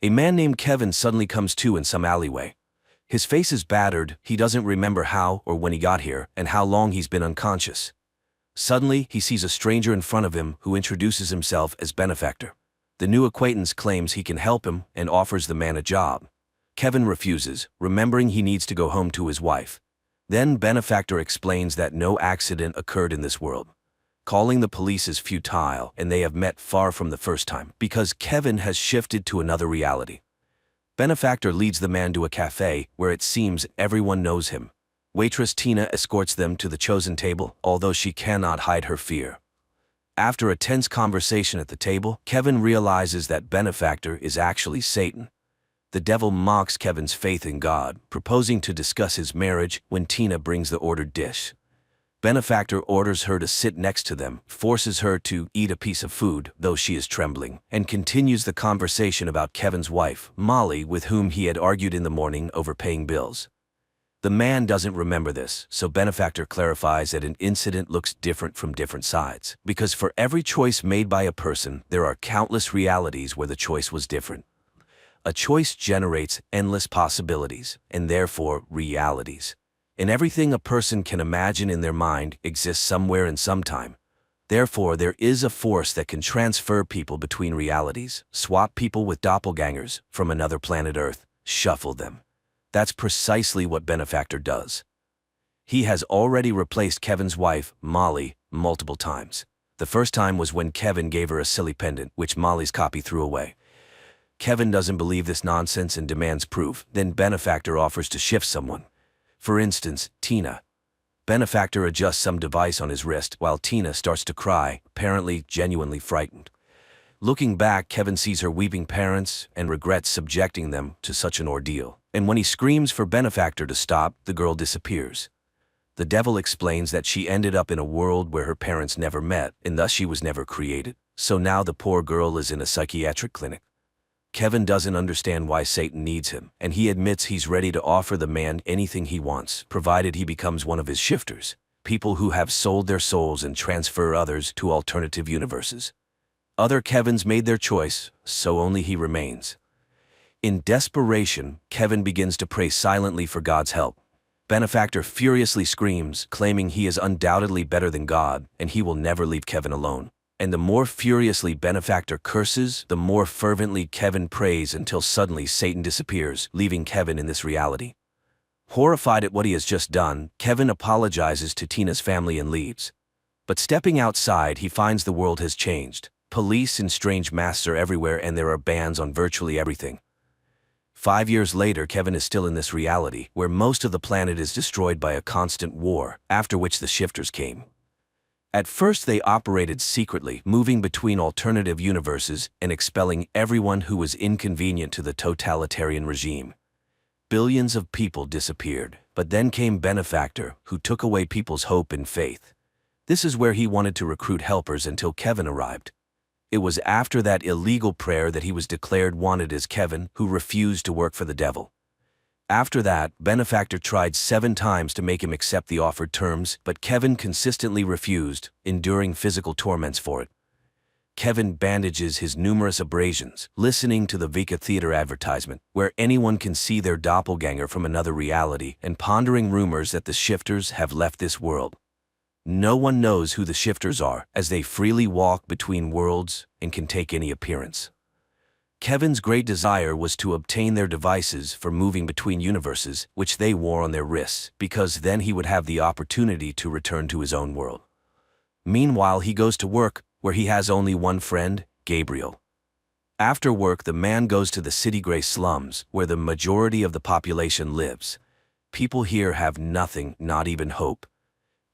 A man named Kevin suddenly comes to in some alleyway. His face is battered, he doesn't remember how or when he got here and how long he's been unconscious. Suddenly, he sees a stranger in front of him who introduces himself as Benefactor. The new acquaintance claims he can help him and offers the man a job. Kevin refuses, remembering he needs to go home to his wife. Then Benefactor explains that no accident occurred in this world. Calling the police is futile, and they have met far from the first time because Kevin has shifted to another reality. Benefactor leads the man to a cafe where it seems everyone knows him. Waitress Tina escorts them to the chosen table, although she cannot hide her fear. After a tense conversation at the table, Kevin realizes that Benefactor is actually Satan. The devil mocks Kevin's faith in God, proposing to discuss his marriage when Tina brings the ordered dish. Benefactor orders her to sit next to them, forces her to eat a piece of food, though she is trembling, and continues the conversation about Kevin's wife, Molly, with whom he had argued in the morning over paying bills. The man doesn't remember this, so Benefactor clarifies that an incident looks different from different sides, because for every choice made by a person, there are countless realities where the choice was different. A choice generates endless possibilities, and therefore realities. And everything a person can imagine in their mind exists somewhere in some time. Therefore, there is a force that can transfer people between realities, swap people with doppelgangers from another planet Earth, shuffle them. That's precisely what Benefactor does. He has already replaced Kevin's wife, Molly, multiple times. The first time was when Kevin gave her a silly pendant, which Molly's copy threw away. Kevin doesn't believe this nonsense and demands proof. Then Benefactor offers to shift someone. For instance, Tina. Benefactor adjusts some device on his wrist while Tina starts to cry, apparently genuinely frightened. Looking back, Kevin sees her weeping parents and regrets subjecting them to such an ordeal. And when he screams for Benefactor to stop, the girl disappears. The devil explains that she ended up in a world where her parents never met, and thus she was never created. So now the poor girl is in a psychiatric clinic. Kevin doesn't understand why Satan needs him, and he admits he's ready to offer the man anything he wants, provided he becomes one of his shifters, people who have sold their souls and transfer others to alternative universes. Other Kevins made their choice, so only he remains. In desperation, Kevin begins to pray silently for God's help. Benefactor furiously screams, claiming he is undoubtedly better than God, and he will never leave Kevin alone. And the more furiously Benefactor curses, the more fervently Kevin prays until suddenly Satan disappears, leaving Kevin in this reality. Horrified at what he has just done, Kevin apologizes to Tina's family and leaves. But stepping outside, he finds the world has changed. Police in strange masks are everywhere and there are bans on virtually everything. 5 years later, Kevin is still in this reality, where most of the planet is destroyed by a constant war, after which the shifters came. At first they operated secretly, moving between alternative universes and expelling everyone who was inconvenient to the totalitarian regime. Billions of people disappeared, but then came Benefactor, who took away people's hope and faith. This is where he wanted to recruit helpers until Kevin arrived. It was after that illegal prayer that he was declared wanted as Kevin, who refused to work for the devil. After that, Benefactor tried 7 times to make him accept the offered terms, but Kevin consistently refused, enduring physical torments for it. Kevin bandages his numerous abrasions, listening to the Vika Theater advertisement, where anyone can see their doppelganger from another reality, and pondering rumors that the shifters have left this world. No one knows who the shifters are, as they freely walk between worlds and can take any appearance. Kevin's great desire was to obtain their devices for moving between universes, which they wore on their wrists, because then he would have the opportunity to return to his own world. Meanwhile, he goes to work, where he has only one friend, Gabriel. After work, the man goes to the city gray slums, where the majority of the population lives. People here have nothing, not even hope.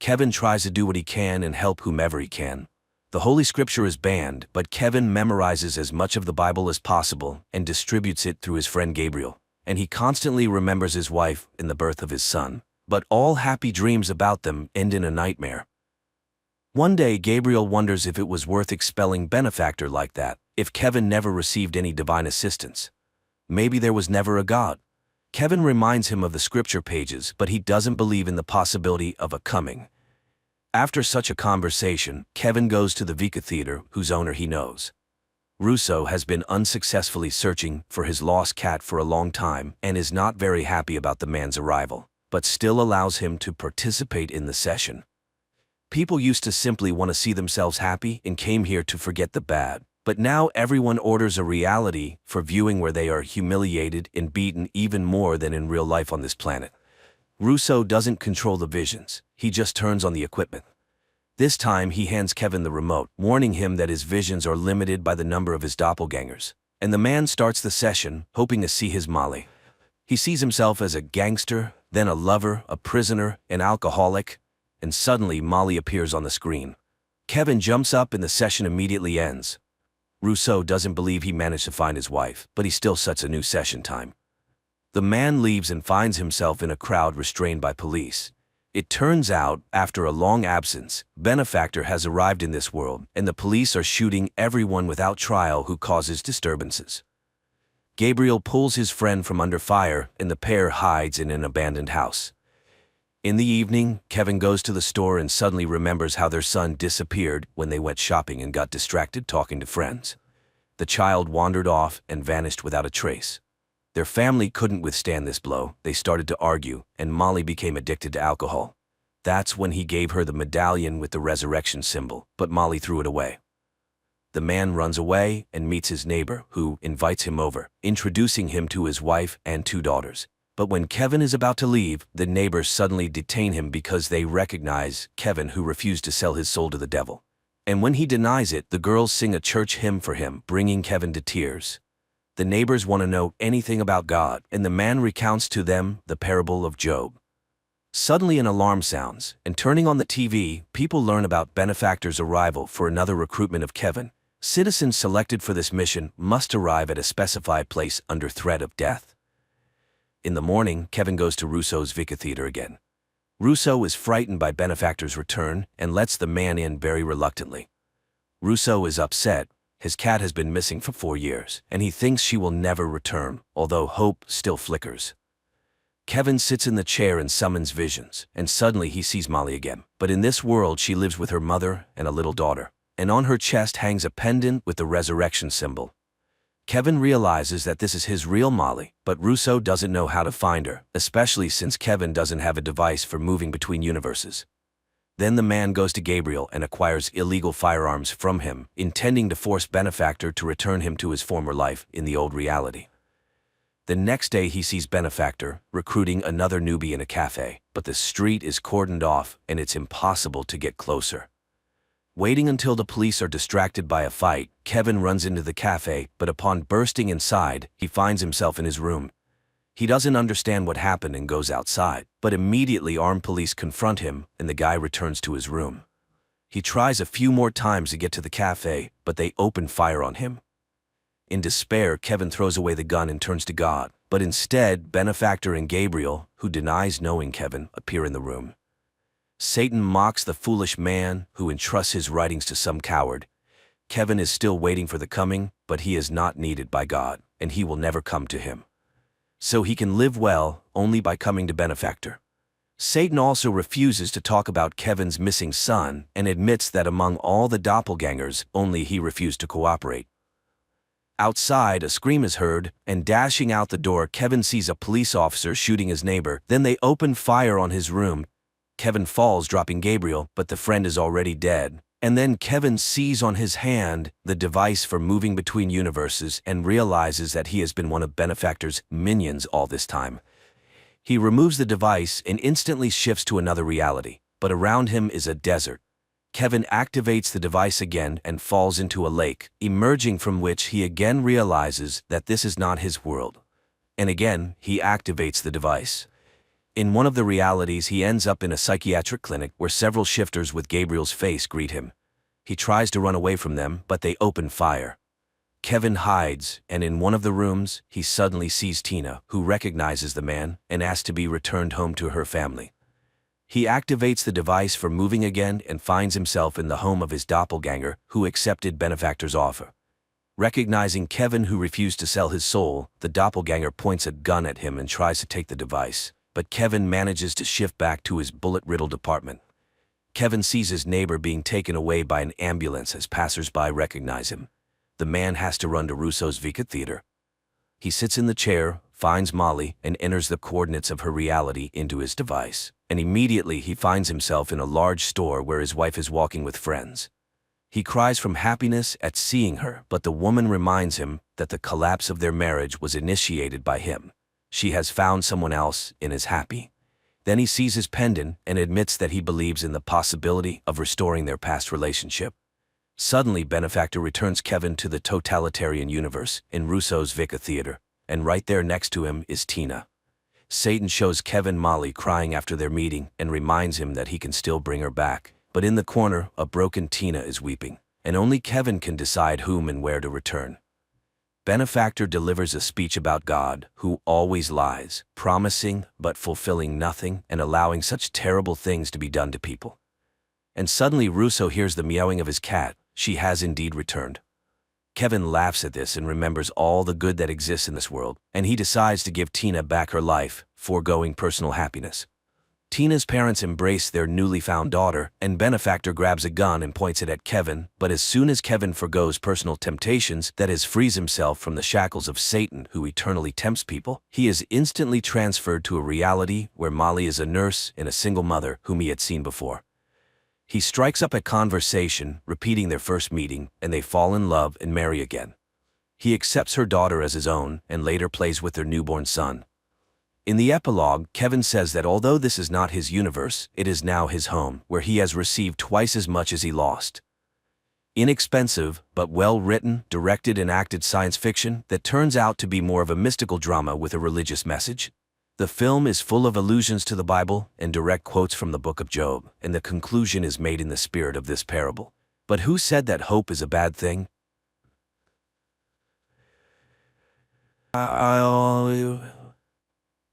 Kevin tries to do what he can and help whomever he can. The Holy Scripture is banned, but Kevin memorizes as much of the Bible as possible and distributes it through his friend Gabriel. And he constantly remembers his wife and the birth of his son. But all happy dreams about them end in a nightmare. One day, Gabriel wonders if it was worth expelling Benefactor like that, if Kevin never received any divine assistance. Maybe there was never a God. Kevin reminds him of the scripture pages, but he doesn't believe in the possibility of a coming. After such a conversation, Kevin goes to the Vika Theater, whose owner he knows. Russo has been unsuccessfully searching for his lost cat for a long time and is not very happy about the man's arrival, but still allows him to participate in the session. People used to simply want to see themselves happy and came here to forget the bad, but now everyone orders a reality for viewing where they are humiliated and beaten even more than in real life on this planet. Russo doesn't control the visions, he just turns on the equipment. This time he hands Kevin the remote, warning him that his visions are limited by the number of his doppelgangers. And the man starts the session, hoping to see his Molly. He sees himself as a gangster, then a lover, a prisoner, an alcoholic, and suddenly Molly appears on the screen. Kevin jumps up and the session immediately ends. Russo doesn't believe he managed to find his wife, but he still sets a new session time. The man leaves and finds himself in a crowd restrained by police. It turns out, after a long absence, Benefactor has arrived in this world, and the police are shooting everyone without trial who causes disturbances. Gabriel pulls his friend from under fire, and the pair hides in an abandoned house. In the evening, Kevin goes to the store and suddenly remembers how their son disappeared when they went shopping and got distracted talking to friends. The child wandered off and vanished without a trace. Their family couldn't withstand this blow, they started to argue, and Molly became addicted to alcohol. That's when he gave her the medallion with the resurrection symbol, but Molly threw it away. The man runs away and meets his neighbor, who invites him over, introducing him to his wife and 2 daughters. But when Kevin is about to leave, the neighbors suddenly detain him because they recognize Kevin, who refused to sell his soul to the devil. And when he denies it, the girls sing a church hymn for him, bringing Kevin to tears. The neighbors want to know anything about God, and the man recounts to them the parable of Job. Suddenly an alarm sounds, and turning on the TV, people learn about Benefactor's arrival for another recruitment of Kevin. Citizens selected for this mission must arrive at a specified place under threat of death. In the morning, Kevin goes to Russo's Theater again. Russo is frightened by Benefactor's return and lets the man in very reluctantly. Russo is upset. His cat has been missing for 4 years, and he thinks she will never return, although hope still flickers. Kevin sits in the chair and summons visions, and suddenly he sees Molly again. But in this world she lives with her mother and a little daughter, and on her chest hangs a pendant with the resurrection symbol. Kevin realizes that this is his real Molly, but Russo doesn't know how to find her, especially since Kevin doesn't have a device for moving between universes. Then the man goes to Gabriel and acquires illegal firearms from him, intending to force Benefactor to return him to his former life in the old reality. The next day he sees Benefactor recruiting another newbie in a cafe, but the street is cordoned off and it's impossible to get closer. Waiting until the police are distracted by a fight, Kevin runs into the cafe, but upon bursting inside, he finds himself in his room. He doesn't understand what happened and goes outside, but immediately armed police confront him and the guy returns to his room. He tries a few more times to get to the cafe, but they open fire on him. In despair, Kevin throws away the gun and turns to God, but instead, Benefactor and Gabriel, who denies knowing Kevin, appear in the room. Satan mocks the foolish man who entrusts his writings to some coward. Kevin is still waiting for the coming, but he is not needed by God, and he will never come to him. So he can live well only by coming to Benefactor. Satan also refuses to talk about Kevin's missing son and admits that among all the doppelgangers, only he refused to cooperate. Outside, a scream is heard, and dashing out the door, Kevin sees a police officer shooting his neighbor. Then they open fire on his room. Kevin falls, dropping Gabriel, but the friend is already dead. And then Kevin sees on his hand the device for moving between universes and realizes that he has been one of Benefactor's minions all this time. He removes the device and instantly shifts to another reality, but around him is a desert. Kevin activates the device again and falls into a lake, emerging from which he again realizes that this is not his world. And again, he activates the device. In one of the realities, he ends up in a psychiatric clinic where several shifters with Gabriel's face greet him. He tries to run away from them, but they open fire. Kevin hides, and in one of the rooms, he suddenly sees Tina, who recognizes the man and asks to be returned home to her family. He activates the device for moving again and finds himself in the home of his doppelganger, who accepted Benefactor's offer. Recognizing Kevin, who refused to sell his soul, the doppelganger points a gun at him and tries to take the device. But Kevin manages to shift back to his bullet-riddled apartment. Kevin sees his neighbor being taken away by an ambulance as passers-by recognize him. the man has to run to Russo's Vika Theater. He sits in the chair, finds Molly, and enters the coordinates of her reality into his device. And immediately he finds himself in a large store where his wife is walking with friends. He cries from happiness at seeing her, but the woman reminds him that the collapse of their marriage was initiated by him. She has found someone else and is happy. Then he sees his pendant and admits that he believes in the possibility of restoring their past relationship. Suddenly, Benefactor returns Kevin to the totalitarian universe in Russo's Vika Theater, and right there next to him is Tina. Satan shows Kevin Molly crying after their meeting and reminds him that he can still bring her back. But in the corner, a broken Tina is weeping, and only Kevin can decide whom and where to return. Benefactor delivers a speech about God, who always lies, promising but fulfilling nothing and allowing such terrible things to be done to people. And suddenly Russo hears the meowing of his cat. She has indeed returned. Kevin laughs at this and remembers all the good that exists in this world, and he decides to give Tina back her life, foregoing personal happiness. Tina's parents embrace their newly found daughter, and Benefactor grabs a gun and points it at Kevin, but as soon as Kevin forgoes personal temptations, that is, frees himself from the shackles of Satan who eternally tempts people, he is instantly transferred to a reality where Molly is a nurse and a single mother whom he had seen before. He strikes up a conversation, repeating their first meeting, and they fall in love and marry again. He accepts her daughter as his own and later plays with their newborn son. In the epilogue, Kevin says that although this is not his universe, it is now his home, where he has received twice as much as he lost. Inexpensive, but well-written, directed and acted science fiction that turns out to be more of a mystical drama with a religious message. The film is full of allusions to the Bible and direct quotes from the book of Job, and the conclusion is made in the spirit of this parable. But who said that hope is a bad thing?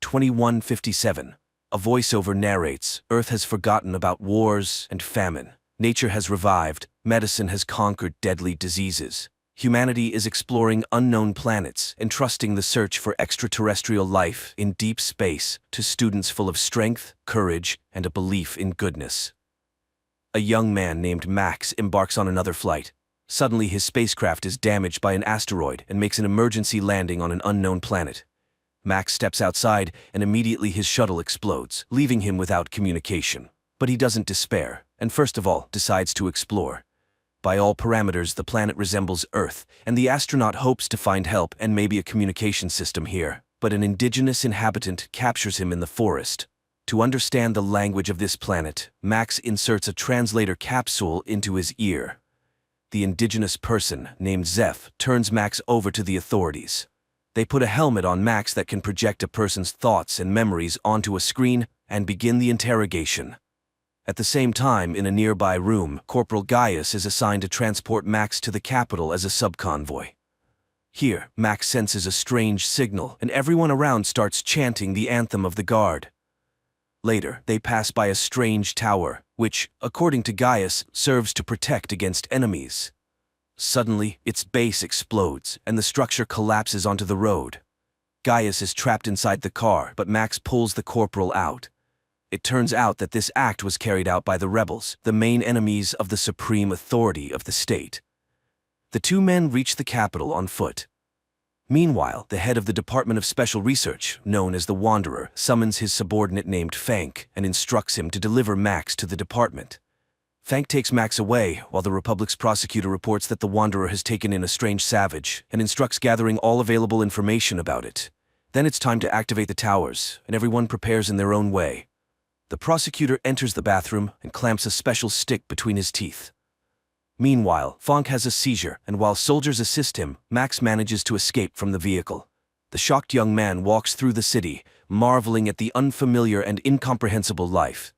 2157. A voiceover narrates, Earth has forgotten about wars and famine. Nature has revived. Medicine has conquered deadly diseases. Humanity is exploring unknown planets, entrusting the search for extraterrestrial life in deep space to students full of strength, courage, and a belief in goodness. A young man named Max embarks on another flight. Suddenly, his spacecraft is damaged by an asteroid and makes an emergency landing on an unknown planet. Max steps outside, and immediately his shuttle explodes, leaving him without communication. But he doesn't despair, and first of all, decides to explore. By all parameters, the planet resembles Earth, and the astronaut hopes to find help and maybe a communication system here. But an indigenous inhabitant captures him in the forest. To understand the language of this planet, Max inserts a translator capsule into his ear. The indigenous person, named Zeph, turns Max over to the authorities. They put a helmet on Max that can project a person's thoughts and memories onto a screen and begin the interrogation. At the same time, in a nearby room, Corporal Gaius is assigned to transport Max to the capital as a subconvoy. Here, Max senses a strange signal, and everyone around starts chanting the anthem of the guard. Later, they pass by a strange tower, which, according to Gaius, serves to protect against enemies. Suddenly, its base explodes, and the structure collapses onto the road. Gaius is trapped inside the car, but Max pulls the corporal out. It turns out that this act was carried out by the rebels, the main enemies of the supreme authority of the state. The two men reach the capital on foot. Meanwhile, the head of the Department of Special Research, known as the Wanderer, summons his subordinate named Fank and instructs him to deliver Max to the department. Fank takes Max away, while the Republic's prosecutor reports that the Wanderer has taken in a strange savage and instructs gathering all available information about it. Then it's time to activate the towers, and everyone prepares in their own way. The prosecutor enters the bathroom and clamps a special stick between his teeth. Meanwhile, Fank has a seizure, and while soldiers assist him, Max manages to escape from the vehicle. The shocked young man walks through the city, marveling at the unfamiliar and incomprehensible life.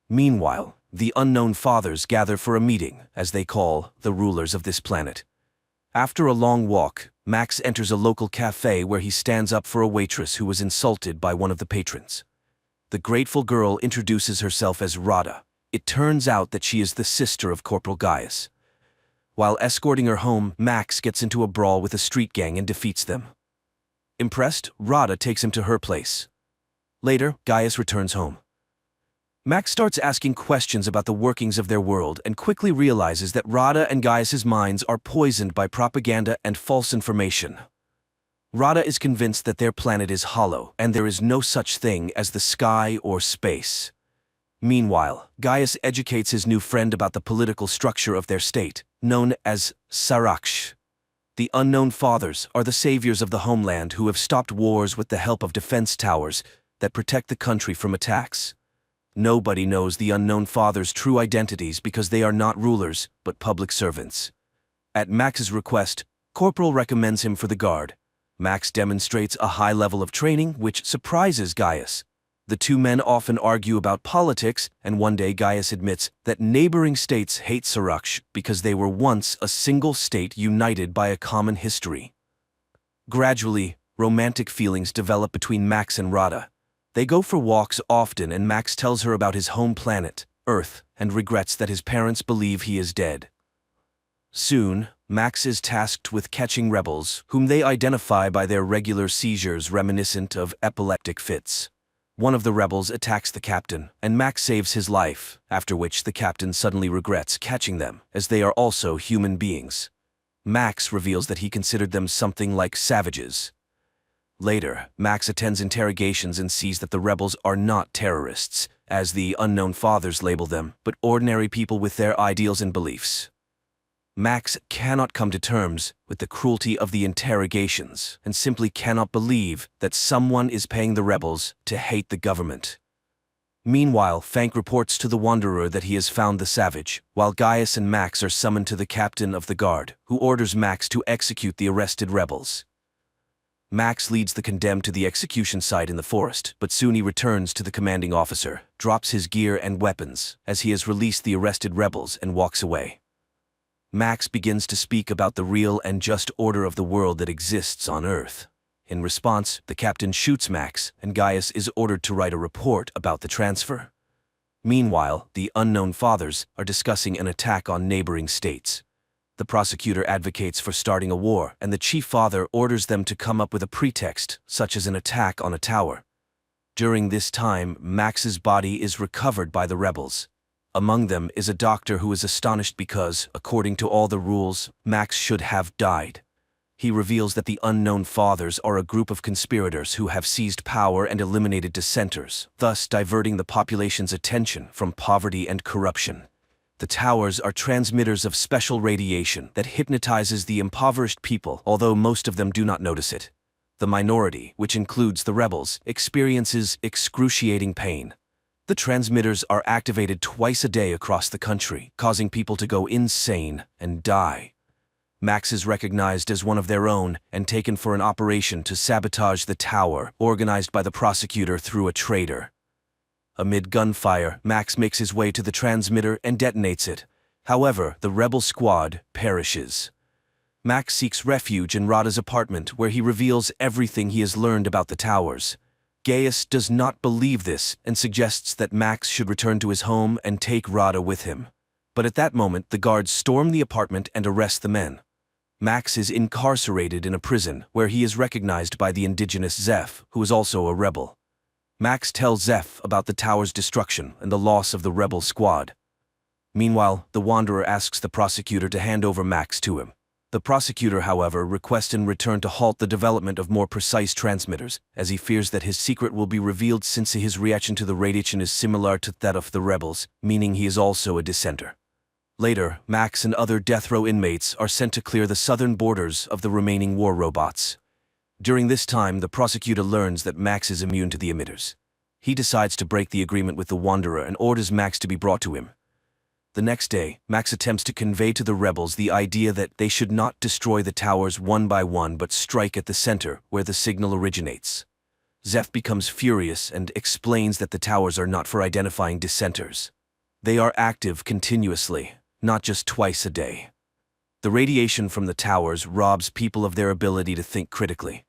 Meanwhile, the unknown fathers gather for a meeting, as they call the rulers of this planet. After a long walk, Max enters a local cafe where he stands up for a waitress who was insulted by one of the patrons. The grateful girl introduces herself as Rada. It turns out that she is the sister of Corporal Gaius. While escorting her home, Max gets into a brawl with a street gang and defeats them. Impressed, Rada takes him to her place. Later, Gaius returns home. Max starts asking questions about the workings of their world and quickly realizes that Rada and Gaius's minds are poisoned by propaganda and false information. Rada is convinced that their planet is hollow and there is no such thing as the sky or space. Meanwhile, Gaius educates his new friend about the political structure of their state, known as Saraksh. The Unknown Fathers are the saviors of the homeland who have stopped wars with the help of defense towers that protect the country from attacks. Nobody knows the Unknown Fathers' true identities because they are not rulers, but public servants. At Max's request, Corporal recommends him for the guard. Max demonstrates a high level of training, which surprises Gaius. The two men often argue about politics, and one day Gaius admits that neighboring states hate Saraksh because they were once a single state united by a common history. Gradually, romantic feelings develop between Max and Rada. They go for walks often and Max tells her about his home planet, Earth, and regrets that his parents believe he is dead. Soon, Max is tasked with catching rebels, whom they identify by their regular seizures reminiscent of epileptic fits. One of the rebels attacks the captain, and Max saves his life, after which the captain suddenly regrets catching them, as they are also human beings. Max reveals that he considered them something like savages. Later, Max attends interrogations and sees that the rebels are not terrorists, as the Unknown Fathers label them, but ordinary people with their ideals and beliefs. Max cannot come to terms with the cruelty of the interrogations and simply cannot believe that someone is paying the rebels to hate the government. Meanwhile, Fank reports to the Wanderer that he has found the savage, while Gaius and Max are summoned to the captain of the guard, who orders Max to execute the arrested rebels. Max leads the condemned to the execution site in the forest, but soon he returns to the commanding officer, drops his gear and weapons, as he has released the arrested rebels and walks away. Max begins to speak about the real and just order of the world that exists on Earth. In response, the captain shoots Max, and Gaius is ordered to write a report about the transfer. Meanwhile, the Unknown Fathers are discussing an attack on neighboring states. The prosecutor advocates for starting a war, and the Chief Father orders them to come up with a pretext, such as an attack on a tower. During this time, Max's body is recovered by the rebels. Among them is a doctor who is astonished because, according to all the rules, Max should have died. He reveals that the Unknown Fathers are a group of conspirators who have seized power and eliminated dissenters, thus diverting the population's attention from poverty and corruption. The towers are transmitters of special radiation that hypnotizes the impoverished people, although most of them do not notice it. The minority, which includes the rebels, experiences excruciating pain. The transmitters are activated twice a day across the country, causing people to go insane and die. Max is recognized as one of their own and taken for an operation to sabotage the tower, organized by the prosecutor through a traitor. Amid gunfire, Max makes his way to the transmitter and detonates it. However, the rebel squad perishes. Max seeks refuge in Rada's apartment, where he reveals everything he has learned about the towers. Gaius does not believe this and suggests that Max should return to his home and take Rada with him. But at that moment, the guards storm the apartment and arrest the men. Max is incarcerated in a prison, where he is recognized by the indigenous Zeph, who is also a rebel. Max tells Zeph about the tower's destruction and the loss of the rebel squad. Meanwhile, the Wanderer asks the prosecutor to hand over Max to him. The prosecutor, however, requests in return to halt the development of more precise transmitters, as he fears that his secret will be revealed since his reaction to the radiation is similar to that of the rebels, meaning he is also a dissenter. Later, Max and other death row inmates are sent to clear the southern borders of the remaining war robots. During this time, the prosecutor learns that Max is immune to the emitters. He decides to break the agreement with the Wanderer and orders Max to be brought to him. The next day, Max attempts to convey to the rebels the idea that they should not destroy the towers one by one but strike at the center, where the signal originates. Zeph becomes furious and explains that the towers are not for identifying dissenters. They are active continuously, not just twice a day. The radiation from the towers robs people of their ability to think critically.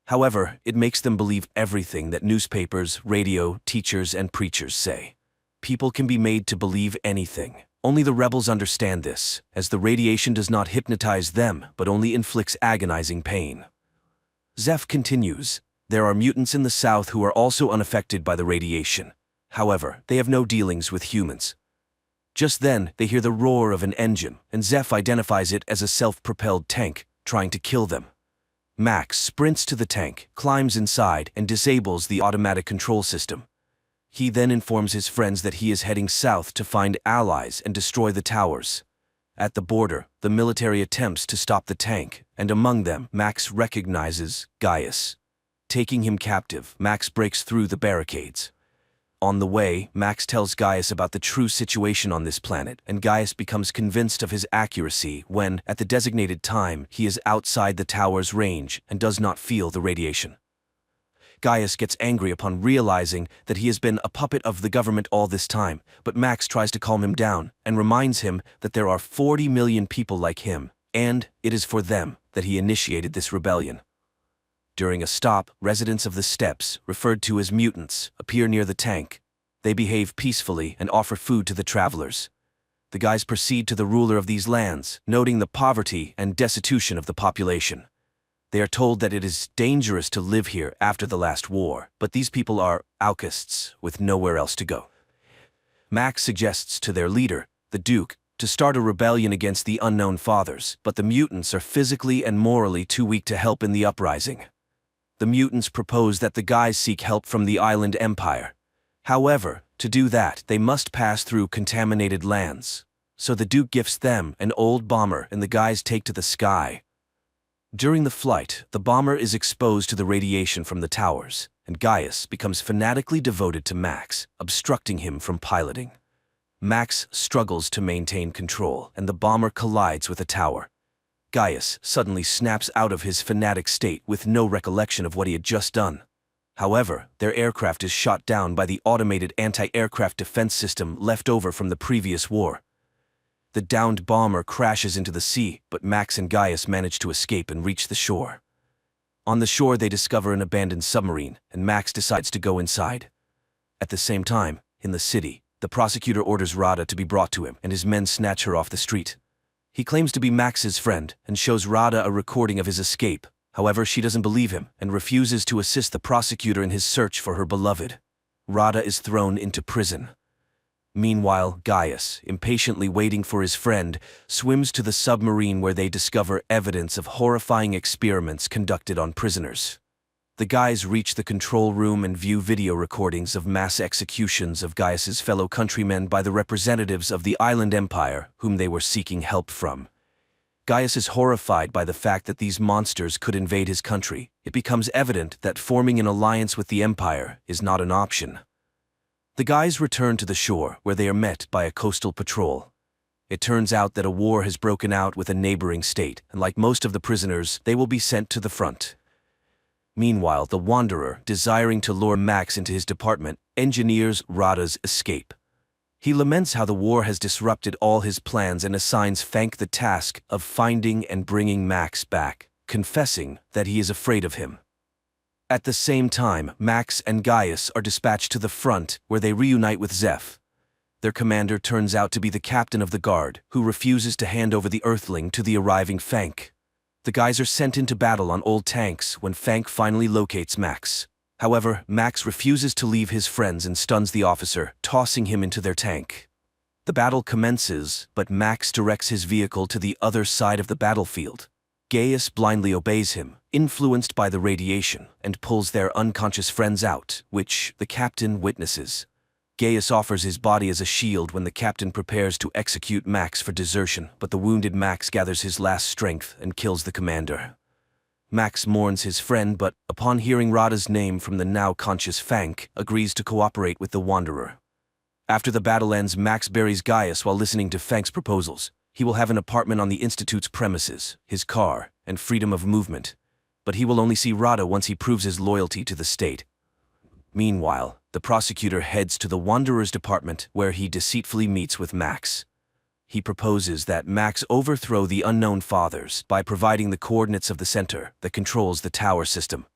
However, it makes them believe everything that newspapers, radio, teachers, and preachers say. People can be made to believe anything. Only the rebels understand this, as the radiation does not hypnotize them, but only inflicts agonizing pain. Zeph continues, there are mutants in the south who are also unaffected by the radiation. However, they have no dealings with humans. Just then, they hear the roar of an engine, and Zeph identifies it as a self-propelled tank, trying to kill them. Max sprints to the tank, climbs inside, and disables the automatic control system. He then informs his friends that he is heading south to find allies and destroy the towers. At the border, the military attempts to stop the tank, and among them, Max recognizes Gaius. Taking him captive, Max breaks through the barricades. On the way, Max tells Gaius about the true situation on this planet, and Gaius becomes convinced of his accuracy when, at the designated time, he is outside the tower's range and does not feel the radiation. Gaius gets angry upon realizing that he has been a puppet of the government all this time, but Max tries to calm him down and reminds him that there are 40 million people like him, and it is for them that he initiated this rebellion. During a stop, residents of the steppes, referred to as mutants, appear near the tank. They behave peacefully and offer food to the travelers. The guys proceed to the ruler of these lands, noting the poverty and destitution of the population. They are told that it is dangerous to live here after the last war, but these people are outcasts with nowhere else to go. Max suggests to their leader, the Duke, to start a rebellion against the unknown fathers, but the mutants are physically and morally too weak to help in the uprising. The mutants propose that the guys seek help from the island empire. However, to do that, they must pass through contaminated lands. So the Duke gifts them an old bomber and the guys take to the sky. During the flight, the bomber is exposed to the radiation from the towers, and Gaius becomes fanatically devoted to Max, obstructing him from piloting. Max struggles to maintain control, and the bomber collides with a tower. Gaius suddenly snaps out of his fanatic state with no recollection of what he had just done. However, their aircraft is shot down by the automated anti-aircraft defense system left over from the previous war. The downed bomber crashes into the sea, but Max and Gaius manage to escape and reach the shore. On the shore, they discover an abandoned submarine, and Max decides to go inside. At the same time, in the city, the prosecutor orders Rada to be brought to him, and his men snatch her off the street. He claims to be Max's friend and shows Rada a recording of his escape. However, she doesn't believe him and refuses to assist the prosecutor in his search for her beloved. Rada is thrown into prison. Meanwhile, Gaius, impatiently waiting for his friend, swims to the submarine where they discover evidence of horrifying experiments conducted on prisoners. The guys reach the control room and view video recordings of mass executions of Gaius's fellow countrymen by the representatives of the island empire whom they were seeking help from. Gaius is horrified by the fact that these monsters could invade his country. It becomes evident that forming an alliance with the empire is not an option. The guys return to the shore where they are met by a coastal patrol. It turns out that a war has broken out with a neighboring state, and like most of the prisoners, they will be sent to the front. Meanwhile, the Wanderer, desiring to lure Max into his department, engineers Rada's escape. He laments how the war has disrupted all his plans and assigns Fank the task of finding and bringing Max back, confessing that he is afraid of him. At the same time, Max and Gaius are dispatched to the front, where they reunite with Zeph. Their commander turns out to be the captain of the guard, who refuses to hand over the Earthling to the arriving Fank. The guys are sent into battle on old tanks when Fank finally locates Max. However, Max refuses to leave his friends and stuns the officer, tossing him into their tank. The battle commences, but Max directs his vehicle to the other side of the battlefield. Gaius blindly obeys him, influenced by the radiation, and pulls their unconscious friends out, which the captain witnesses. Gaius offers his body as a shield when the captain prepares to execute Max for desertion, but the wounded Max gathers his last strength and kills the commander. Max mourns his friend, but, upon hearing Rada's name from the now conscious Fank, agrees to cooperate with the Wanderer. After the battle ends, Max buries Gaius while listening to Fank's proposals. He will have an apartment on the Institute's premises, his car, and freedom of movement. But he will only see Rada once he proves his loyalty to the state. Meanwhile, the prosecutor heads to the Wanderer's department where he deceitfully meets with Max. He proposes that Max overthrow the unknown fathers by providing the coordinates of the center that controls the tower system.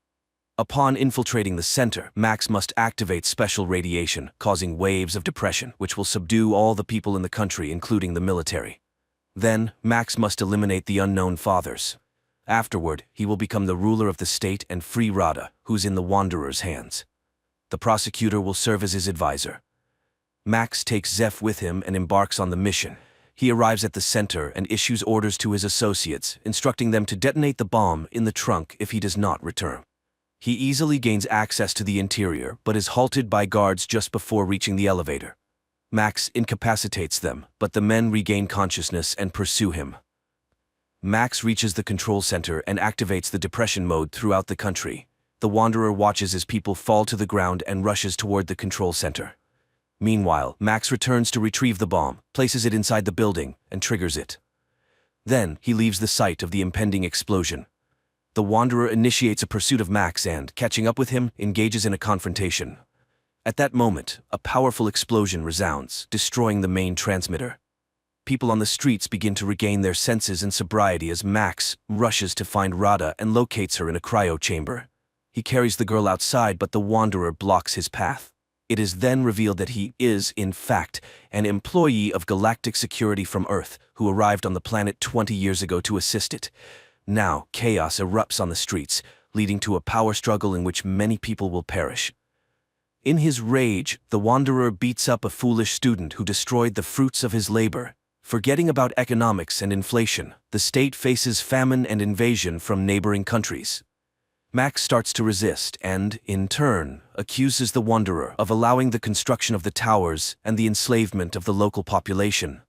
Upon infiltrating the center, Max must activate special radiation, causing waves of depression, which will subdue all the people in the country, including the military. Then, Max must eliminate the unknown fathers. Afterward, he will become the ruler of the state and free Rada, who's in the Wanderer's hands. The prosecutor will serve as his advisor. Max takes Zeph with him and embarks on the mission. He arrives at the center and issues orders to his associates, instructing them to detonate the bomb in the trunk if he does not return. He easily gains access to the interior, but is halted by guards just before reaching the elevator. Max incapacitates them, but the men regain consciousness and pursue him. Max reaches the control center and activates the depression mode throughout the country. The Wanderer watches as people fall to the ground and rushes toward the control center. Meanwhile, Max returns to retrieve the bomb, places it inside the building, and triggers it. Then, he leaves the site of the impending explosion. The Wanderer initiates a pursuit of Max and, catching up with him, engages in a confrontation. At that moment, a powerful explosion resounds, destroying the main transmitter. People on the streets begin to regain their senses and sobriety as Max rushes to find Rada and locates her in a cryo chamber. He carries the girl outside, but the Wanderer blocks his path. It is then revealed that he is, in fact, an employee of Galactic Security from Earth who arrived on the planet 20 years ago to assist it. Now, chaos erupts on the streets, leading to a power struggle in which many people will perish. In his rage, the Wanderer beats up a foolish student who destroyed the fruits of his labor. Forgetting about economics and inflation, the state faces famine and invasion from neighboring countries. Max starts to resist and, in turn, accuses the Wanderer of allowing the construction of the towers and the enslavement of the local population.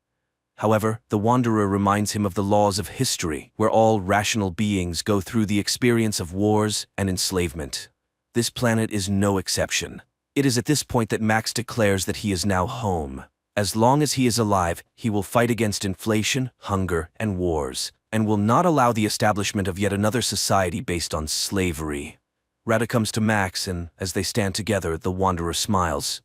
However, the Wanderer reminds him of the laws of history, where all rational beings go through the experience of wars and enslavement. This planet is no exception. It is at this point that Max declares that he is now home. As long as he is alive, he will fight against inflation, hunger, and wars, and will not allow the establishment of yet another society based on slavery. Rada comes to Max, and as they stand together, the Wanderer smiles.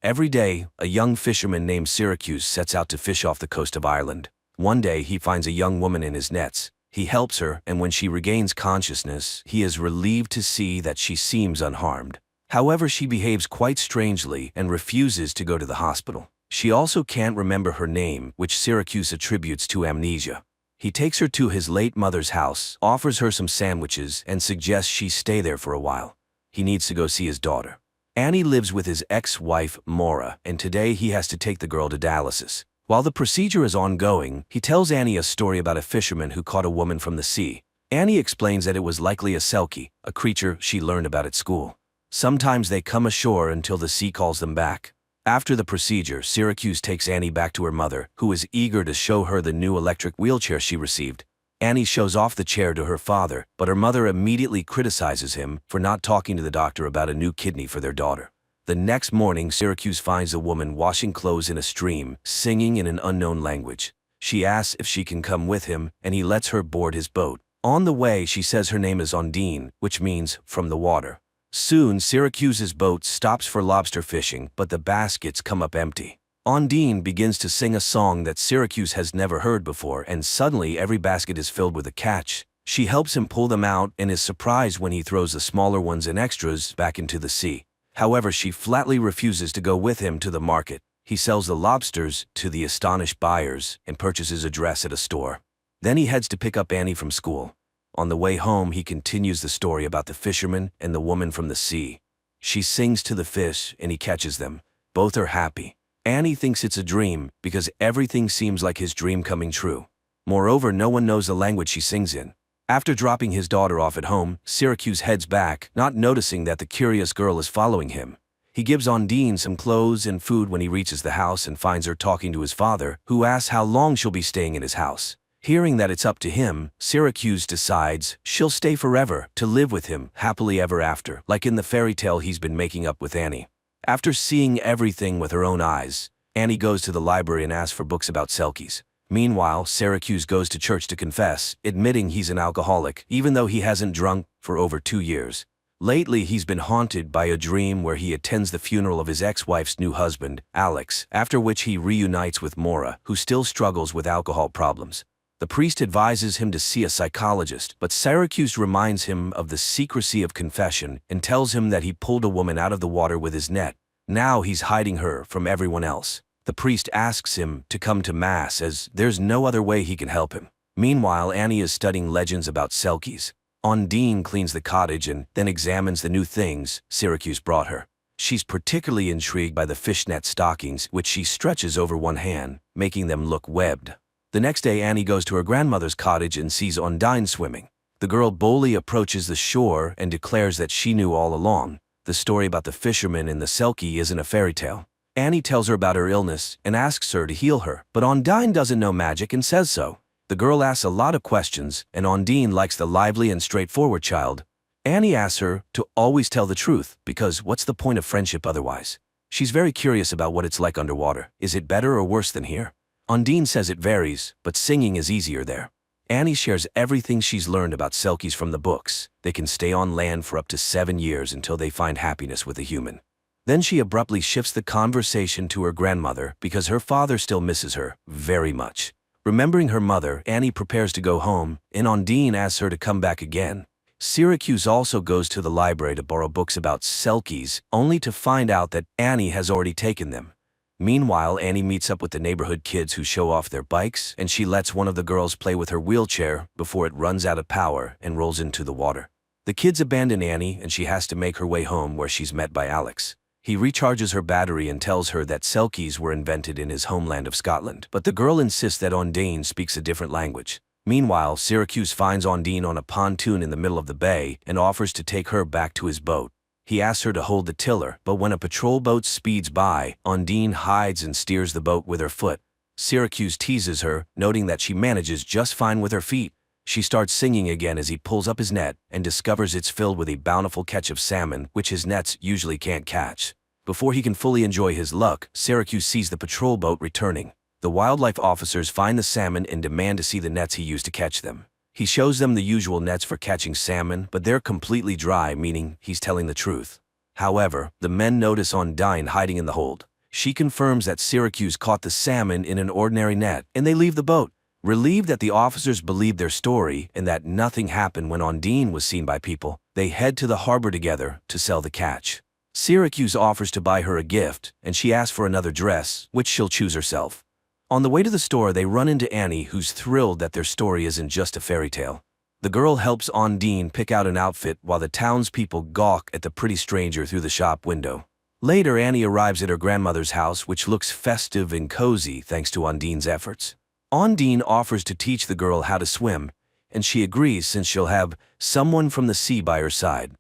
Every day, a young fisherman named Syracuse sets out to fish off the coast of Ireland. One day, he finds a young woman in his nets. He helps her, and when she regains consciousness, he is relieved to see that she seems unharmed. However, she behaves quite strangely and refuses to go to the hospital. She also can't remember her name, which Syracuse attributes to amnesia. He takes her to his late mother's house, offers her some sandwiches, and suggests she stay there for a while. He needs to go see his daughter. Annie lives with his ex-wife, Maura, and today he has to take the girl to dialysis. While the procedure is ongoing, he tells Annie a story about a fisherman who caught a woman from the sea. Annie explains that it was likely a selkie, a creature she learned about at school. Sometimes they come ashore until the sea calls them back. After the procedure, Syracuse takes Annie back to her mother, who is eager to show her the new electric wheelchair she received. Annie shows off the chair to her father, but her mother immediately criticizes him for not talking to the doctor about a new kidney for their daughter. The next morning, Syracuse finds a woman washing clothes in a stream, singing in an unknown language. She asks if she can come with him, and he lets her board his boat. On the way, she says her name is Ondine, which means from the water. Soon, Syracuse's boat stops for lobster fishing, but the baskets come up empty. Ondine begins to sing a song that Syracuse has never heard before, and suddenly every basket is filled with a catch. She helps him pull them out and is surprised when he throws the smaller ones and extras back into the sea. However, she flatly refuses to go with him to the market. He sells the lobsters to the astonished buyers and purchases a dress at a store. Then he heads to pick up Annie from school. On the way home, he continues the story about the fisherman and the woman from the sea. She sings to the fish, and he catches them. Both are happy. Annie thinks it's a dream because everything seems like his dream coming true. Moreover, no one knows the language she sings in. After dropping his daughter off at home, Syracuse heads back, not noticing that the curious girl is following him. He gives Ondine some clothes and food when he reaches the house and finds her talking to his father, who asks how long she'll be staying in his house. Hearing that it's up to him, Syracuse decides she'll stay forever to live with him happily ever after, like in the fairy tale he's been making up with Annie. After seeing everything with her own eyes, Annie goes to the library and asks for books about selkies. Meanwhile, Syracuse goes to church to confess, admitting he's an alcoholic, even though he hasn't drunk for over 2 years. Lately, he's been haunted by a dream where he attends the funeral of his ex-wife's new husband, Alex, after which he reunites with Maura, who still struggles with alcohol problems. The priest advises him to see a psychologist, but Syracuse reminds him of the secrecy of confession and tells him that he pulled a woman out of the water with his net. Now he's hiding her from everyone else. The priest asks him to come to Mass as there's no other way he can help him. Meanwhile, Annie is studying legends about selkies. Undine cleans the cottage and then examines the new things Syracuse brought her. She's particularly intrigued by the fishnet stockings, which she stretches over one hand, making them look webbed. The next day, Annie goes to her grandmother's cottage and sees Undine swimming. The girl boldly approaches the shore and declares that she knew all along. The story about the fisherman and the selkie isn't a fairy tale. Annie tells her about her illness and asks her to heal her, but Undine doesn't know magic and says so. The girl asks a lot of questions, and Undine likes the lively and straightforward child. Annie asks her to always tell the truth, because what's the point of friendship otherwise? She's very curious about what it's like underwater. Is it better or worse than here? Undine says it varies, but singing is easier there. Annie shares everything she's learned about selkies from the books. They can stay on land for up to 7 years until they find happiness with a human. Then she abruptly shifts the conversation to her grandmother because her father still misses her very much. Remembering her mother, Annie prepares to go home, and Undine asks her to come back again. Syracuse also goes to the library to borrow books about selkies, only to find out that Annie has already taken them. Meanwhile, Annie meets up with the neighborhood kids who show off their bikes, and she lets one of the girls play with her wheelchair before it runs out of power and rolls into the water. The kids abandon Annie, and she has to make her way home where she's met by Alex. He recharges her battery and tells her that selkies were invented in his homeland of Scotland, but the girl insists that Undine speaks a different language. Meanwhile, Syracuse finds Undine on a pontoon in the middle of the bay and offers to take her back to his boat. He asks her to hold the tiller, but when a patrol boat speeds by, Undine hides and steers the boat with her foot. Syracuse teases her, noting that she manages just fine with her feet. She starts singing again as he pulls up his net and discovers it's filled with a bountiful catch of salmon, which his nets usually can't catch. Before he can fully enjoy his luck, Syracuse sees the patrol boat returning. The wildlife officers find the salmon and demand to see the nets he used to catch them. He shows them the usual nets for catching salmon, but they're completely dry, meaning he's telling the truth. However, the men notice Undine hiding in the hold. She confirms that Syracuse caught the salmon in an ordinary net, and they leave the boat. Relieved that the officers believe their story and that nothing happened when Undine was seen by people, they head to the harbor together to sell the catch. Syracuse offers to buy her a gift, and she asks for another dress, which she'll choose herself. On the way to the store, they run into Annie, who's thrilled that their story isn't just a fairy tale. The girl helps Undine pick out an outfit while the townspeople gawk at the pretty stranger through the shop window. Later, Annie arrives at her grandmother's house, which looks festive and cozy thanks to Undine's efforts. Undine offers to teach the girl how to swim, and she agrees since she'll have someone from the sea by her side.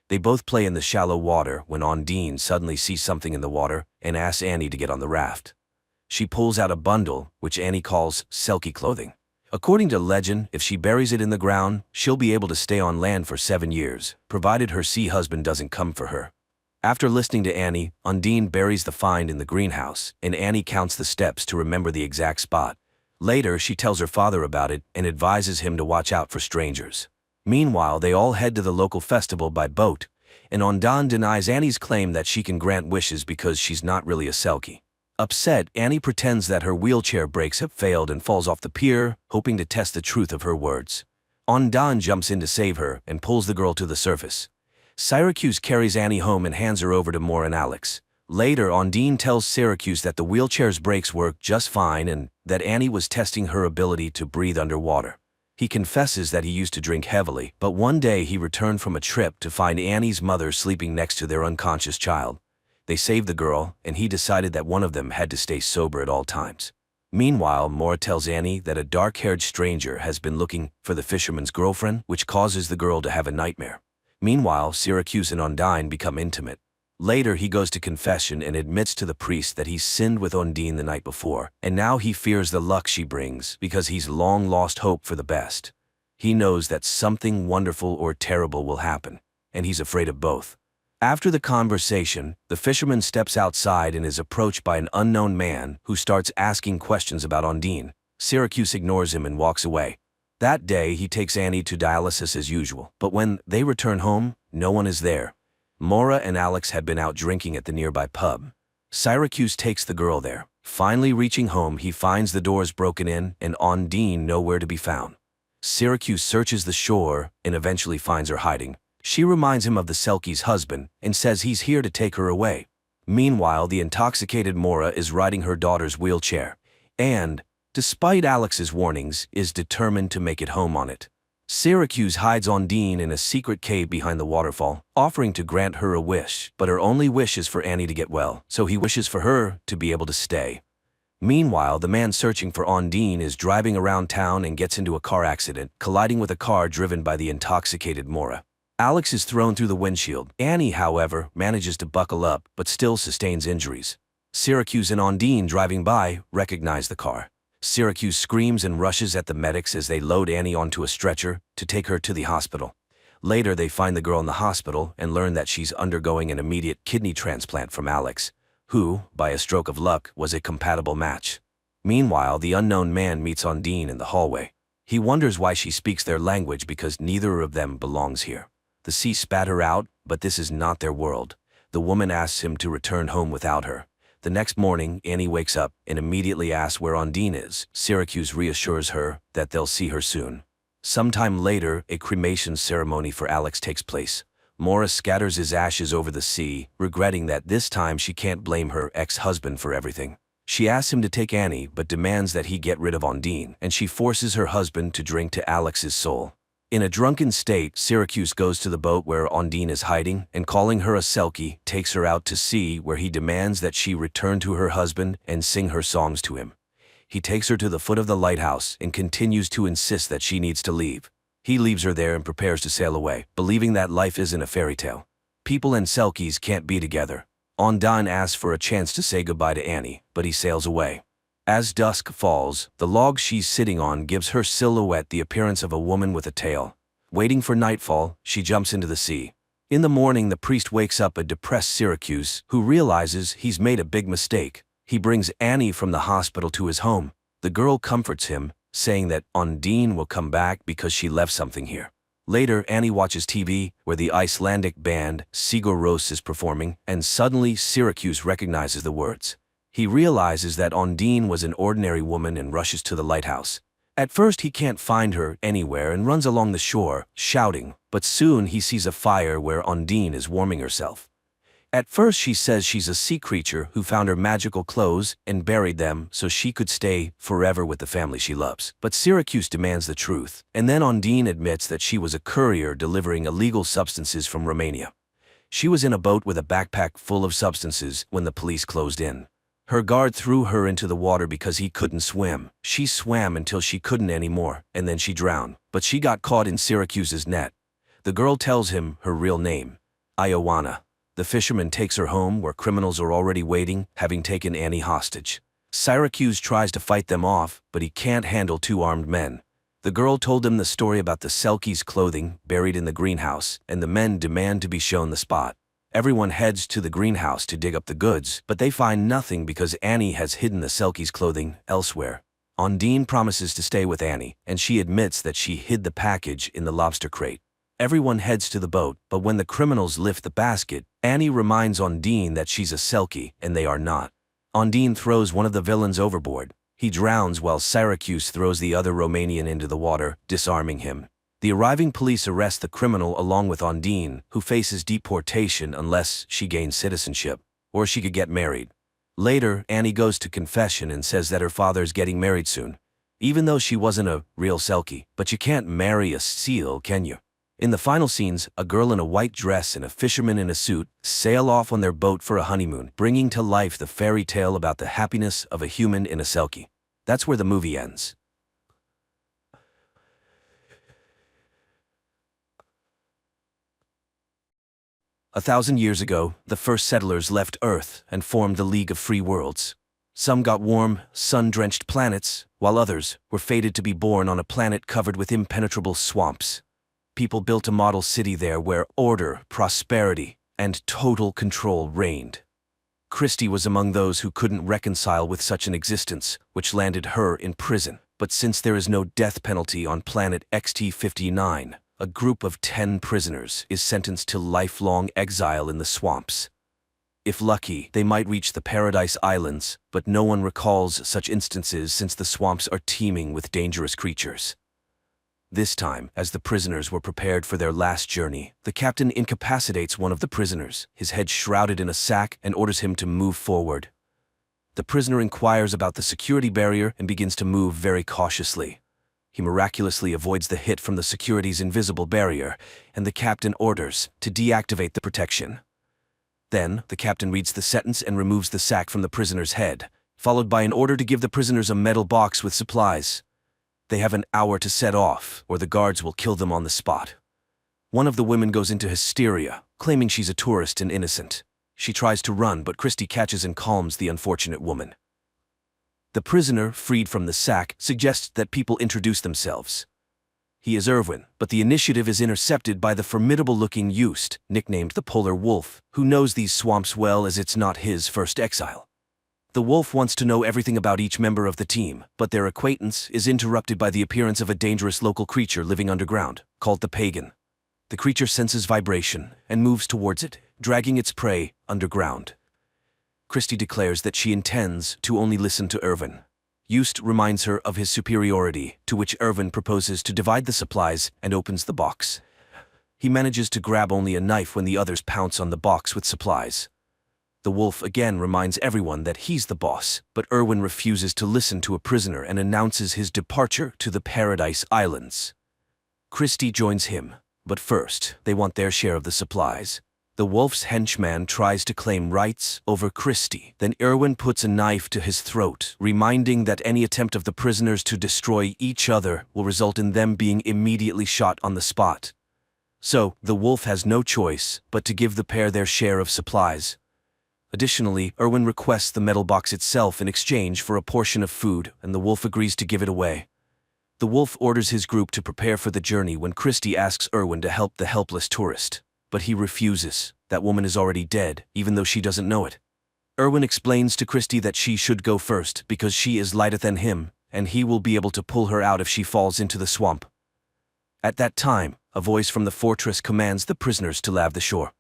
They both play in the shallow water when Undine suddenly sees something in the water and asks Annie to get on the raft. She pulls out a bundle, which Annie calls selkie clothing. According to legend, if she buries it in the ground, she'll be able to stay on land for 7 years, provided her sea husband doesn't come for her. After listening to Annie, Undine buries the find in the greenhouse, and Annie counts the steps to remember the exact spot. Later, she tells her father about it and advises him to watch out for strangers. Meanwhile, they all head to the local festival by boat, and Undine denies Annie's claim that she can grant wishes because she's not really a selkie. Upset, Annie pretends that her wheelchair brakes have failed and falls off the pier, hoping to test the truth of her words. Undine jumps in to save her and pulls the girl to the surface. Syracuse carries Annie home and hands her over to Moore and Alex. Later, Undine tells Syracuse that the wheelchair's brakes work just fine and that Annie was testing her ability to breathe underwater. He confesses that he used to drink heavily, but one day he returned from a trip to find Annie's mother sleeping next to their unconscious child. They saved the girl, and he decided that one of them had to stay sober at all times. Meanwhile, Moore tells Annie that a dark-haired stranger has been looking for the fisherman's girlfriend, which causes the girl to have a nightmare. Meanwhile, Syracuse and Undine become intimate. Later, he goes to confession and admits to the priest that he sinned with Undine the night before, and now he fears the luck she brings because he's long lost hope for the best. He knows that something wonderful or terrible will happen, and he's afraid of both. After the conversation, the fisherman steps outside and is approached by an unknown man who starts asking questions about Undine. Syracuse ignores him and walks away. That day, he takes Annie to dialysis as usual, but when they return home, no one is there. Maura and Alex had been out drinking at the nearby pub. Syracuse takes the girl there. Finally reaching home, he finds the doors broken in and Undine nowhere to be found. Syracuse searches the shore and eventually finds her hiding. She reminds him of the selkie's husband and says he's here to take her away. Meanwhile, the intoxicated Maura is riding her daughter's wheelchair and, despite Alex's warnings, is determined to make it home on it. Syracuse hides Ondine in a secret cave behind the waterfall, offering to grant her a wish, but her only wish is for Annie to get well, so he wishes for her to be able to stay. Meanwhile, the man searching for Ondine is driving around town and gets into a car accident, colliding with a car driven by the intoxicated Mora. Alex is thrown through the windshield. Annie, however, manages to buckle up, but still sustains injuries. Syracuse and Ondine, driving by, recognize the car. Syracuse screams and rushes at the medics as they load Annie onto a stretcher to take her to the hospital. Later, they find the girl in the hospital and learn that she's undergoing an immediate kidney transplant from Alex, who, by a stroke of luck, was a compatible match. Meanwhile, the unknown man meets Ondine in the hallway. He wonders why she speaks their language because neither of them belongs here. The sea spat her out, but this is not their world. The woman asks him to return home without her. The next morning, Annie wakes up and immediately asks where Ondine is. Syracuse reassures her that they'll see her soon. Sometime later, a cremation ceremony for Alex takes place. Mora scatters his ashes over the sea, regretting that this time she can't blame her ex-husband for everything. She asks him to take Annie but demands that he get rid of Ondine, and she forces her husband to drink to Alex's soul. In a drunken state, Syracuse goes to the boat where Ondine is hiding and, calling her a Selkie, takes her out to sea where he demands that she return to her husband and sing her songs to him. He takes her to the foot of the lighthouse and continues to insist that she needs to leave. He leaves her there and prepares to sail away, believing that life isn't a fairy tale. People and Selkies can't be together. Ondine asks for a chance to say goodbye to Annie, but he sails away. As dusk falls, the log she's sitting on gives her silhouette the appearance of a woman with a tail. Waiting for nightfall, she jumps into the sea. In the morning, the priest wakes up a depressed Syracuse, who realizes he's made a big mistake. He brings Annie from the hospital to his home. The girl comforts him, saying that Ondine will come back because she left something here. Later, Annie watches TV, where the Icelandic band Sigur Rós is performing, and suddenly Syracuse recognizes the words. He realizes that Ondine was an ordinary woman and rushes to the lighthouse. At first, he can't find her anywhere and runs along the shore, shouting, but soon he sees a fire where Ondine is warming herself. At first, she says she's a sea creature who found her magical clothes and buried them so she could stay forever with the family she loves. But Syracuse demands the truth, and then Ondine admits that she was a courier delivering illegal substances from Romania. She was in a boat with a backpack full of substances when the police closed in. Her guard threw her into the water because he couldn't swim. She swam until she couldn't anymore, and then she drowned. But she got caught in Syracuse's net. The girl tells him her real name, Ioana. The fisherman takes her home where criminals are already waiting, having taken Annie hostage. Syracuse tries to fight them off, but he can't handle two armed men. The girl told him the story about the Selkie's clothing buried in the greenhouse, and the men demand to be shown the spot. Everyone heads to the greenhouse to dig up the goods, but they find nothing because Annie has hidden the Selkie's clothing elsewhere. Ondine promises to stay with Annie, and she admits that she hid the package in the lobster crate. Everyone heads to the boat, but when the criminals lift the basket, Annie reminds Ondine that she's a Selkie, and they are not. Ondine throws one of the villains overboard. He drowns while Syracuse throws the other Romanian into the water, disarming him. The arriving police arrest the criminal along with Ondine, who faces deportation unless she gains citizenship, or she could get married. Later, Annie goes to confession and says that her father's getting married soon, even though she wasn't a real Selkie. But you can't marry a seal, can you? In the final scenes, a girl in a white dress and a fisherman in a suit sail off on their boat for a honeymoon, bringing to life the fairy tale about the happiness of a human in a Selkie. That's where the movie ends. A 1,000 years ago, the first settlers left Earth and formed the League of Free Worlds. Some got warm, sun-drenched planets, while others were fated to be born on a planet covered with impenetrable swamps. People built a model city there where order, prosperity, and total control reigned. Christie was among those who couldn't reconcile with such an existence, which landed her in prison. But since there is no death penalty on planet XT-59, a group of 10 prisoners is sentenced to lifelong exile in the swamps. If lucky, they might reach the Paradise Islands, but no one recalls such instances since the swamps are teeming with dangerous creatures. This time, as the prisoners were prepared for their last journey, the captain incapacitates one of the prisoners, his head shrouded in a sack, and orders him to move forward. The prisoner inquires about the security barrier and begins to move very cautiously. He miraculously avoids the hit from the security's invisible barrier, and the captain orders to deactivate the protection. Then, the captain reads the sentence and removes the sack from the prisoner's head, followed by an order to give the prisoners a metal box with supplies. They have an hour to set off, or the guards will kill them on the spot. One of the women goes into hysteria, claiming she's a tourist and innocent. She tries to run, but Christie catches and calms the unfortunate woman. The prisoner, freed from the sack, suggests that people introduce themselves. He is Irwin, but the initiative is intercepted by the formidable-looking Youst, nicknamed the Polar Wolf, who knows these swamps well as it's not his first exile. The wolf wants to know everything about each member of the team, but their acquaintance is interrupted by the appearance of a dangerous local creature living underground, called the Pagan. The creature senses vibration and moves towards it, dragging its prey underground. Christie declares that she intends to only listen to Irwin. Youst reminds her of his superiority, to which Irwin proposes to divide the supplies and opens the box. He manages to grab only a knife when the others pounce on the box with supplies. The wolf again reminds everyone that he's the boss, but Irwin refuses to listen to a prisoner and announces his departure to the Paradise Islands. Christie joins him, but first, they want their share of the supplies. The wolf's henchman tries to claim rights over Christie. Then Irwin puts a knife to his throat, reminding that any attempt of the prisoners to destroy each other will result in them being immediately shot on the spot. So, the wolf has no choice but to give the pair their share of supplies. Additionally, Irwin requests the metal box itself in exchange for a portion of food, and the wolf agrees to give it away. The wolf orders his group to prepare for the journey when Christie asks Irwin to help the helpless tourist. But he refuses. That woman is already dead, even though she doesn't know it. Irwin explains to Christie that she should go first because she is lighter than him, and he will be able to pull her out if she falls into the swamp. At that time, a voice from the fortress commands the prisoners to lave the shore.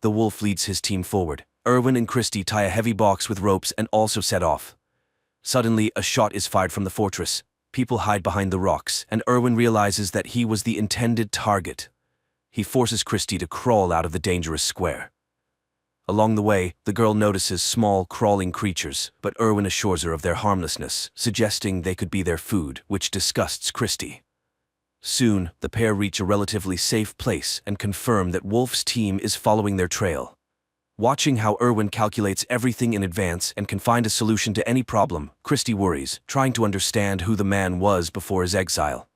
The wolf leads his team forward. Irwin and Christie tie a heavy box with ropes and also set off. Suddenly, a shot is fired from the fortress. People hide behind the rocks, and Irwin realizes that he was the intended target. He forces Christie to crawl out of the dangerous square. Along the way, the girl notices small, crawling creatures, but Irwin assures her of their harmlessness, suggesting they could be their food, which disgusts Christie. Soon, the pair reach a relatively safe place and confirm that Wolf's team is following their trail. Watching how Irwin calculates everything in advance and can find a solution to any problem, Christie worries, trying to understand who the man was before his exile.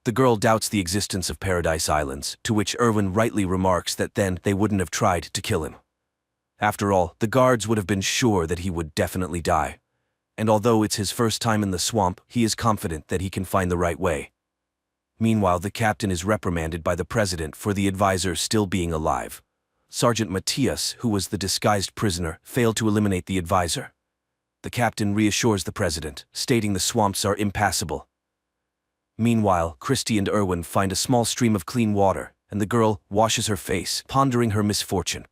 The girl doubts the existence of Paradise Islands, to which Irwin rightly remarks that then they wouldn't have tried to kill him. After all, the guards would have been sure that he would definitely die. And although it's his first time in the swamp, he is confident that he can find the right way. Meanwhile, the captain is reprimanded by the president for the advisor still being alive. Sergeant Matthias, who was the disguised prisoner, failed to eliminate the advisor. The captain reassures the president, stating the swamps are impassable. Meanwhile, Christie and Irwin find a small stream of clean water, and the girl washes her face, pondering her misfortune.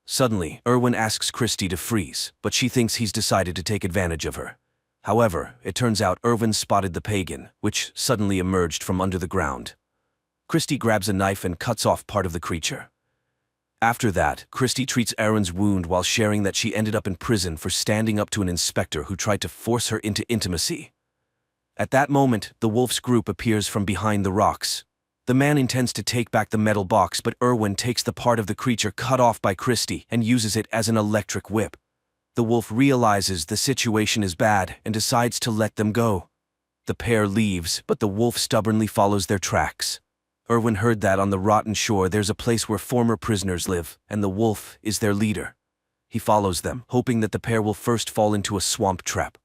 Suddenly, Irwin asks Christie to freeze, but she thinks he's decided to take advantage of her. However, it turns out Irwin spotted the Pagan, which suddenly emerged from under the ground. Christie grabs a knife and cuts off part of the creature. After that, Christie treats Irwin's wound while sharing that she ended up in prison for standing up to an inspector who tried to force her into intimacy. At that moment, the wolf's group appears from behind the rocks. The man intends to take back the metal box, but Irwin takes the part of the creature cut off by Christie and uses it as an electric whip. The wolf realizes the situation is bad and decides to let them go. The pair leaves, but the wolf stubbornly follows their tracks. Irwin heard that on the rotten shore there's a place where former prisoners live, and the wolf is their leader. He follows them, hoping that the pair will first fall into a swamp trap.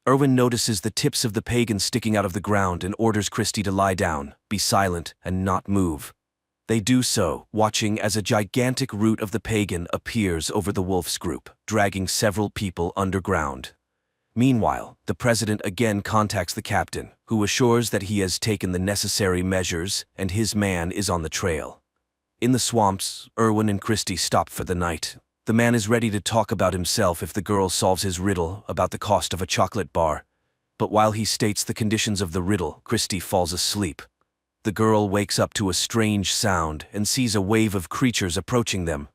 Irwin notices the tips of the Pagan sticking out of the ground and orders Christie to lie down, be silent, and not move. They do so, watching as a gigantic root of the Pagan appears over the wolf's group, dragging several people underground. Meanwhile, the president again contacts the captain, who assures that he has taken the necessary measures and his man is on the trail. In the swamps, Irwin and Christie stop for the night. The man is ready to talk about himself if the girl solves his riddle about the cost of a chocolate bar. But while he states the conditions of the riddle, Christie falls asleep. The girl wakes up to a strange sound and sees a wave of creatures approaching them.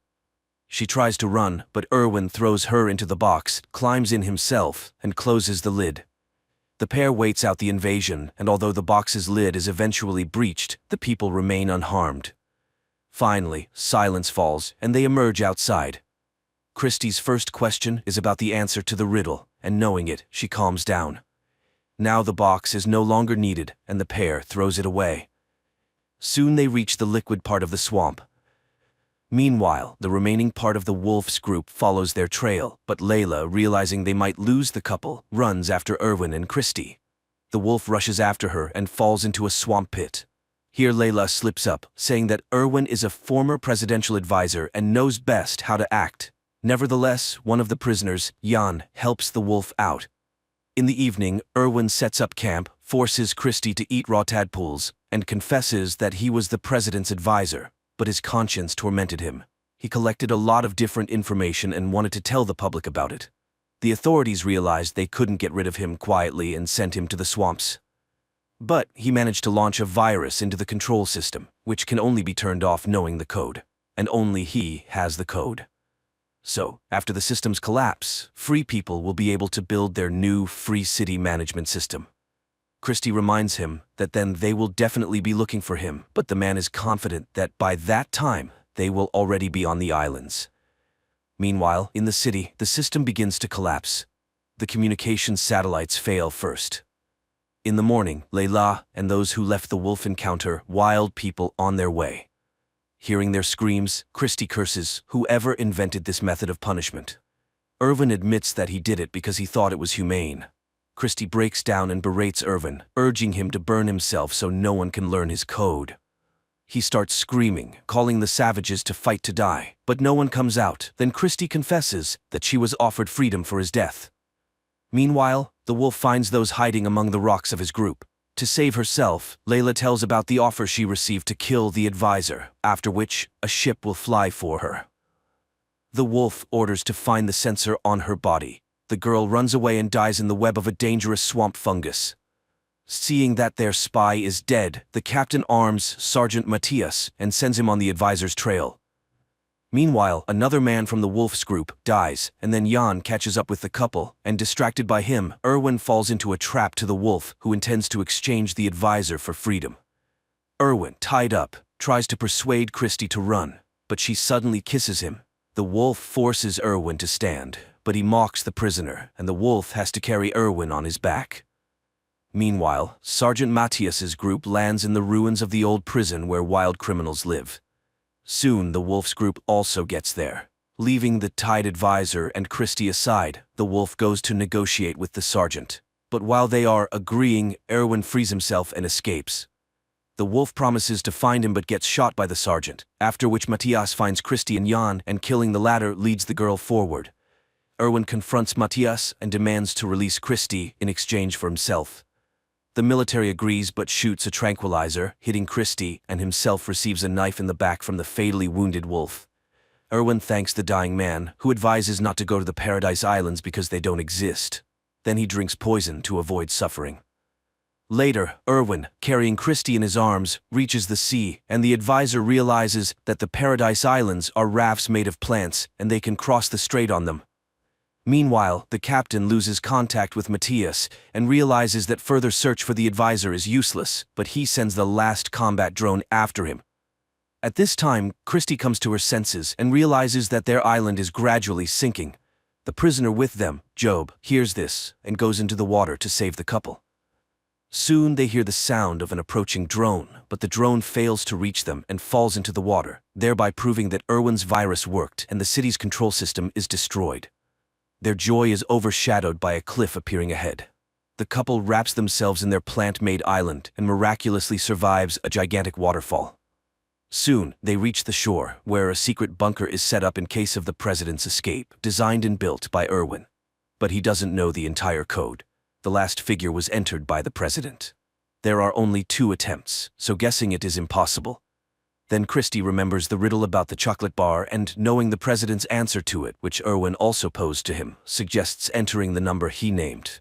She tries to run, but Irwin throws her into the box, climbs in himself, and closes the lid. The pair waits out the invasion, and although the box's lid is eventually breached, the people remain unharmed. Finally, silence falls, and they emerge outside. Christie's first question is about the answer to the riddle, and knowing it, she calms down. Now the box is no longer needed, and the pair throws it away. Soon they reach the liquid part of the swamp. Meanwhile, the remaining part of the wolf's group follows their trail, but Layla, realizing they might lose the couple, runs after Erwin and Christie. The wolf rushes after her and falls into a swamp pit. Here Layla slips up, saying that Erwin is a former presidential advisor and knows best how to act. Nevertheless, one of the prisoners, Jan, helps the wolf out. In the evening, Erwin sets up camp, forces Christie to eat raw tadpoles, and confesses that he was the president's advisor, but his conscience tormented him. He collected a lot of different information and wanted to tell the public about it. The authorities realized they couldn't get rid of him quietly and sent him to the swamps. But he managed to launch a virus into the control system, which can only be turned off knowing the code. And only he has the code. So, after the system's collapse, free people will be able to build their new free city management system. Christie reminds him that then they will definitely be looking for him, but the man is confident that by that time, they will already be on the islands. Meanwhile, in the city, the system begins to collapse. The communications satellites fail first. In the morning, Layla and those who left the wolf encounter wild people on their way. Hearing their screams, Christie curses whoever invented this method of punishment. Erwin admits that he did it because he thought it was humane. Christie breaks down and berates Erwin, urging him to burn himself so no one can learn his code. He starts screaming, calling the savages to fight to die, but no one comes out. Then Christie confesses that she was offered freedom for his death. Meanwhile, the wolf finds those hiding among the rocks of his group. To save herself, Layla tells about the offer she received to kill the advisor, after which a ship will fly for her. The wolf orders to find the sensor on her body. The girl runs away and dies in the web of a dangerous swamp fungus. Seeing that their spy is dead, the captain arms Sergeant Matthias and sends him on the advisor's trail. Meanwhile, another man from the wolf's group dies, and then Jan catches up with the couple, and distracted by him, Erwin falls into a trap to the wolf, who intends to exchange the advisor for freedom. Erwin, tied up, tries to persuade Christie to run, but she suddenly kisses him. The wolf forces Erwin to stand, but he mocks the prisoner, and the wolf has to carry Erwin on his back. Meanwhile, Sergeant Matthias's group lands in the ruins of the old prison where wild criminals live. Soon the wolf's group also gets there. Leaving the tied advisor and Christie aside, the wolf goes to negotiate with the sergeant. But while they are agreeing, Erwin frees himself and escapes. The wolf promises to find him but gets shot by the sergeant, after which Matthias finds Christie and Jan, and killing the latter leads the girl forward. Erwin confronts Matthias and demands to release Christie in exchange for himself. The military agrees but shoots a tranquilizer, hitting Christie, and himself receives a knife in the back from the fatally wounded wolf. Erwin thanks the dying man, who advises not to go to the Paradise Islands because they don't exist. Then he drinks poison to avoid suffering. Later, Erwin, carrying Christie in his arms, reaches the sea, and the advisor realizes that the Paradise Islands are rafts made of plants, and they can cross the strait on them. Meanwhile, the captain loses contact with Matthias and realizes that further search for the advisor is useless, but he sends the last combat drone after him. At this time, Christie comes to her senses and realizes that their island is gradually sinking. The prisoner with them, Job, hears this and goes into the water to save the couple. Soon they hear the sound of an approaching drone, but the drone fails to reach them and falls into the water, thereby proving that Erwin's virus worked and the city's control system is destroyed. Their joy is overshadowed by a cliff appearing ahead. The couple wraps themselves in their plant-made island and miraculously survives a gigantic waterfall. Soon, they reach the shore, where a secret bunker is set up in case of the president's escape, designed and built by Erwin. But he doesn't know the entire code. The last figure was entered by the president. There are only 2 attempts, so guessing it is impossible. Then Christie remembers the riddle about the chocolate bar and, knowing the president's answer to it, which Erwin also posed to him, suggests entering the number he named.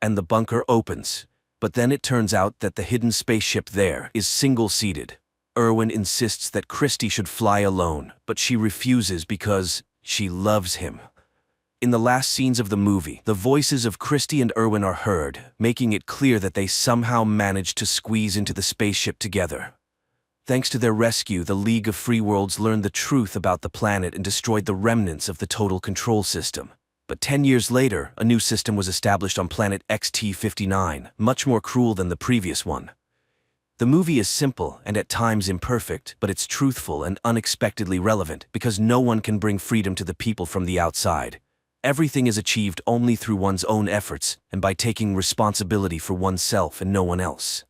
And the bunker opens. But then it turns out that the hidden spaceship there is single-seated. Erwin insists that Christie should fly alone, but she refuses because she loves him. In the last scenes of the movie, the voices of Christy and Erwin are heard, making it clear that they somehow managed to squeeze into the spaceship together. Thanks to their rescue, the League of Free Worlds learned the truth about the planet and destroyed the remnants of the Total Control System. But 10 years later, a new system was established on planet XT-59, much more cruel than the previous one. The movie is simple and at times imperfect, but it's truthful and unexpectedly relevant because no one can bring freedom to the people from the outside. Everything is achieved only through one's own efforts and by taking responsibility for oneself and no one else.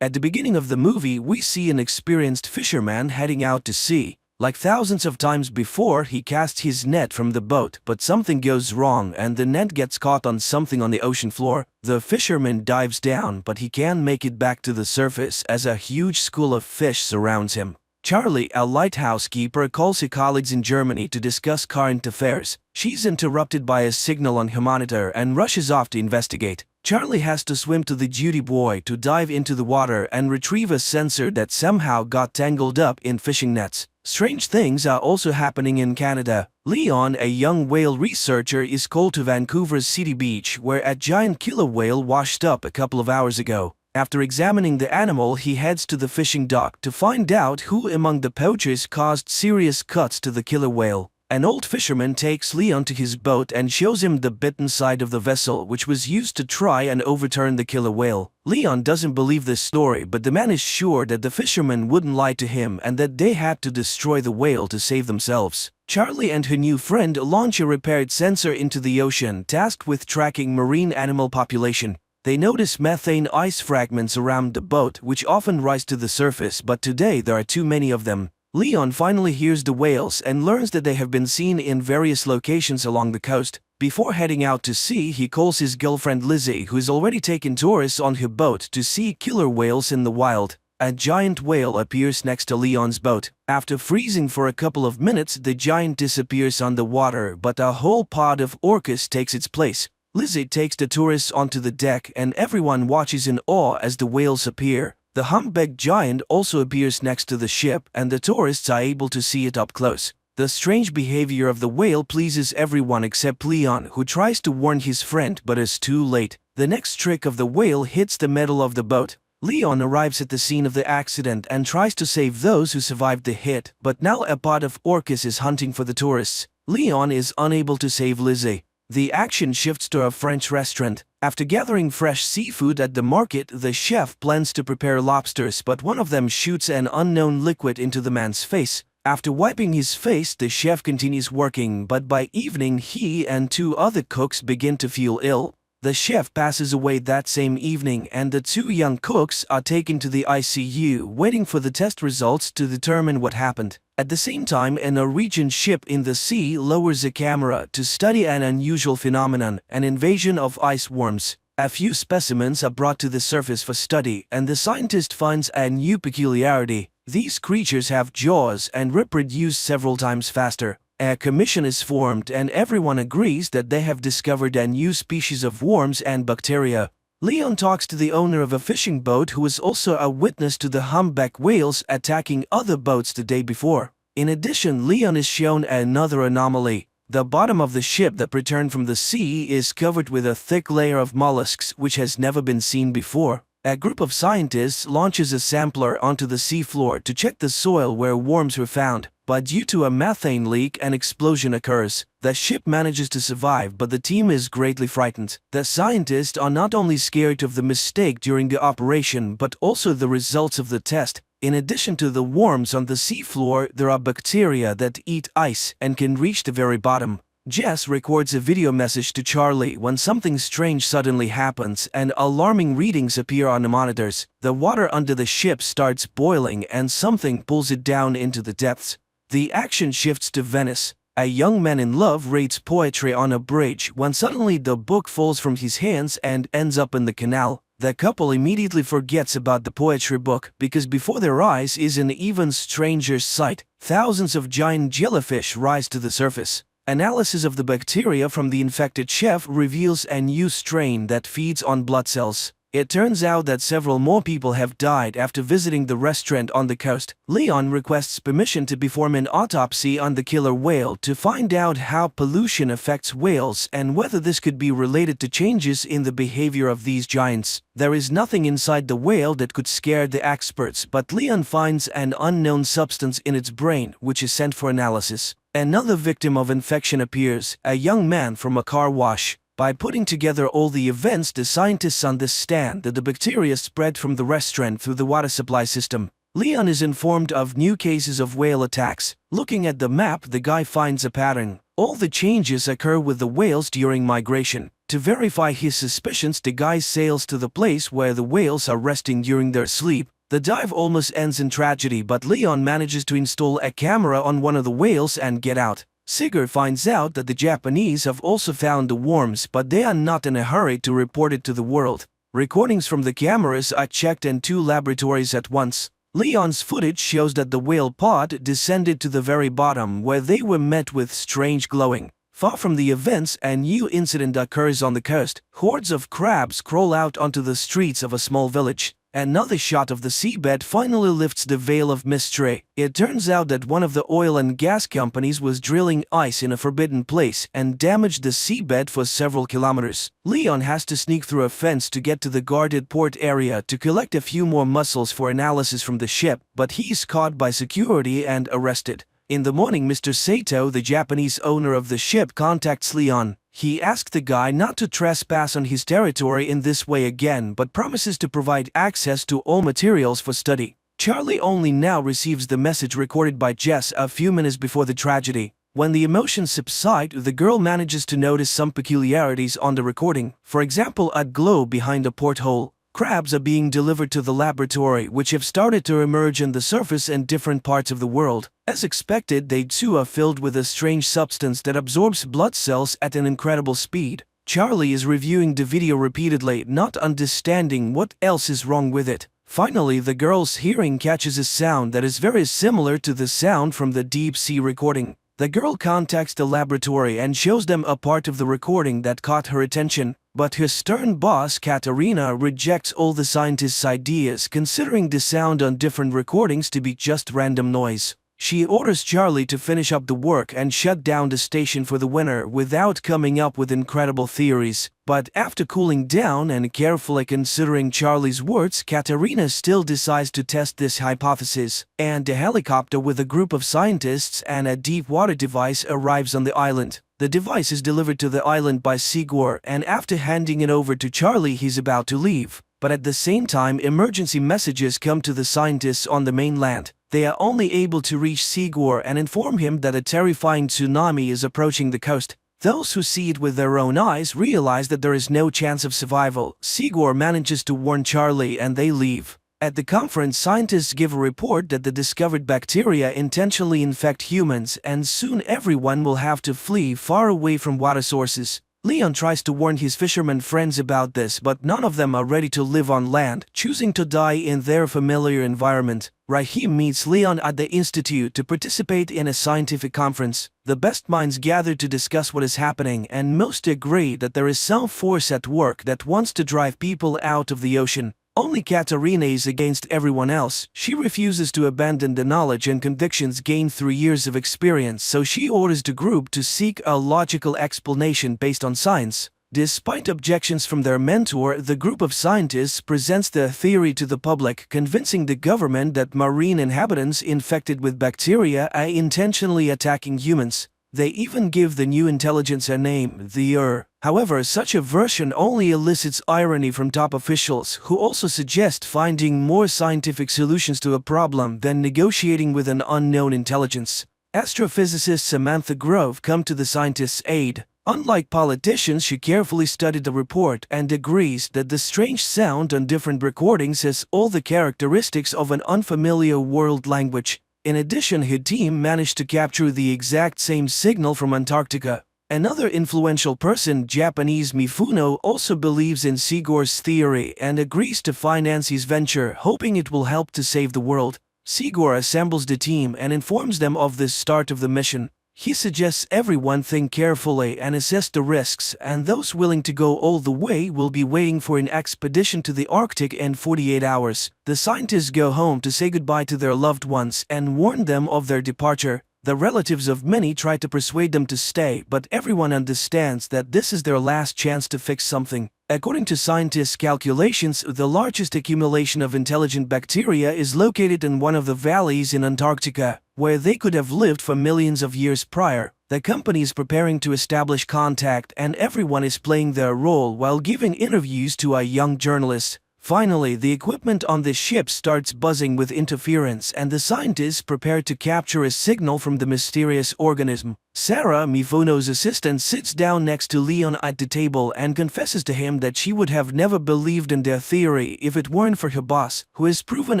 At the beginning of the movie, we see an experienced fisherman heading out to sea. Like thousands of times before, he casts his net from the boat, but something goes wrong and the net gets caught on something on the ocean floor. The fisherman dives down, but he can't make it back to the surface as a huge school of fish surrounds him. Charlie, a lighthouse keeper, calls her colleagues in Germany to discuss current affairs. She's interrupted by a signal on her monitor and rushes off to investigate. Charlie has to swim to the duty boy to dive into the water and retrieve a sensor that somehow got tangled up in fishing nets. Strange things are also happening in Canada. Leon, a young whale researcher, is called to Vancouver's City Beach, where a giant killer whale washed up a couple of hours ago. After examining the animal, he heads to the fishing dock to find out who among the poachers caused serious cuts to the killer whale. An old fisherman takes Leon to his boat and shows him the bitten side of the vessel which was used to try and overturn the killer whale. Leon doesn't believe this story, but the man is sure that the fisherman wouldn't lie to him and that they had to destroy the whale to save themselves. Charlie and her new friend launch a repaired sensor into the ocean, tasked with tracking marine animal population. They notice methane ice fragments around the boat, which often rise to the surface, but today there are too many of them. Leon finally hears the whales and learns that they have been seen in various locations along the coast. Before heading out to sea, he calls his girlfriend Lizzie, who has already taken tourists on her boat to see killer whales in the wild. A giant whale appears next to Leon's boat. After freezing for a couple of minutes, the giant disappears underwater, but a whole pod of orcas takes its place. Lizzie takes the tourists onto the deck and everyone watches in awe as the whales appear. The humpback giant also appears next to the ship and the tourists are able to see it up close. The strange behavior of the whale pleases everyone except Leon, who tries to warn his friend but is too late. The next trick of the whale hits the metal of the boat. Leon arrives at the scene of the accident and tries to save those who survived the hit, but now a pod of orcas is hunting for the tourists. Leon is unable to save Lizzie. The action shifts to a French restaurant. After gathering fresh seafood at the market, the chef plans to prepare lobsters, but one of them shoots an unknown liquid into the man's face. After wiping his face, the chef continues working, but by evening he and two other cooks begin to feel ill. The chef passes away that same evening and the two young cooks are taken to the ICU, waiting for the test results to determine what happened. At the same time, a Norwegian ship in the sea lowers a camera to study an unusual phenomenon, an invasion of ice worms. A few specimens are brought to the surface for study, and the scientist finds a new peculiarity. These creatures have jaws and reproduce several times faster. A commission is formed and everyone agrees that they have discovered a new species of worms and bacteria. Leon talks to the owner of a fishing boat who is also a witness to the humpback whales attacking other boats the day before. In addition, Leon is shown another anomaly. The bottom of the ship that returned from the sea is covered with a thick layer of mollusks which has never been seen before. A group of scientists launches a sampler onto the seafloor to check the soil where worms were found, but due to a methane leak, an explosion occurs. The ship manages to survive, but the team is greatly frightened. The scientists are not only scared of the mistake during the operation, but also the results of the test. In addition to the worms on the seafloor, there are bacteria that eat ice and can reach the very bottom. Jess records a video message to Charlie when something strange suddenly happens and alarming readings appear on the monitors. The water under the ship starts boiling and something pulls it down into the depths. The action shifts to Venice. A young man in love reads poetry on a bridge when suddenly the book falls from his hands and ends up in the canal. The couple immediately forgets about the poetry book because before their eyes is an even stranger sight. Thousands of giant jellyfish rise to the surface. Analysis of the bacteria from the infected chef reveals a new strain that feeds on blood cells. It turns out that several more people have died after visiting the restaurant on the coast. Leon requests permission to perform an autopsy on the killer whale to find out how pollution affects whales and whether this could be related to changes in the behavior of these giants. There is nothing inside the whale that could scare the experts, but Leon finds an unknown substance in its brain, which is sent for analysis. Another victim of infection appears, a young man from a car wash. By putting together all the events, the scientists understand that the bacteria spread from the restaurant through the water supply system. Leon is informed of new cases of whale attacks. Looking at the map, the guy finds a pattern. All the changes occur with the whales during migration. To verify his suspicions, the guy sails to the place where the whales are resting during their sleep. The dive almost ends in tragedy, but Leon manages to install a camera on one of the whales and get out. Sigurd finds out that the Japanese have also found the worms, but they are not in a hurry to report it to the world. Recordings from the cameras are checked in 2 laboratories at once. Leon's footage shows that the whale pod descended to the very bottom, where they were met with strange glowing. Far from the events, a new incident occurs on the coast. Hordes of crabs crawl out onto the streets of a small village. Another shot of the seabed finally lifts the veil of mystery. It turns out that one of the oil and gas companies was drilling ice in a forbidden place and damaged the seabed for several kilometers. Leon has to sneak through a fence to get to the guarded port area to collect a few more mussels for analysis from the ship, but he's caught by security and arrested. In the morning, Mr. Sato, the Japanese owner of the ship, contacts Leon. He asks the guy not to trespass on his territory in this way again, but promises to provide access to all materials for study. Charlie only now receives the message recorded by Jess a few minutes before the tragedy. When the emotions subside, the girl manages to notice some peculiarities on the recording. For example, a glow behind a porthole. Crabs are being delivered to the laboratory, which have started to emerge on the surface in different parts of the world. As expected, they too are filled with a strange substance that absorbs blood cells at an incredible speed. Charlie is reviewing the video repeatedly, not understanding what else is wrong with it. Finally, the girl's hearing catches a sound that is very similar to the sound from the deep-sea recording. The girl contacts the laboratory and shows them a part of the recording that caught her attention. But her stern boss, Katarina, rejects all the scientists' ideas, considering the sound on different recordings to be just random noise. She orders Charlie to finish up the work and shut down the station for the winter without coming up with incredible theories. But after cooling down and carefully considering Charlie's words, Katarina still decides to test this hypothesis, and a helicopter with a group of scientists and a deep water device arrives on the island. The device is delivered to the island by Sigurd, and after handing it over to Charlie, he's about to leave. But at the same time, emergency messages come to the scientists on the mainland. They are only able to reach Sigurd and inform him that a terrifying tsunami is approaching the coast. Those who see it with their own eyes realize that there is no chance of survival. Sigurd manages to warn Charlie and they leave. At the conference, scientists give a report that the discovered bacteria intentionally infect humans, and soon everyone will have to flee far away from water sources. Leon tries to warn his fishermen friends about this, but none of them are ready to live on land, choosing to die in their familiar environment. Rahim meets Leon at the institute to participate in a scientific conference. The best minds gather to discuss what is happening, and most agree that there is some force at work that wants to drive people out of the ocean. Only Katarina is against everyone else. She refuses to abandon the knowledge and convictions gained through years of experience, so she orders the group to seek a logical explanation based on science. Despite objections from their mentor, the group of scientists presents their theory to the public, convincing the government that marine inhabitants infected with bacteria are intentionally attacking humans. They even give the new intelligence a name, the However, such a version only elicits irony from top officials, who also suggest finding more scientific solutions to a problem than negotiating with an unknown intelligence. Astrophysicist Samantha Grove comes to the scientists' aid. Unlike politicians, she carefully studied the report and agrees that the strange sound on different recordings has all the characteristics of an unfamiliar world language. In addition, her team managed to capture the exact same signal from Antarctica. Another influential person, Japanese Mifuno, also believes in Sigurd's theory and agrees to finance his venture, hoping it will help to save the world. Sigurd assembles the team and informs them of the start of the mission. He suggests everyone think carefully and assess the risks, and those willing to go all the way will be waiting for an expedition to the Arctic in 48 hours. The scientists go home to say goodbye to their loved ones and warn them of their departure. The relatives of many try to persuade them to stay, but everyone understands that this is their last chance to fix something. According to scientists' calculations, the largest accumulation of intelligent bacteria is located in one of the valleys in Antarctica, where they could have lived for millions of years prior. The company is preparing to establish contact, and everyone is playing their role while giving interviews to a young journalist. Finally, the equipment on the ship starts buzzing with interference, and the scientists prepare to capture a signal from the mysterious organism. Sarah, Mifuno's assistant, sits down next to Leon at the table and confesses to him that she would have never believed in their theory if it weren't for her boss, who has proven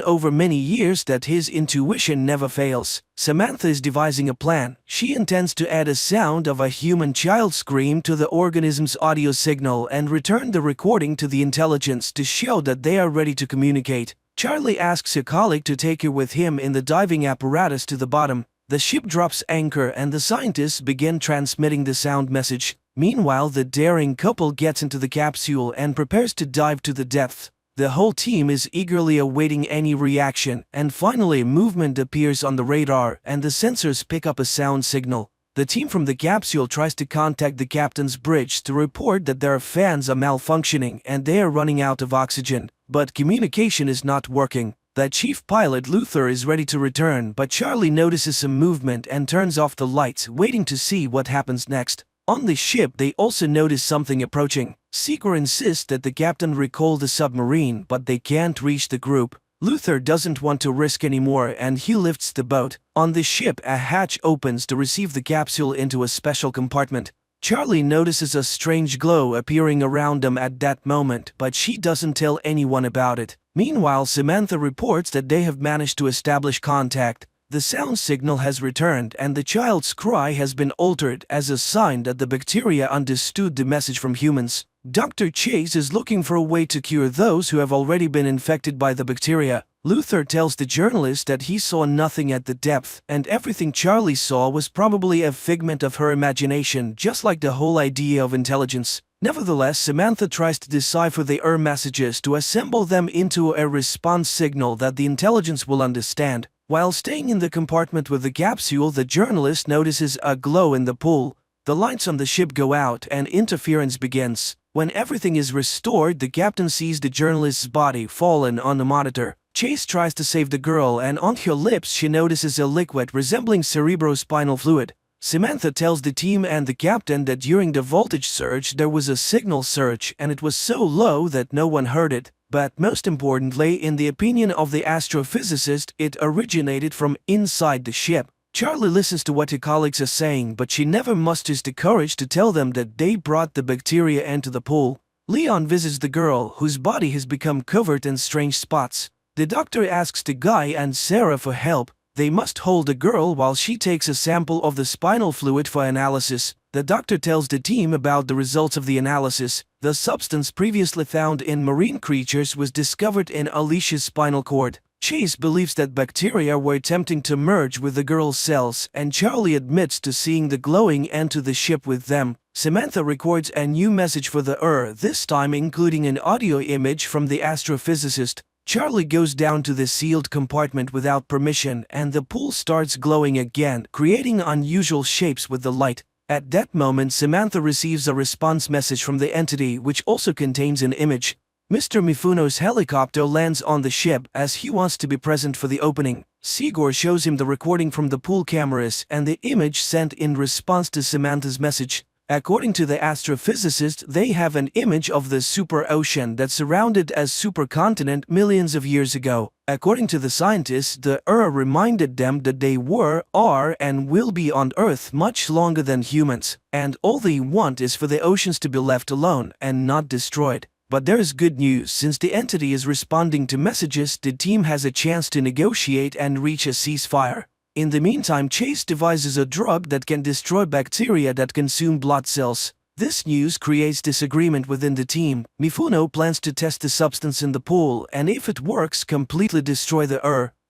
over many years that his intuition never fails. Samantha is devising a plan. She intends to add a sound of a human child scream to the organism's audio signal and return the recording to the intelligence to show that they are ready to communicate. Charlie asks a colleague to take her with him in the diving apparatus to the bottom. The ship drops anchor and the scientists begin transmitting the sound message. Meanwhile, the daring couple gets into the capsule and prepares to dive to the depths. The whole team is eagerly awaiting any reaction, and finally movement appears on the radar and the sensors pick up a sound signal. The team from the capsule tries to contact the captain's bridge to report that their fans are malfunctioning and they are running out of oxygen, but communication is not working. The chief pilot, Luther, is ready to return, but Charlie notices some movement and turns off the lights, waiting to see what happens next. On the ship, they also notice something approaching. Sigor insists that the captain recall the submarine, but they can't reach the group. Luther doesn't want to risk anymore and he lifts the boat. On the ship, a hatch opens to receive the capsule into a special compartment. Charlie notices a strange glow appearing around them at that moment, but she doesn't tell anyone about it. Meanwhile, Samantha reports that they have managed to establish contact. The sound signal has returned and the child's cry has been altered as a sign that the bacteria understood the message from humans. Dr. Chase is looking for a way to cure those who have already been infected by the bacteria. Luther tells the journalist that he saw nothing at the depth, and everything Charlie saw was probably a figment of her imagination, just like the whole idea of intelligence. Nevertheless, Samantha tries to decipher the messages to assemble them into a response signal that the intelligence will understand. While staying in the compartment with the capsule, the journalist notices a glow in the pool. The lights on the ship go out and interference begins. When everything is restored, the captain sees the journalist's body fallen on the monitor. Chase tries to save the girl, and on her lips she notices a liquid resembling cerebrospinal fluid. Samantha tells the team and the captain that during the voltage surge there was a signal surge and it was so low that no one heard it. But most importantly, in the opinion of the astrophysicist, it originated from inside the ship. Charlie listens to what her colleagues are saying, but she never musters the courage to tell them that they brought the bacteria into the pool. Leon visits the girl, whose body has become covered in strange spots. The doctor asks the guy and Sarah for help. They must hold the girl while she takes a sample of the spinal fluid for analysis. The doctor tells the team about the results of the analysis. The substance previously found in marine creatures was discovered in Alicia's spinal cord. Chase believes that bacteria were attempting to merge with the girl's cells, and Charlie admits to seeing the glowing enter the ship with them. Samantha records a new message for the this time including an audio image from the astrophysicist. Charlie goes down to the sealed compartment without permission, and the pool starts glowing again, creating unusual shapes with the light. At that moment, Samantha receives a response message from the entity, which also contains an image. Mr. Mifuno's helicopter lands on the ship as he wants to be present for the opening. Sigor shows him the recording from the pool cameras and the image sent in response to Samantha's message. According to the astrophysicist, they have an image of the super ocean that surrounded a supercontinent millions of years ago. According to the scientists, the reminded them that they were, are, and will be on Earth much longer than humans, and all they want is for the oceans to be left alone and not destroyed. But there is good news. Since the entity is responding to messages, the team has a chance to negotiate and reach a ceasefire. In the meantime, Chase devises a drug that can destroy bacteria that consume blood cells. This news creates disagreement within the team. Mifuno plans to test the substance in the pool and if it works, completely destroy the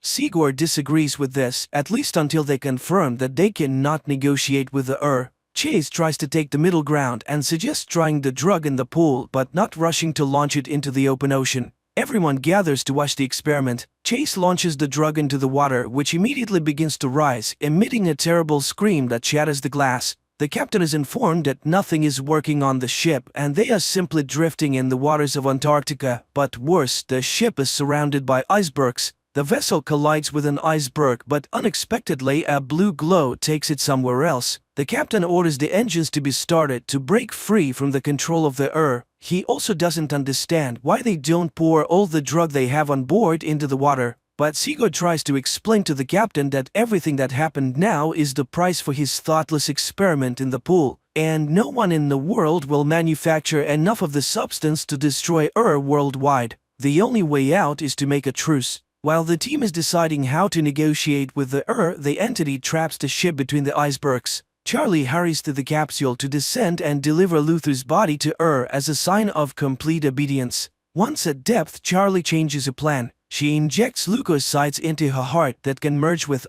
Sigurd disagrees with this, at least until they confirm that they cannot negotiate with the Chase tries to take the middle ground and suggests trying the drug in the pool but not rushing to launch it into the open ocean. Everyone gathers to watch the experiment. Chase launches the drug into the water, which immediately begins to rise, emitting a terrible scream that shatters the glass. The captain is informed that nothing is working on the ship and they are simply drifting in the waters of Antarctica. But worse, the ship is surrounded by icebergs. The vessel collides with an iceberg, but unexpectedly a blue glow takes it somewhere else. The captain orders the engines to be started to break free from the control of the He also doesn't understand why they don't pour all the drug they have on board into the water. But Sigurd tries to explain to the captain that everything that happened now is the price for his thoughtless experiment in the pool, and no one in the world will manufacture enough of the substance to destroy worldwide. The only way out is to make a truce. While the team is deciding how to negotiate with the entity traps the ship between the icebergs. Charlie hurries to the capsule to descend and deliver Luther's body to as a sign of complete obedience. Once at depth, Charlie changes her plan. She injects leukocytes into her heart that can merge with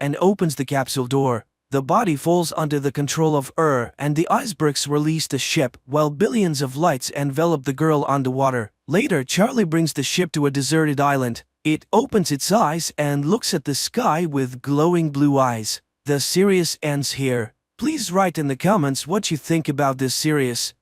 and opens the capsule door. The body falls under the control of and the icebergs release the ship while billions of lights envelop the girl underwater. Later, Charlie brings the ship to a deserted island. It opens its eyes and looks at the sky with glowing blue eyes. The series ends here. Please write in the comments what you think about this series.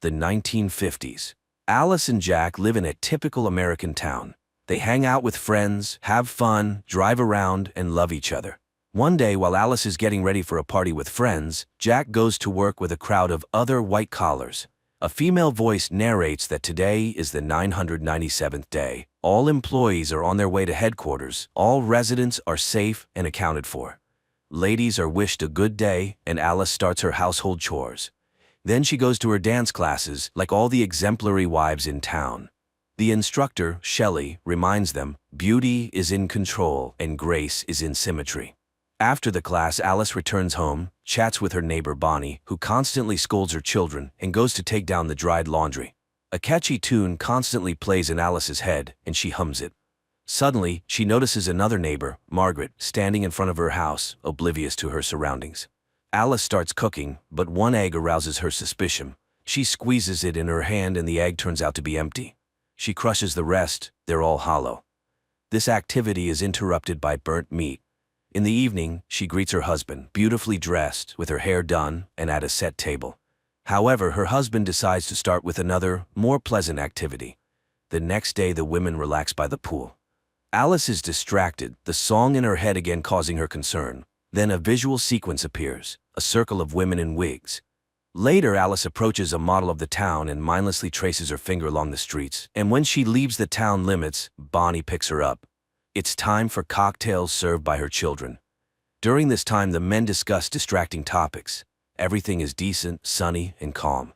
The 1950s. Alice and Jack live in a typical American town. They hang out with friends, have fun, drive around, and love each other. One day, while Alice is getting ready for a party with friends, Jack goes to work with a crowd of other white collars. A female voice narrates that today is the 997th day. All employees are on their way to headquarters. All residents are safe and accounted for. Ladies are wished a good day, and Alice starts her household chores. Then she goes to her dance classes, like all the exemplary wives in town. The instructor, Shelley, reminds them, beauty is in control and grace is in symmetry. After the class, Alice returns home, chats with her neighbor Bonnie, who constantly scolds her children, and goes to take down the dried laundry. A catchy tune constantly plays in Alice's head, and she hums it. Suddenly, she notices another neighbor, Margaret, standing in front of her house, oblivious to her surroundings. Alice starts cooking, but one egg arouses her suspicion. She squeezes it in her hand and the egg turns out to be empty. She crushes the rest, they're all hollow. This activity is interrupted by burnt meat. In the evening, she greets her husband, beautifully dressed, with her hair done, and at a set table. However, her husband decides to start with another, more pleasant activity. The next day, the women relax by the pool. Alice is distracted, the song in her head again causing her concern. Then a visual sequence appears, a circle of women in wigs. Later, Alice approaches a model of the town and mindlessly traces her finger along the streets. And when she leaves the town limits, Bonnie picks her up. It's time for cocktails served by her children. During this time, the men discuss distracting topics. Everything is decent, sunny, and calm.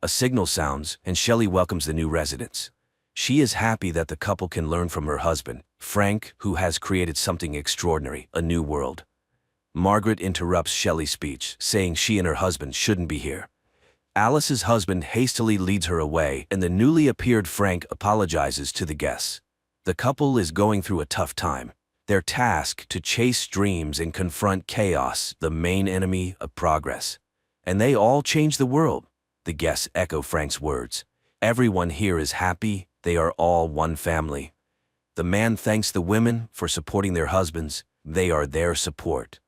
A signal sounds, and Shelley welcomes the new residents. She is happy that the couple can learn from her husband, Frank, who has created something extraordinary, a new world. Margaret interrupts Shelley's speech, saying she and her husband shouldn't be here. Alice's husband hastily leads her away, and the newly appeared Frank apologizes to the guests. The couple is going through a tough time. They're tasked to chase dreams and confront chaos, the main enemy of progress. And they all change the world. The guests echo Frank's words. Everyone here is happy, they are all one family. The man thanks the women for supporting their husbands, they are their support.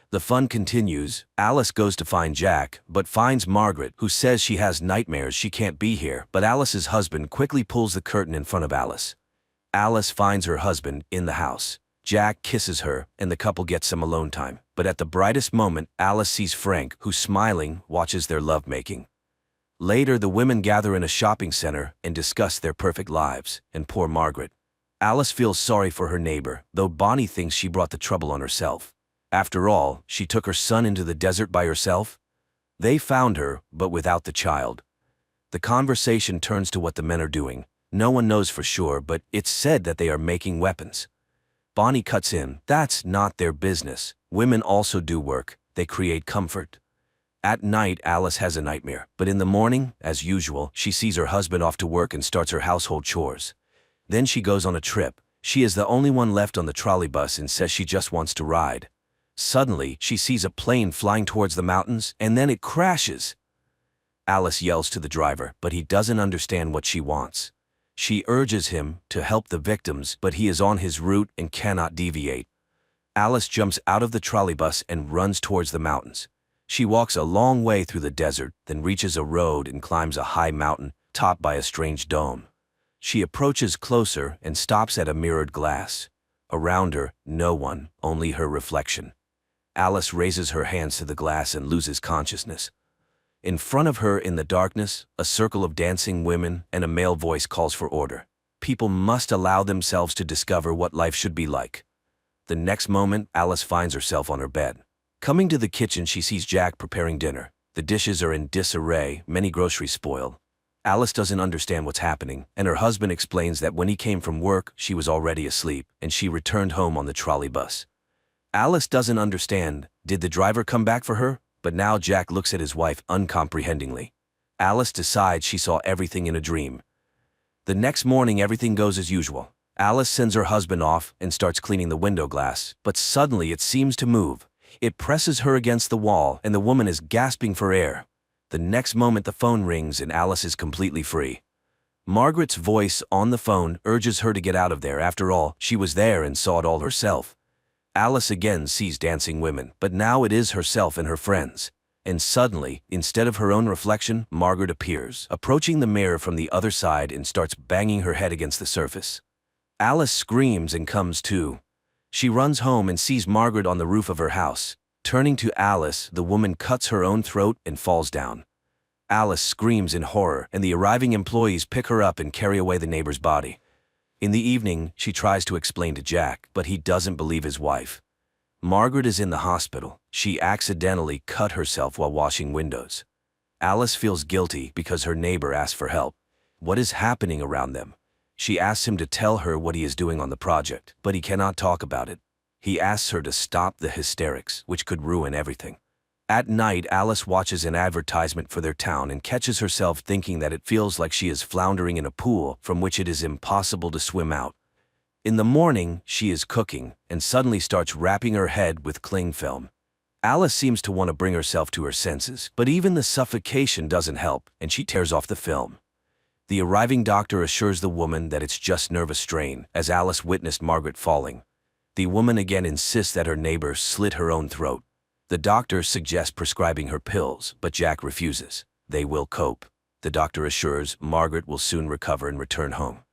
The fun continues. Alice goes to find Jack, but finds Margaret, who says she has nightmares she can't be here, but Alice's husband quickly pulls the curtain in front of Alice. Alice finds her husband in the house. Jack kisses her, and the couple gets some alone time. But at the brightest moment, Alice sees Frank, who, smiling, watches their lovemaking. Later, the women gather in a shopping center and discuss their perfect lives, and poor Margaret. Alice feels sorry for her neighbor, though Bonnie thinks she brought the trouble on herself. After all, she took her son into the desert by herself. They found her, but without the child. The conversation turns to what the men are doing. No one knows for sure, but it's said that they are making weapons. Bonnie cuts in, that's not their business. Women also do work, they create comfort. At night, Alice has a nightmare, but in the morning, as usual, she sees her husband off to work and starts her household chores. Then she goes on a trip. She is the only one left on the trolley bus and says she just wants to ride. Suddenly, she sees a plane flying towards the mountains, and then it crashes. Alice yells to the driver, but he doesn't understand what she wants. She urges him to help the victims, but he is on his route and cannot deviate. Alice jumps out of the trolley bus and runs towards the mountains. She walks a long way through the desert, then reaches a road and climbs a high mountain, topped by a strange dome. She approaches closer and stops at a mirrored glass. Around her, no one, only her reflection. Alice raises her hands to the glass and loses consciousness. In front of her in the darkness, a circle of dancing women and a male voice calls for order. People must allow themselves to discover what life should be like. The next moment, Alice finds herself on her bed. Coming to the kitchen, she sees Jack preparing dinner. The dishes are in disarray, many groceries spoiled. Alice doesn't understand what's happening, and her husband explains that when he came from work, she was already asleep, and she returned home on the trolley bus. Alice doesn't understand. Did the driver come back for her? But now Jack looks at his wife uncomprehendingly. Alice decides she saw everything in a dream. The next morning, everything goes as usual. Alice sends her husband off and starts cleaning the window glass, but suddenly it seems to move. It presses her against the wall, and the woman is gasping for air. The next moment, the phone rings and Alice is completely free. Margaret's voice on the phone urges her to get out of there. After all, she was there and saw it all herself. Alice again sees dancing women, but now it is herself and her friends. And suddenly, instead of her own reflection, Margaret appears, approaching the mirror from the other side and starts banging her head against the surface. Alice screams and comes to. She runs home and sees Margaret on the roof of her house. Turning to Alice, the woman cuts her own throat and falls down. Alice screams in horror, and the arriving employees pick her up and carry away the neighbor's body. In the evening, she tries to explain to Jack, but he doesn't believe his wife. Margaret is in the hospital. She accidentally cut herself while washing windows. Alice feels guilty because her neighbor asked for help. What is happening around them? She asks him to tell her what he is doing on the project, but he cannot talk about it. He asks her to stop the hysterics, which could ruin everything. At night, Alice watches an advertisement for their town and catches herself thinking that it feels like she is floundering in a pool from which it is impossible to swim out. In the morning, she is cooking and suddenly starts wrapping her head with cling film. Alice seems to want to bring herself to her senses, but even the suffocation doesn't help, and she tears off the film. The arriving doctor assures the woman that it's just nervous strain, as Alice witnessed Margaret falling. The woman again insists that her neighbor slit her own throat. The doctor suggests prescribing her pills, but Jack refuses. They will cope. The doctor assures Margaret will soon recover and return home.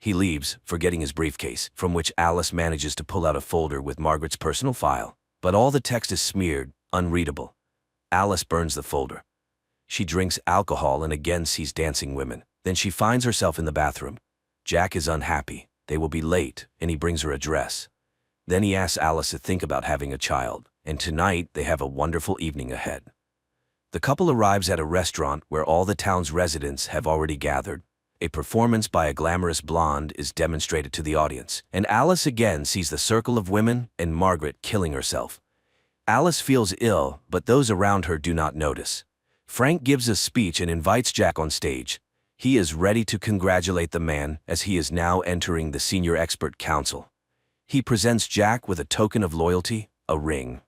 He leaves, forgetting his briefcase, from which Alice manages to pull out a folder with Margaret's personal file. But all the text is smeared, unreadable. Alice burns the folder. She drinks alcohol and again sees dancing women. Then she finds herself in the bathroom. Jack is unhappy. They will be late, and he brings her a dress. Then he asks Alice to think about having a child, and tonight they have a wonderful evening ahead. The couple arrives at a restaurant where all the town's residents have already gathered. A performance by a glamorous blonde is demonstrated to the audience, and Alice again sees the circle of women and Margaret killing herself. Alice feels ill, but those around her do not notice. Frank gives a speech and invites Jack on stage. He is ready to congratulate the man as he is now entering the senior expert council. He presents Jack with a token of loyalty, a ring.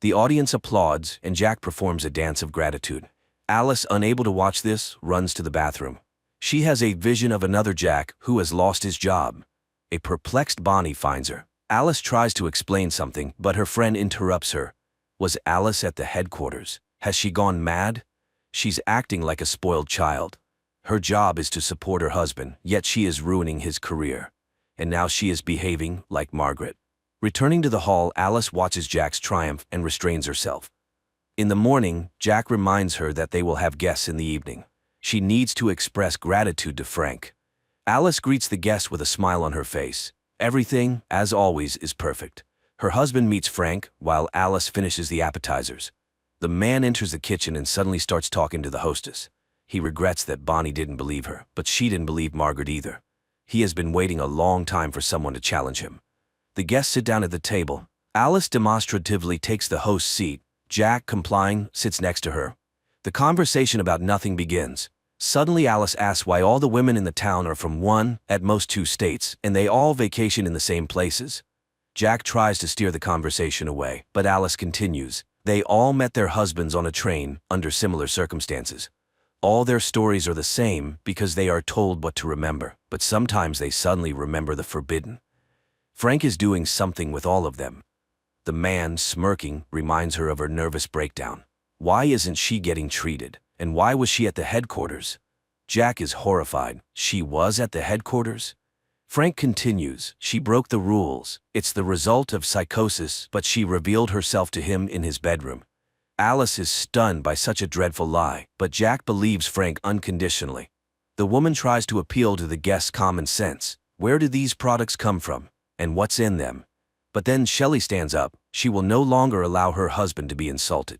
The audience applauds, and Jack performs a dance of gratitude. Alice, unable to watch this, runs to the bathroom. She has a vision of another Jack who has lost his job. A perplexed Bonnie finds her. Alice tries to explain something, but her friend interrupts her. Was Alice at the headquarters? Has she gone mad? She's acting like a spoiled child. Her job is to support her husband, yet she is ruining his career. And now she is behaving like Margaret. Returning to the hall, Alice watches Jack's triumph and restrains herself. In the morning, Jack reminds her that they will have guests in the evening. She needs to express gratitude to Frank. Alice greets the guests with a smile on her face. Everything, as always, is perfect. Her husband meets Frank, while Alice finishes the appetizers. The man enters the kitchen and suddenly starts talking to the hostess. He regrets that Bonnie didn't believe her, but she didn't believe Margaret either. He has been waiting a long time for someone to challenge him. The guests sit down at the table. Alice demonstratively takes the host's seat. Jack, complying, sits next to her. The conversation about nothing begins. Suddenly Alice asks why all the women in the town are from one, at most two states, and they all vacation in the same places. Jack tries to steer the conversation away, but Alice continues. They all met their husbands on a train, under similar circumstances. All their stories are the same because they are told what to remember, but sometimes they suddenly remember the forbidden. Frank is doing something with all of them. The man, smirking, reminds her of her nervous breakdown. Why isn't she getting treated? And why was she at the headquarters? Jack is horrified. She was at the headquarters? Frank continues. She broke the rules. It's the result of psychosis, but she revealed herself to him in his bedroom. Alice is stunned by such a dreadful lie, but Jack believes Frank unconditionally. The woman tries to appeal to the guest's common sense. Where do these products come from? And what's in them? But then Shelley stands up. She will no longer allow her husband to be insulted.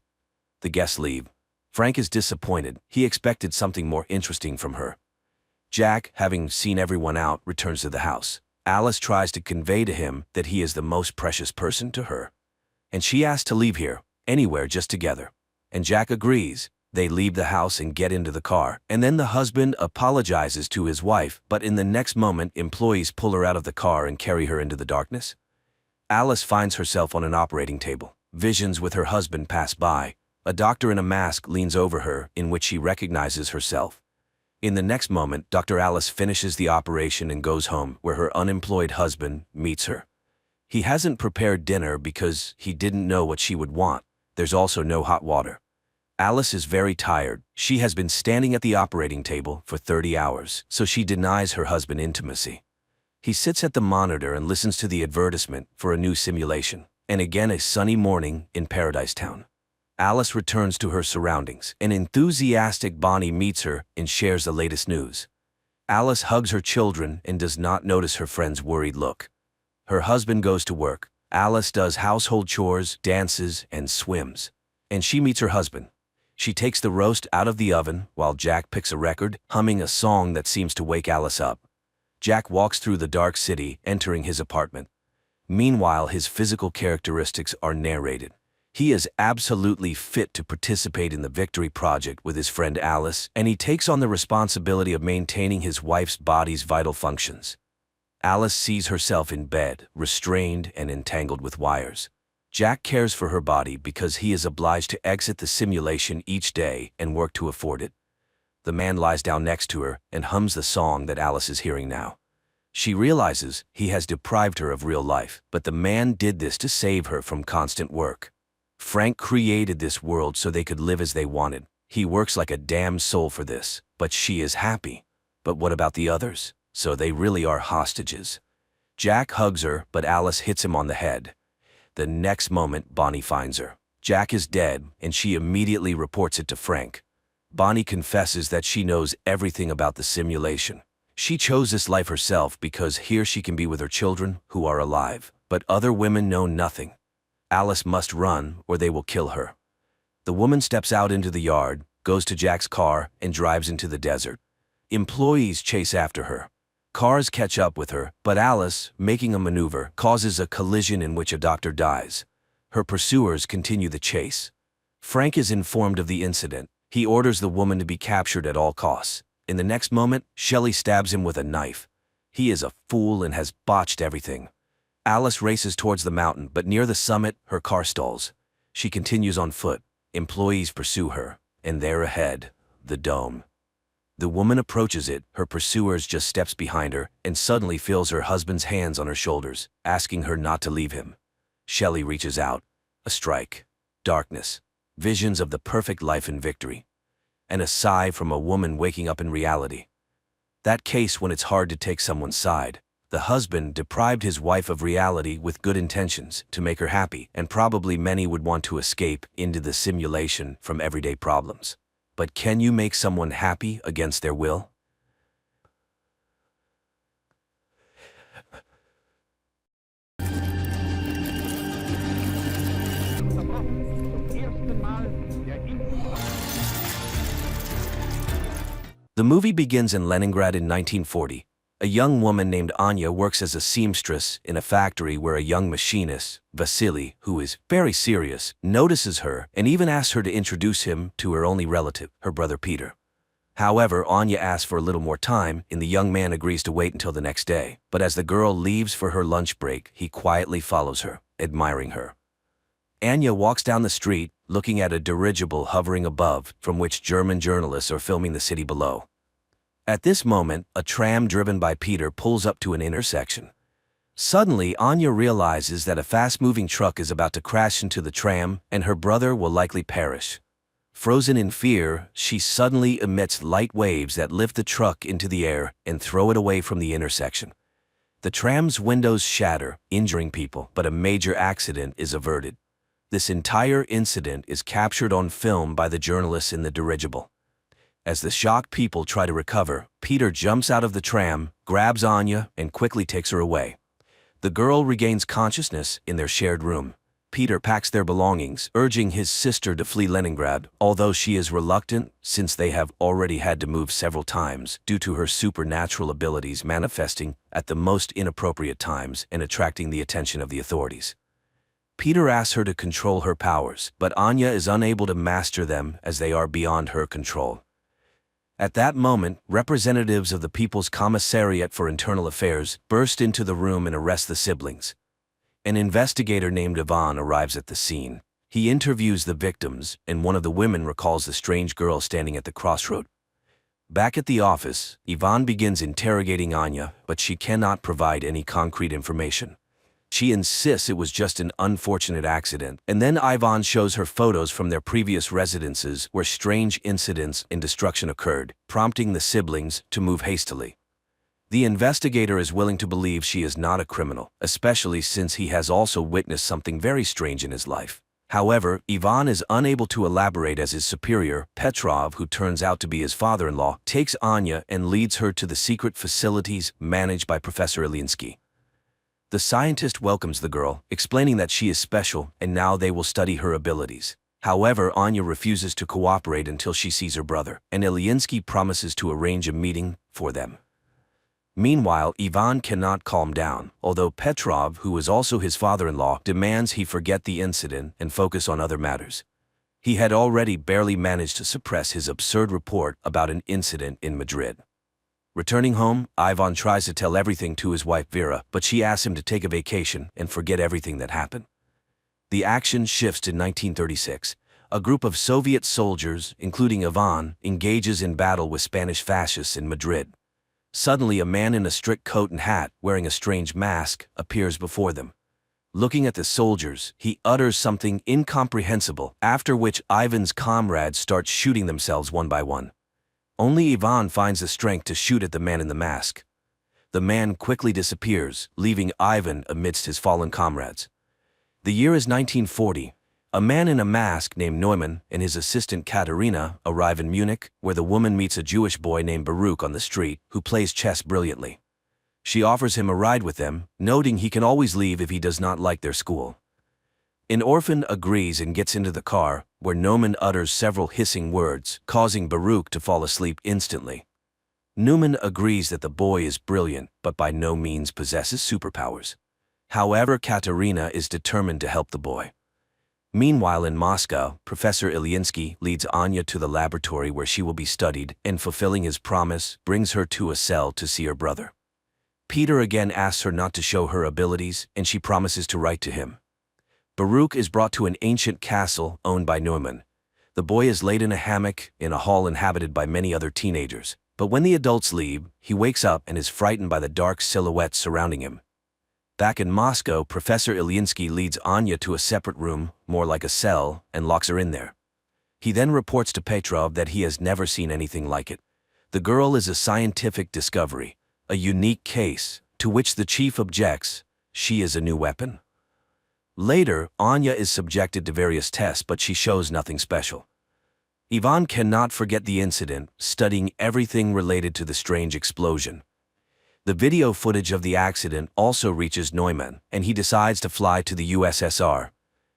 The guests leave. Frank is disappointed. He expected something more interesting from her. Jack, having seen everyone out, returns to the house. Alice tries to convey to him that he is the most precious person to her. And she asks to leave here, anywhere, just together. And Jack agrees. They leave the house and get into the car, and then the husband apologizes to his wife, but in the next moment employees pull her out of the car and carry her into the darkness. Alice finds herself on an operating table. Visions with her husband pass by. A doctor in a mask leans over her, in which she recognizes herself. In the next moment, Dr. Alice finishes the operation and goes home, where her unemployed husband meets her. He hasn't prepared dinner because he didn't know what she would want. There's also no hot water. Alice is very tired. She has been standing at the operating table for 30 hours, so she denies her husband intimacy. He sits at the monitor and listens to the advertisement for a new simulation. And again, a sunny morning in Paradise Town. Alice returns to her surroundings. An enthusiastic Bonnie meets her and shares the latest news. Alice hugs her children and does not notice her friend's worried look. Her husband goes to work. Alice does household chores, dances, and swims. And she meets her husband. She takes the roast out of the oven while Jack picks a record, humming a song that seems to wake Alice up. Jack walks through the dark city, entering his apartment. Meanwhile, his physical characteristics are narrated. He is absolutely fit to participate in the Victory Project with his friend Alice, and he takes on the responsibility of maintaining his wife's body's vital functions. Alice sees herself in bed, restrained and entangled with wires. Jack cares for her body because he is obliged to exit the simulation each day and work to afford it. The man lies down next to her and hums the song that Alice is hearing now. She realizes he has deprived her of real life, but the man did this to save her from constant work. Frank created this world so they could live as they wanted. He works like a damn soul for this, but she is happy. But what about the others? So they really are hostages. Jack hugs her, but Alice hits him on the head. The next moment, Bonnie finds her. Jack is dead, and she immediately reports it to Frank. Bonnie confesses that she knows everything about the simulation. She chose this life herself because here she can be with her children, who are alive. But other women know nothing. Alice must run, or they will kill her. The woman steps out into the yard, goes to Jack's car, and drives into the desert. Employees chase after her. Cars catch up with her, but Alice, making a maneuver, causes a collision in which a doctor dies. Her pursuers continue the chase. Frank is informed of the incident. He orders the woman to be captured at all costs. In the next moment, Shelley stabs him with a knife. He is a fool and has botched everything. Alice races towards the mountain, but near the summit, her car stalls. She continues on foot. Employees pursue her, and there ahead, the dome. The woman approaches it, her pursuers just steps behind her, and suddenly feels her husband's hands on her shoulders, asking her not to leave him. Shelley reaches out. A strike. Darkness. Visions of the perfect life in victory. And a sigh from a woman waking up in reality. That case when it's hard to take someone's side. The husband deprived his wife of reality with good intentions to make her happy, and probably many would want to escape into the simulation from everyday problems. But can you make someone happy against their will? The movie begins in Leningrad in 1940. A young woman named Anya works as a seamstress in a factory where a young machinist, Vasily, who is very serious, notices her and even asks her to introduce him to her only relative, her brother Peter. However, Anya asks for a little more time, and the young man agrees to wait until the next day. But as the girl leaves for her lunch break, he quietly follows her, admiring her. Anya walks down the street, looking at a dirigible hovering above, from which German journalists are filming the city below. At this moment, a tram driven by Peter pulls up to an intersection. Suddenly, Anya realizes that a fast-moving truck is about to crash into the tram, and her brother will likely perish. Frozen in fear, she suddenly emits light waves that lift the truck into the air and throw it away from the intersection. The tram's windows shatter, injuring people, but a major accident is averted. This entire incident is captured on film by the journalists in the dirigible. As the shocked people try to recover, Peter jumps out of the tram, grabs Anya, and quickly takes her away. The girl regains consciousness in their shared room. Peter packs their belongings, urging his sister to flee Leningrad, although she is reluctant since they have already had to move several times due to her supernatural abilities manifesting at the most inappropriate times and attracting the attention of the authorities. Peter asks her to control her powers, but Anya is unable to master them as they are beyond her control. At that moment, representatives of the People's Commissariat for Internal Affairs burst into the room and arrest the siblings. An investigator named Ivan arrives at the scene. He interviews the victims, and one of the women recalls the strange girl standing at the crossroad. Back at the office, Ivan begins interrogating Anya, but she cannot provide any concrete information. She insists it was just an unfortunate accident, and then Ivan shows her photos from their previous residences where strange incidents and destruction occurred, prompting the siblings to move hastily. The investigator is willing to believe she is not a criminal, especially since he has also witnessed something very strange in his life. However, Ivan is unable to elaborate as his superior, Petrov, who turns out to be his father-in-law, takes Anya and leads her to the secret facilities managed by Professor Ilinsky. The scientist welcomes the girl, explaining that she is special and now they will study her abilities. However, Anya refuses to cooperate until she sees her brother, and Ilinsky promises to arrange a meeting for them. Meanwhile, Ivan cannot calm down, although Petrov, who is also his father-in-law, demands he forget the incident and focus on other matters. He had already barely managed to suppress his absurd report about an incident in Madrid. Returning home, Ivan tries to tell everything to his wife Vera, but she asks him to take a vacation and forget everything that happened. The action shifts to 1936. A group of Soviet soldiers, including Ivan, engages in battle with Spanish fascists in Madrid. Suddenly, a man in a strict coat and hat, wearing a strange mask, appears before them. Looking at the soldiers, he utters something incomprehensible, after which Ivan's comrades start shooting themselves one by one. Only Ivan finds the strength to shoot at the man in the mask. The man quickly disappears, leaving Ivan amidst his fallen comrades. The year is 1940. A man in a mask named Neumann and his assistant Katerina arrive in Munich, where the woman meets a Jewish boy named Baruch on the street, who plays chess brilliantly. She offers him a ride with them, noting he can always leave if he does not like their school. An orphan agrees and gets into the car, where Neumann utters several hissing words, causing Baruch to fall asleep instantly. Neumann agrees that the boy is brilliant, but by no means possesses superpowers. However, Katerina is determined to help the boy. Meanwhile in Moscow, Professor Ilinsky leads Anya to the laboratory where she will be studied, and fulfilling his promise, brings her to a cell to see her brother. Peter again asks her not to show her abilities, and she promises to write to him. Baruch is brought to an ancient castle owned by Neumann. The boy is laid in a hammock in a hall inhabited by many other teenagers, but when the adults leave, he wakes up and is frightened by the dark silhouettes surrounding him. Back in Moscow, Professor Ilinsky leads Anya to a separate room, more like a cell, and locks her in there. He then reports to Petrov that he has never seen anything like it. The girl is a scientific discovery, a unique case, to which the chief objects. She is a new weapon. Later, Anya is subjected to various tests, but she shows nothing special. Ivan cannot forget the incident, studying everything related to the strange explosion. The video footage of the accident also reaches Neumann, and he decides to fly to the USSR.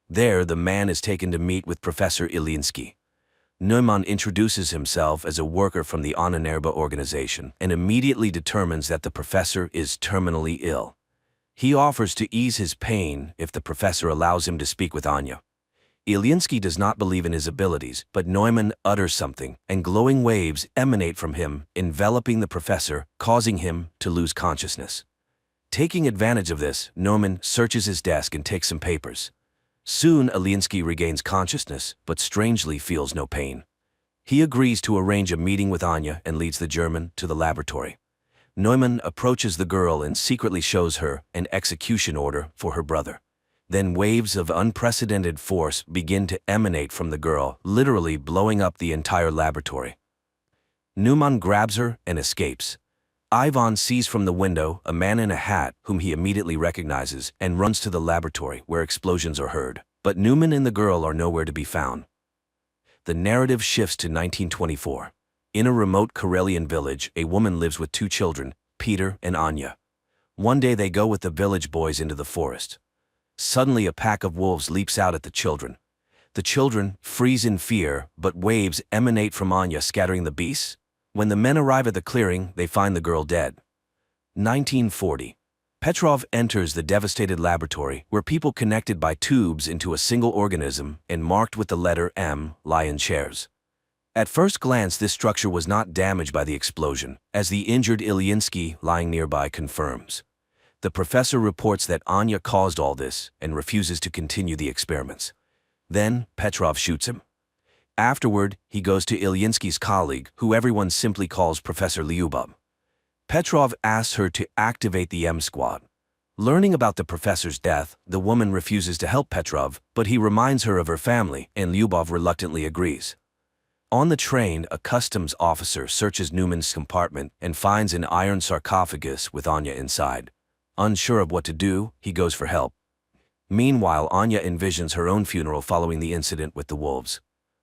There, the man is taken to meet with Professor Ilinsky. Neumann introduces himself as a worker from the Ahnenerbe organization and immediately determines that the professor is terminally ill. He offers to ease his pain if the professor allows him to speak with Anya. Ilyinsky does not believe in his abilities, but Neumann utters something, and glowing waves emanate from him, enveloping the professor, causing him to lose consciousness. Taking advantage of this, Neumann searches his desk and takes some papers. Soon, Ilyinsky regains consciousness, but strangely feels no pain. He agrees to arrange a meeting with Anya and leads the German to the laboratory. Neumann approaches the girl and secretly shows her an execution order for her brother. Then waves of unprecedented force begin to emanate from the girl, literally blowing up the entire laboratory. Neumann grabs her and escapes. Ivan sees from the window a man in a hat whom he immediately recognizes and runs to the laboratory where explosions are heard. But Neumann and the girl are nowhere to be found. The narrative shifts to 1924. In a remote Karelian village, a woman lives with two children, Peter and Anya. One day they go with the village boys into the forest. Suddenly a pack of wolves leaps out at the children. The children freeze in fear, but waves emanate from Anya, scattering the beasts. When the men arrive at the clearing, they find the girl dead. 1940. Petrov enters the devastated laboratory, where people connected by tubes into a single organism and marked with the letter M lie in chairs. At first glance, this structure was not damaged by the explosion, as the injured Ilyinsky lying nearby confirms. The professor reports that Anya caused all this and refuses to continue the experiments. Then, Petrov shoots him. Afterward, he goes to Ilyinsky's colleague, who everyone simply calls Professor Lyubov. Petrov asks her to activate the M squad. Learning about the professor's death, the woman refuses to help Petrov, but he reminds her of her family, and Lyubov reluctantly agrees. On the train, a customs officer searches Neumann's compartment and finds an iron sarcophagus with Anya inside. Unsure of what to do, he goes for help. Meanwhile, Anya envisions her own funeral following the incident with the wolves.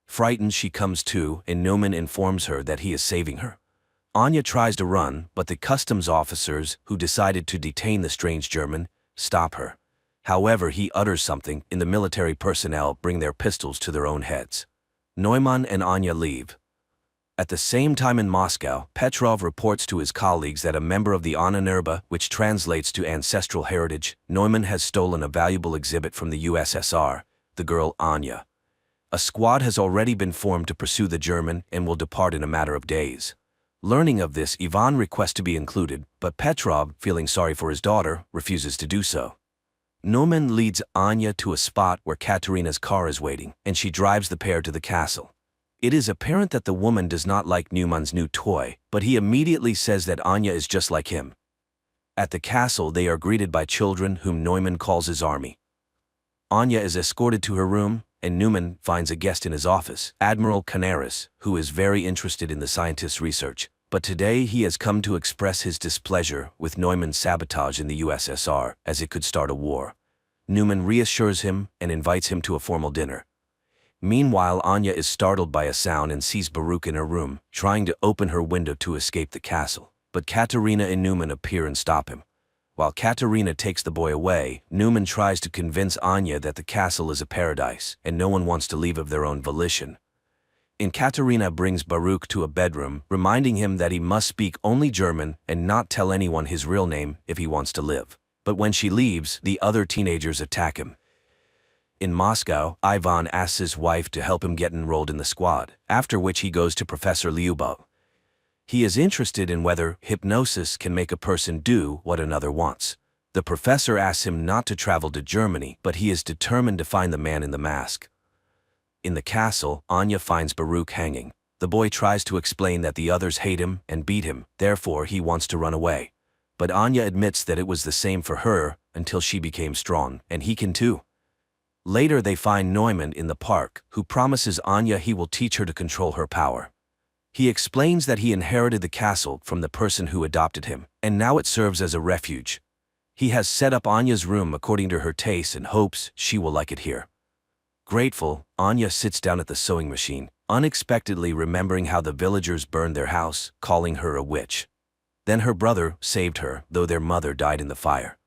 Frightened, she comes to, and Neumann informs her that he is saving her. Anya tries to run, but the customs officers, who decided to detain the strange German, stop her. However, he utters something, and the military personnel bring their pistols to their own heads. Neumann and Anya leave. At the same time in Moscow, Petrov reports to his colleagues that a member of the Ahnenerbe, which translates to ancestral heritage, Neumann has stolen a valuable exhibit from the USSR, the girl Anya. A squad has already been formed to pursue the German and will depart in a matter of days. Learning of this, Ivan requests to be included, but Petrov, feeling sorry for his daughter, refuses to do so. Neumann leads Anya to a spot where Katerina's car is waiting, and she drives the pair to the castle. It is apparent that the woman does not like Neumann's new toy, but he immediately says that Anya is just like him. At the castle, they are greeted by children whom Neumann calls his army. Anya is escorted to her room, and Neumann finds a guest in his office, Admiral Canaris, who is very interested in the scientist's research. But today he has come to express his displeasure with Neumann's sabotage in the USSR, as it could start a war. Neumann reassures him and invites him to a formal dinner. Meanwhile, Anya is startled by a sound and sees Baruch in her room, trying to open her window to escape the castle. But Katerina and Neumann appear and stop him. While Katerina takes the boy away, Neumann tries to convince Anya that the castle is a paradise, and no one wants to leave of their own volition. Katerina brings Baruch to a bedroom, reminding him that he must speak only German and not tell anyone his real name if he wants to live. But when she leaves, the other teenagers attack him. In Moscow, Ivan asks his wife to help him get enrolled in the squad, after which he goes to Professor Lyubov. He is interested in whether hypnosis can make a person do what another wants. The professor asks him not to travel to Germany, but he is determined to find the man in the mask. In the castle, Anya finds Baruch hanging. The boy tries to explain that the others hate him and beat him, therefore he wants to run away. But Anya admits that it was the same for her until she became strong, and he can too. Later they find Neumann in the park, who promises Anya he will teach her to control her power. He explains that he inherited the castle from the person who adopted him, and now it serves as a refuge. He has set up Anya's room according to her taste and hopes she will like it here. Grateful, Anya sits down at the sewing machine, unexpectedly remembering how the villagers burned their house, calling her a witch. Then her brother saved her, though their mother died in the fire.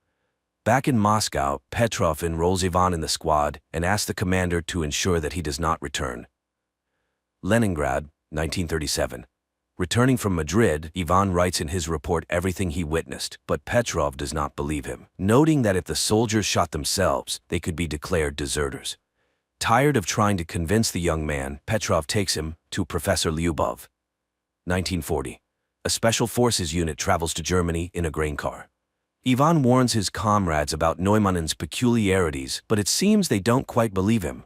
Back in Moscow, Petrov enrolls Ivan in the squad and asks the commander to ensure that he does not return. Leningrad, 1937. Returning from Madrid, Ivan writes in his report everything he witnessed, but Petrov does not believe him, noting that if the soldiers shot themselves, they could be declared deserters. Tired of trying to convince the young man, Petrov takes him to Professor Lyubov. 1940. A special forces unit travels to Germany in a grain car. Ivan warns his comrades about Neumann's peculiarities, but it seems they don't quite believe him.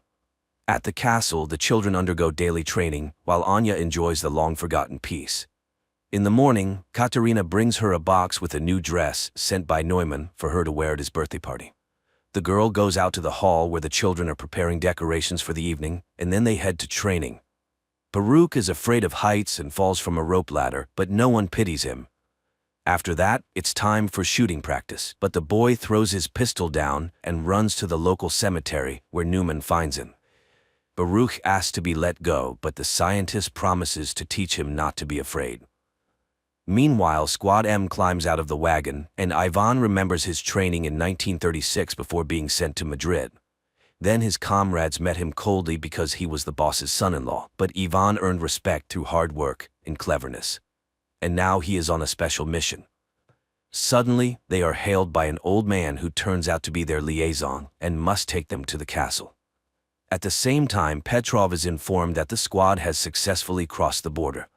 At the castle, the children undergo daily training, while Anya enjoys the long-forgotten peace. In the morning, Katerina brings her a box with a new dress sent by Neumann for her to wear at his birthday party. The girl goes out to the hall where the children are preparing decorations for the evening, and then they head to training. Baruch is afraid of heights and falls from a rope ladder, but no one pities him. After that, it's time for shooting practice, but the boy throws his pistol down and runs to the local cemetery where Neumann finds him. Baruch asks to be let go, but the scientist promises to teach him not to be afraid. Meanwhile, Squad M climbs out of the wagon, and Ivan remembers his training in 1936 before being sent to Madrid. Then his comrades met him coldly because he was the boss's son-in-law, but Ivan earned respect through hard work and cleverness. And now he is on a special mission. Suddenly, they are hailed by an old man who turns out to be their liaison and must take them to the castle. At the same time, Petrov is informed that the squad has successfully crossed the border.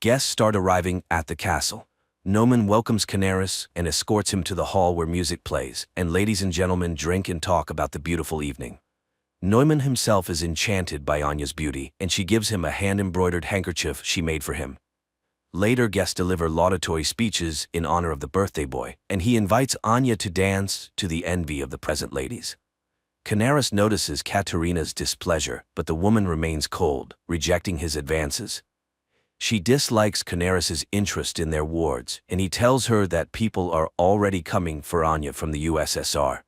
Guests start arriving at the castle. Neumann welcomes Canaris and escorts him to the hall where music plays, and ladies and gentlemen drink and talk about the beautiful evening. Neumann himself is enchanted by Anya's beauty, and she gives him a hand-embroidered handkerchief she made for him. Later, guests deliver laudatory speeches in honor of the birthday boy, and he invites Anya to dance to the envy of the present ladies. Canaris notices Katerina's displeasure, but the woman remains cold, rejecting his advances. She dislikes Canaris's interest in their wards, and he tells her that people are already coming for Anya from the USSR.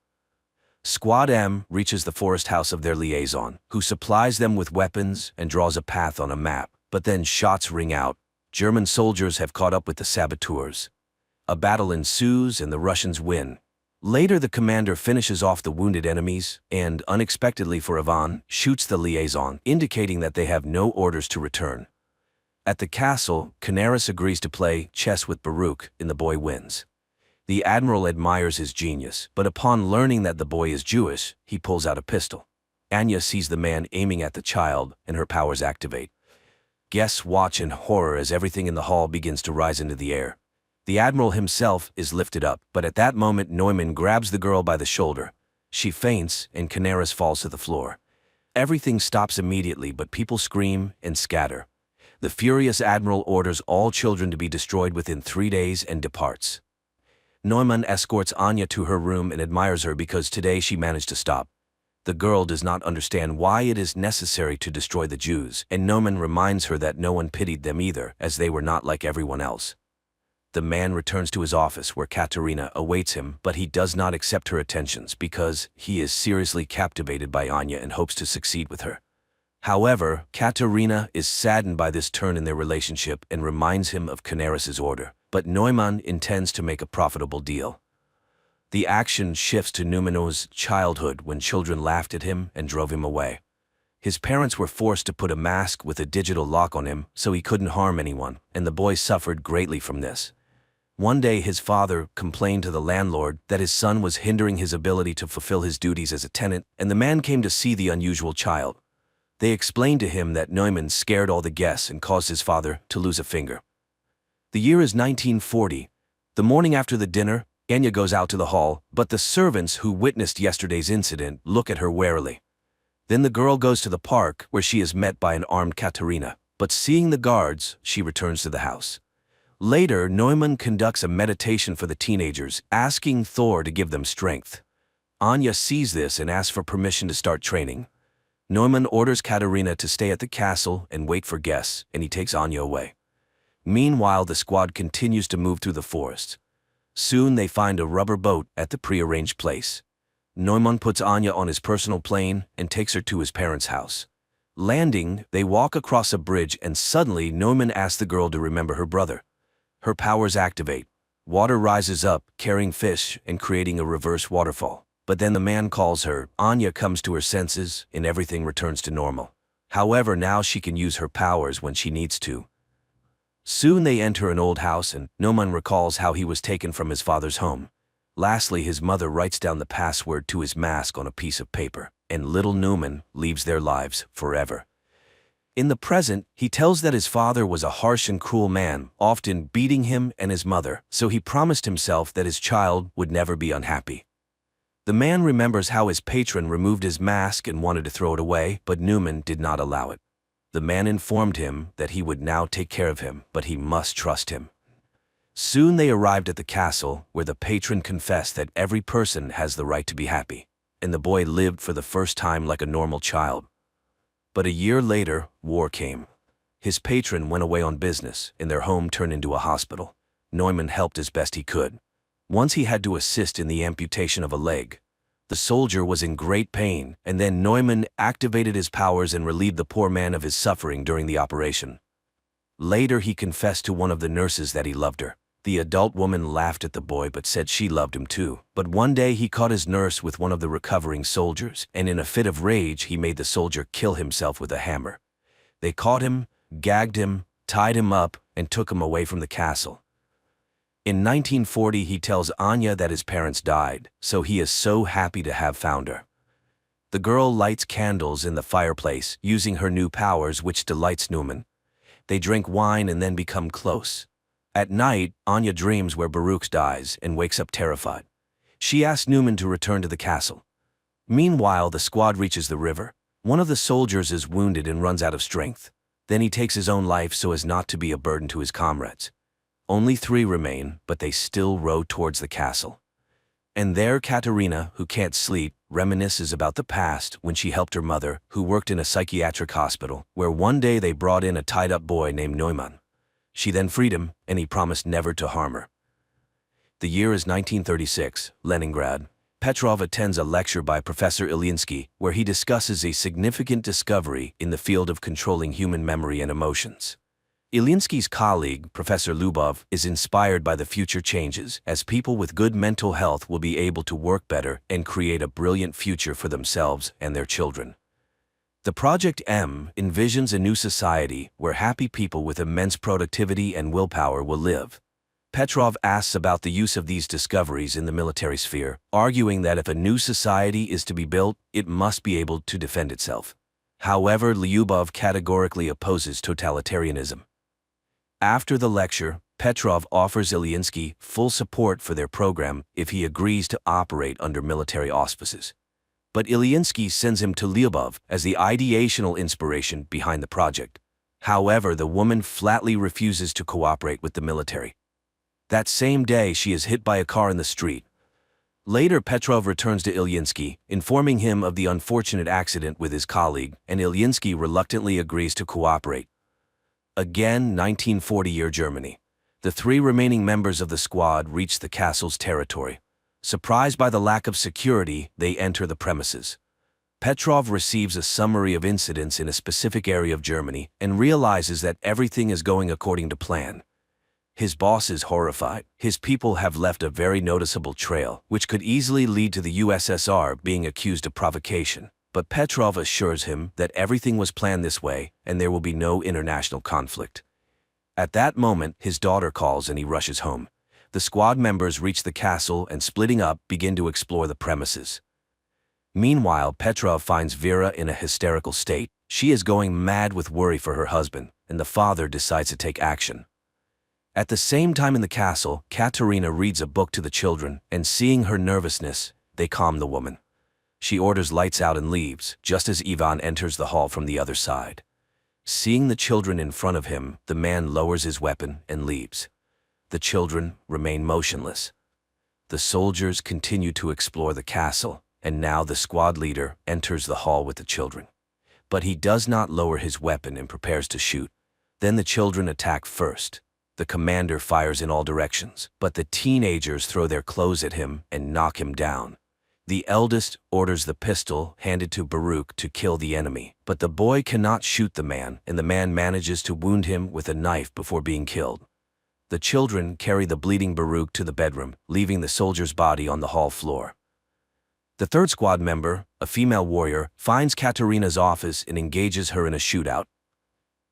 Squad M reaches the forest house of their liaison, who supplies them with weapons and draws a path on a map, but then shots ring out. German soldiers have caught up with the saboteurs. A battle ensues and the Russians win. Later, the commander finishes off the wounded enemies and, unexpectedly for Ivan, shoots the liaison, indicating that they have no orders to return. At the castle, Canaris agrees to play chess with Baruch, and the boy wins. The admiral admires his genius, but upon learning that the boy is Jewish, he pulls out a pistol. Anya sees the man aiming at the child, and her powers activate. Guests watch in horror as everything in the hall begins to rise into the air. The admiral himself is lifted up, but at that moment Neumann grabs the girl by the shoulder. She faints, and Canaris falls to the floor. Everything stops immediately, but people scream and scatter. The furious admiral orders all children to be destroyed within 3 days and departs. Neumann escorts Anya to her room and admires her because today she managed to stop. The girl does not understand why it is necessary to destroy the Jews, and Neumann reminds her that no one pitied them either, as they were not like everyone else. The man returns to his office where Katerina awaits him, but he does not accept her attentions because he is seriously captivated by Anya and hopes to succeed with her. However, Katerina is saddened by this turn in their relationship and reminds him of Canaris's order, but Neumann intends to make a profitable deal. The action shifts to Neumann's childhood when children laughed at him and drove him away. His parents were forced to put a mask with a digital lock on him so he couldn't harm anyone, and the boy suffered greatly from this. One day his father complained to the landlord that his son was hindering his ability to fulfill his duties as a tenant, and the man came to see the unusual child. They explained to him that Neumann scared all the guests and caused his father to lose a finger. The year is 1940. The morning after the dinner, Anya goes out to the hall, but the servants who witnessed yesterday's incident look at her warily. Then the girl goes to the park where she is met by an armed Katerina, but seeing the guards, she returns to the house. Later, Neumann conducts a meditation for the teenagers, asking Thor to give them strength. Anya sees this and asks for permission to start training. Neumann orders Katerina to stay at the castle and wait for guests, and he takes Anya away. Meanwhile, the squad continues to move through the forest. Soon they find a rubber boat at the prearranged place. Neumann puts Anya on his personal plane and takes her to his parents' house. Landing, they walk across a bridge and suddenly Neumann asks the girl to remember her brother. Her powers activate. Water rises up, carrying fish and creating a reverse waterfall. But then the man calls her, Anya comes to her senses, and everything returns to normal. However, now she can use her powers when she needs to. Soon they enter an old house and Neumann recalls how he was taken from his father's home. Lastly, his mother writes down the password to his mask on a piece of paper, and little Neumann leaves their lives forever. In the present, he tells that his father was a harsh and cruel man, often beating him and his mother, so he promised himself that his child would never be unhappy. The man remembers how his patron removed his mask and wanted to throw it away, but Neumann did not allow it. The man informed him that he would now take care of him, but he must trust him. Soon they arrived at the castle, where the patron confessed that every person has the right to be happy, and the boy lived for the first time like a normal child. But a year later, war came. His patron went away on business, and their home turned into a hospital. Neumann helped as best he could. Once he had to assist in the amputation of a leg. The soldier was in great pain, and then Neumann activated his powers and relieved the poor man of his suffering during the operation. Later he confessed to one of the nurses that he loved her. The adult woman laughed at the boy but said she loved him too. But one day he caught his nurse with one of the recovering soldiers, and in a fit of rage he made the soldier kill himself with a hammer. They caught him, gagged him, tied him up, and took him away from the castle. In 1940 he tells Anya that his parents died, so he is so happy to have found her. The girl lights candles in the fireplace, using her new powers, which delights Neumann. They drink wine and then become close. At night, Anya dreams where Baruch dies and wakes up terrified. She asks Neumann to return to the castle. Meanwhile, the squad reaches the river. One of the soldiers is wounded and runs out of strength. Then he takes his own life so as not to be a burden to his comrades. Only 3 remain, but they still row towards the castle. And there Katerina, who can't sleep, reminisces about the past when she helped her mother, who worked in a psychiatric hospital, where one day they brought in a tied-up boy named Neumann. She then freed him, and he promised never to harm her. The year is 1936, Leningrad. Petrov attends a lecture by Professor Ilyinsky, where he discusses a significant discovery in the field of controlling human memory and emotions. Ilyinsky's colleague, Professor Lyubov, is inspired by the future changes, as people with good mental health will be able to work better and create a brilliant future for themselves and their children. The Project M envisions a new society where happy people with immense productivity and willpower will live. Petrov asks about the use of these discoveries in the military sphere, arguing that if a new society is to be built, it must be able to defend itself. However, Lyubov categorically opposes totalitarianism. After the lecture, Petrov offers Ilyinsky full support for their program if he agrees to operate under military auspices. But Ilyinsky sends him to Lyubov as the ideational inspiration behind the project. However, the woman flatly refuses to cooperate with the military. That same day, she is hit by a car in the street. Later, Petrov returns to Ilyinsky, informing him of the unfortunate accident with his colleague, and Ilyinsky reluctantly agrees to cooperate. Again, 1940-year Germany. The 3 remaining members of the squad reach the castle's territory. Surprised by the lack of security, they enter the premises. Petrov receives a summary of incidents in a specific area of Germany and realizes that everything is going according to plan. His boss is horrified. His people have left a very noticeable trail, which could easily lead to the USSR being accused of provocation. But Petrov assures him that everything was planned this way and there will be no international conflict. At that moment, his daughter calls and he rushes home. The squad members reach the castle and, splitting up, begin to explore the premises. Meanwhile, Petrov finds Vera in a hysterical state. She is going mad with worry for her husband, and the father decides to take action. At the same time in the castle, Katerina reads a book to the children, and seeing her nervousness, they calm the woman. She orders lights out and leaves, just as Ivan enters the hall from the other side. Seeing the children in front of him, the man lowers his weapon and leaves. The children remain motionless. The soldiers continue to explore the castle, and now the squad leader enters the hall with the children. But he does not lower his weapon and prepares to shoot. Then the children attack first. The commander fires in all directions, but the teenagers throw their clothes at him and knock him down. The eldest orders the pistol handed to Baruch to kill the enemy, but the boy cannot shoot the man, and the man manages to wound him with a knife before being killed. The children carry the bleeding Baruch to the bedroom, leaving the soldier's body on the hall floor. The third squad member, a female warrior, finds Katerina's office and engages her in a shootout.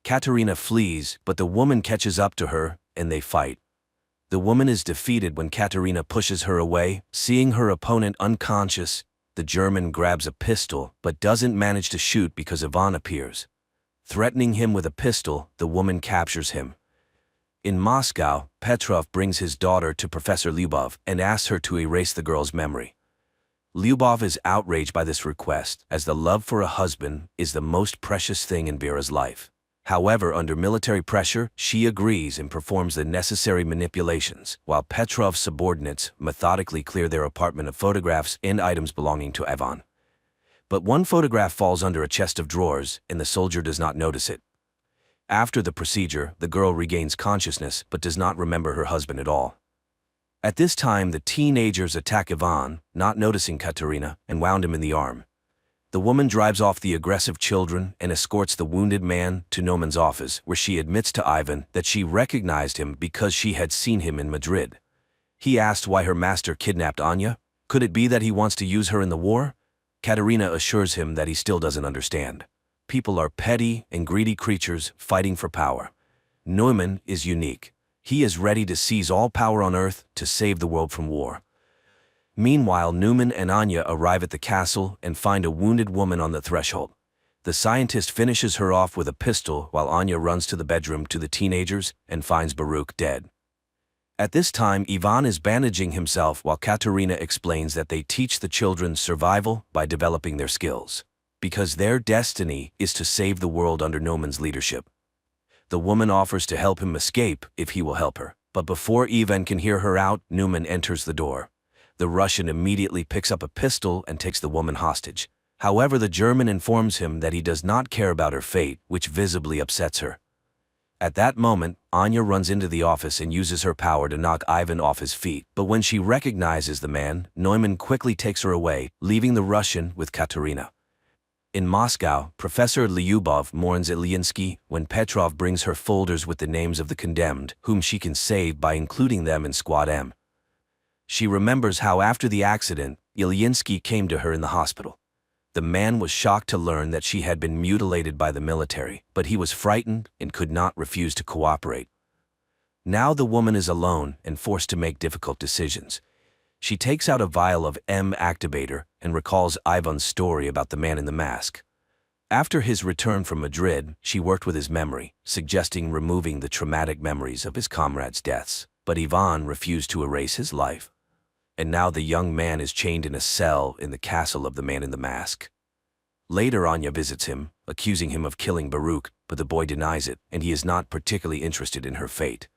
Katerina flees, but the woman catches up to her, and they fight. The woman is defeated when Katerina pushes her away. Seeing her opponent unconscious, the German grabs a pistol but doesn't manage to shoot because Ivan appears. Threatening him with a pistol, the woman captures him. In Moscow, Petrov brings his daughter to Professor Lyubov and asks her to erase the girl's memory. Lyubov is outraged by this request, as the love for a husband is the most precious thing in Vera's life. However, under military pressure, she agrees and performs the necessary manipulations, while Petrov's subordinates methodically clear their apartment of photographs and items belonging to Ivan. But one photograph falls under a chest of drawers, and the soldier does not notice it. After the procedure, the girl regains consciousness but does not remember her husband at all. At this time, the teenagers attack Ivan, not noticing Katerina, and wound him in the arm. The woman drives off the aggressive children and escorts the wounded man to Neuman's office, where she admits to Ivan that she recognized him because she had seen him in Madrid. He asked why her master kidnapped Anya. Could it be that he wants to use her in the war? Katerina assures him that he still doesn't understand. People are petty and greedy creatures fighting for power. Neumann is unique. He is ready to seize all power on Earth to save the world from war. Meanwhile, Neumann and Anya arrive at the castle and find a wounded woman on the threshold. The scientist finishes her off with a pistol while Anya runs to the bedroom to the teenagers and finds Baruch dead. At this time, Ivan is bandaging himself while Katerina explains that they teach the children survival by developing their skills, because their destiny is to save the world under Neumann's leadership. The woman offers to help him escape if he will help her, but before Ivan can hear her out, Neumann enters the door. The Russian immediately picks up a pistol and takes the woman hostage. However, the German informs him that he does not care about her fate, which visibly upsets her. At that moment, Anya runs into the office and uses her power to knock Ivan off his feet, but when she recognizes the man, Neumann quickly takes her away, leaving the Russian with Katerina. In Moscow, Professor Lyubov mourns Ilyinsky when Petrov brings her folders with the names of the condemned, whom she can save by including them in Squad M. She remembers how after the accident, Ilyinsky came to her in the hospital. The man was shocked to learn that she had been mutilated by the military, but he was frightened and could not refuse to cooperate. Now the woman is alone and forced to make difficult decisions. She takes out a vial of M activator and recalls Ivan's story about the man in the mask. After his return from Madrid, she worked with his memory, suggesting removing the traumatic memories of his comrades' deaths, but Ivan refused to erase his life. And now the young man is chained in a cell in the castle of the man in the mask. Later, Anya visits him, accusing him of killing Baruch, but the boy denies it, and he is not particularly interested in her fate.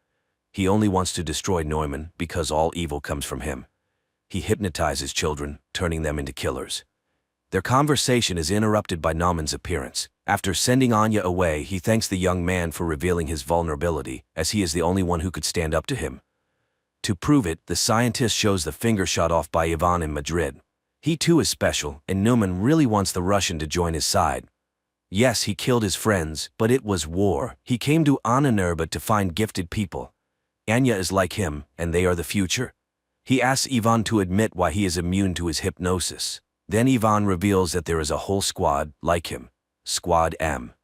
He only wants to destroy Neumann because all evil comes from him. He hypnotizes children, turning them into killers. Their conversation is interrupted by Naumann's appearance. After sending Anya away, he thanks the young man for revealing his vulnerability, as he is the only one who could stand up to him. To prove it, the scientist shows the finger shot off by Ivan in Madrid. He too is special, and Neumann really wants the Russian to join his side. Yes, he killed his friends, but it was war. He came to Annanerba to find gifted people. Anya is like him, and they are the future. He asks Ivan to admit why he is immune to his hypnosis. Then Ivan reveals that there is a whole squad like him, Squad M.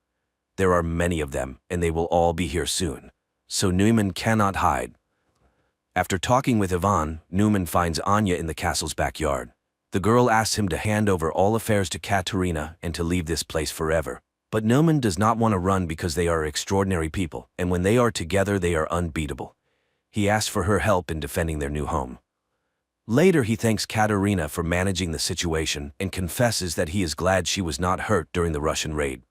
There are many of them, and they will all be here soon. So Neumann cannot hide. After talking with Ivan, Neumann finds Anya in the castle's backyard. The girl asks him to hand over all affairs to Katerina and to leave this place forever. But Neumann does not want to run because they are extraordinary people, and when they are together they are unbeatable. He asks for her help in defending their new home. Later, he thanks Katerina for managing the situation and confesses that he is glad she was not hurt during the Russian raid.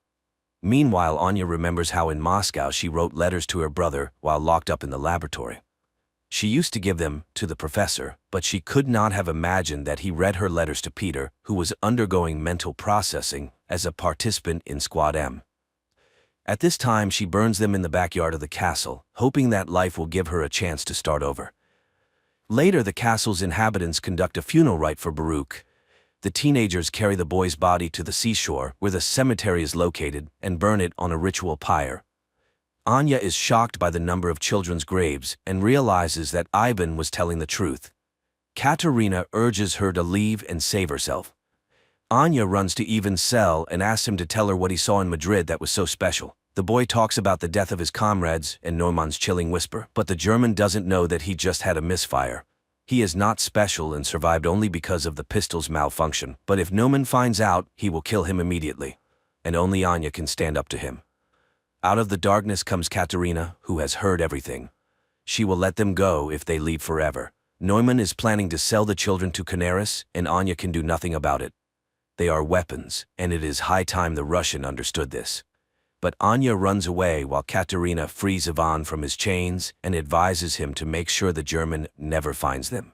Meanwhile, Anya remembers how in Moscow she wrote letters to her brother while locked up in the laboratory. She used to give them to the professor, but she could not have imagined that he read her letters to Peter, who was undergoing mental processing as a participant in Squad M. At this time, she burns them in the backyard of the castle, hoping that life will give her a chance to start over. Later, the castle's inhabitants conduct a funeral rite for Baruch. The teenagers carry the boy's body to the seashore, where the cemetery is located, and burn it on a ritual pyre. Anya is shocked by the number of children's graves and realizes that Ivan was telling the truth. Katerina urges her to leave and save herself. Anya runs to Ivan's cell and asks him to tell her what he saw in Madrid that was so special. The boy talks about the death of his comrades and Neumann's chilling whisper, but the German doesn't know that he just had a misfire. He is not special and survived only because of the pistol's malfunction, but if Neumann finds out, he will kill him immediately. And only Anya can stand up to him. Out of the darkness comes Katerina, who has heard everything. She will let them go if they leave forever. Neumann is planning to sell the children to Canaris, and Anya can do nothing about it. They are weapons, and it is high time the Russian understood this. But Anya runs away while Katerina frees Ivan from his chains and advises him to make sure the German never finds them.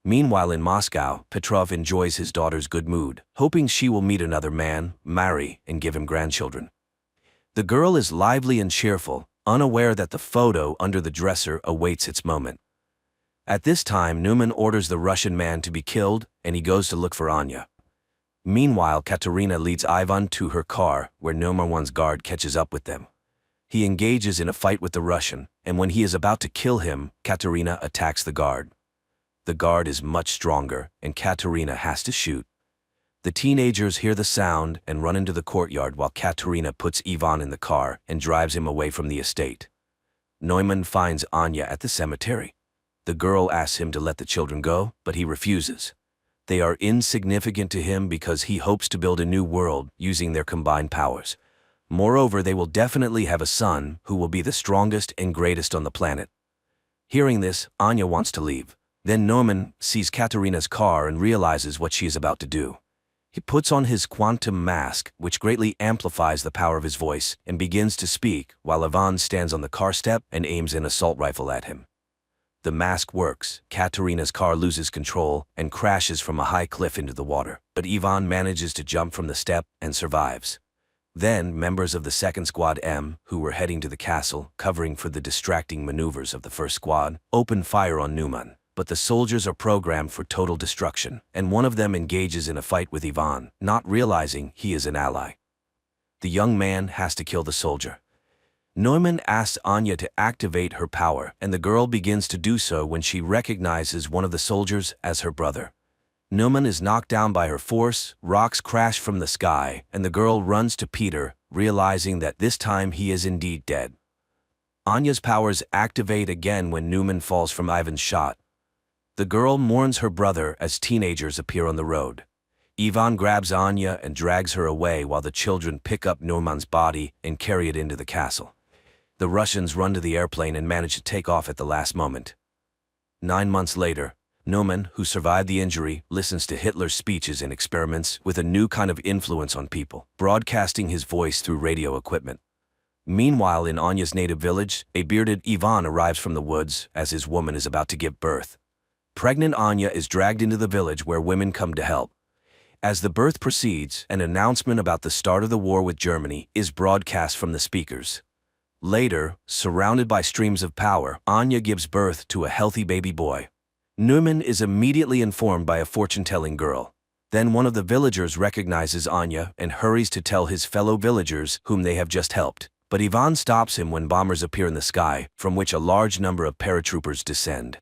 Meanwhile in Moscow, Petrov enjoys his daughter's good mood, hoping she will meet another man, marry, and give him grandchildren. The girl is lively and cheerful, unaware that the photo under the dresser awaits its moment. At this time, Neumann orders the Russian man to be killed, and he goes to look for Anya. Meanwhile, Katerina leads Ivan to her car, where Neuman's guard catches up with them. He engages in a fight with the Russian, and when he is about to kill him, Katerina attacks the guard. The guard is much stronger, and Katerina has to shoot. The teenagers hear the sound and run into the courtyard while Katerina puts Ivan in the car and drives him away from the estate. Neumann finds Anya at the cemetery. The girl asks him to let the children go, but he refuses. They are insignificant to him because he hopes to build a new world using their combined powers. Moreover, they will definitely have a son who will be the strongest and greatest on the planet. Hearing this, Anya wants to leave. Then Neumann sees Katerina's car and realizes what she is about to do. He puts on his quantum mask, which greatly amplifies the power of his voice, and begins to speak while Ivan stands on the car step and aims an assault rifle at him. The mask works. Katerina's car loses control and crashes from a high cliff into the water, but Ivan manages to jump from the step and survives. Then, members of the 2nd Squad M, who were heading to the castle, covering for the distracting maneuvers of the 1st Squad, open fire on Neumann. But the soldiers are programmed for total destruction, and one of them engages in a fight with Ivan, not realizing he is an ally. The young man has to kill the soldier. Neumann asks Anya to activate her power, and the girl begins to do so when she recognizes one of the soldiers as her brother. Neumann is knocked down by her force, rocks crash from the sky, and the girl runs to Peter, realizing that this time he is indeed dead. Anya's powers activate again when Neumann falls from Ivan's shot. The girl mourns her brother as teenagers appear on the road. Ivan grabs Anya and drags her away while the children pick up Neumann's body and carry it into the castle. The Russians run to the airplane and manage to take off at the last moment. 9 months later, Neumann, who survived the injury, listens to Hitler's speeches and experiments with a new kind of influence on people, broadcasting his voice through radio equipment. Meanwhile, in Anya's native village, a bearded Ivan arrives from the woods as his woman is about to give birth. Pregnant Anya is dragged into the village where women come to help. As the birth proceeds, an announcement about the start of the war with Germany is broadcast from the speakers. Later, surrounded by streams of power, Anya gives birth to a healthy baby boy. Neumann is immediately informed by a fortune-telling girl. Then one of the villagers recognizes Anya and hurries to tell his fellow villagers whom they have just helped. But Ivan stops him when bombers appear in the sky, from which a large number of paratroopers descend.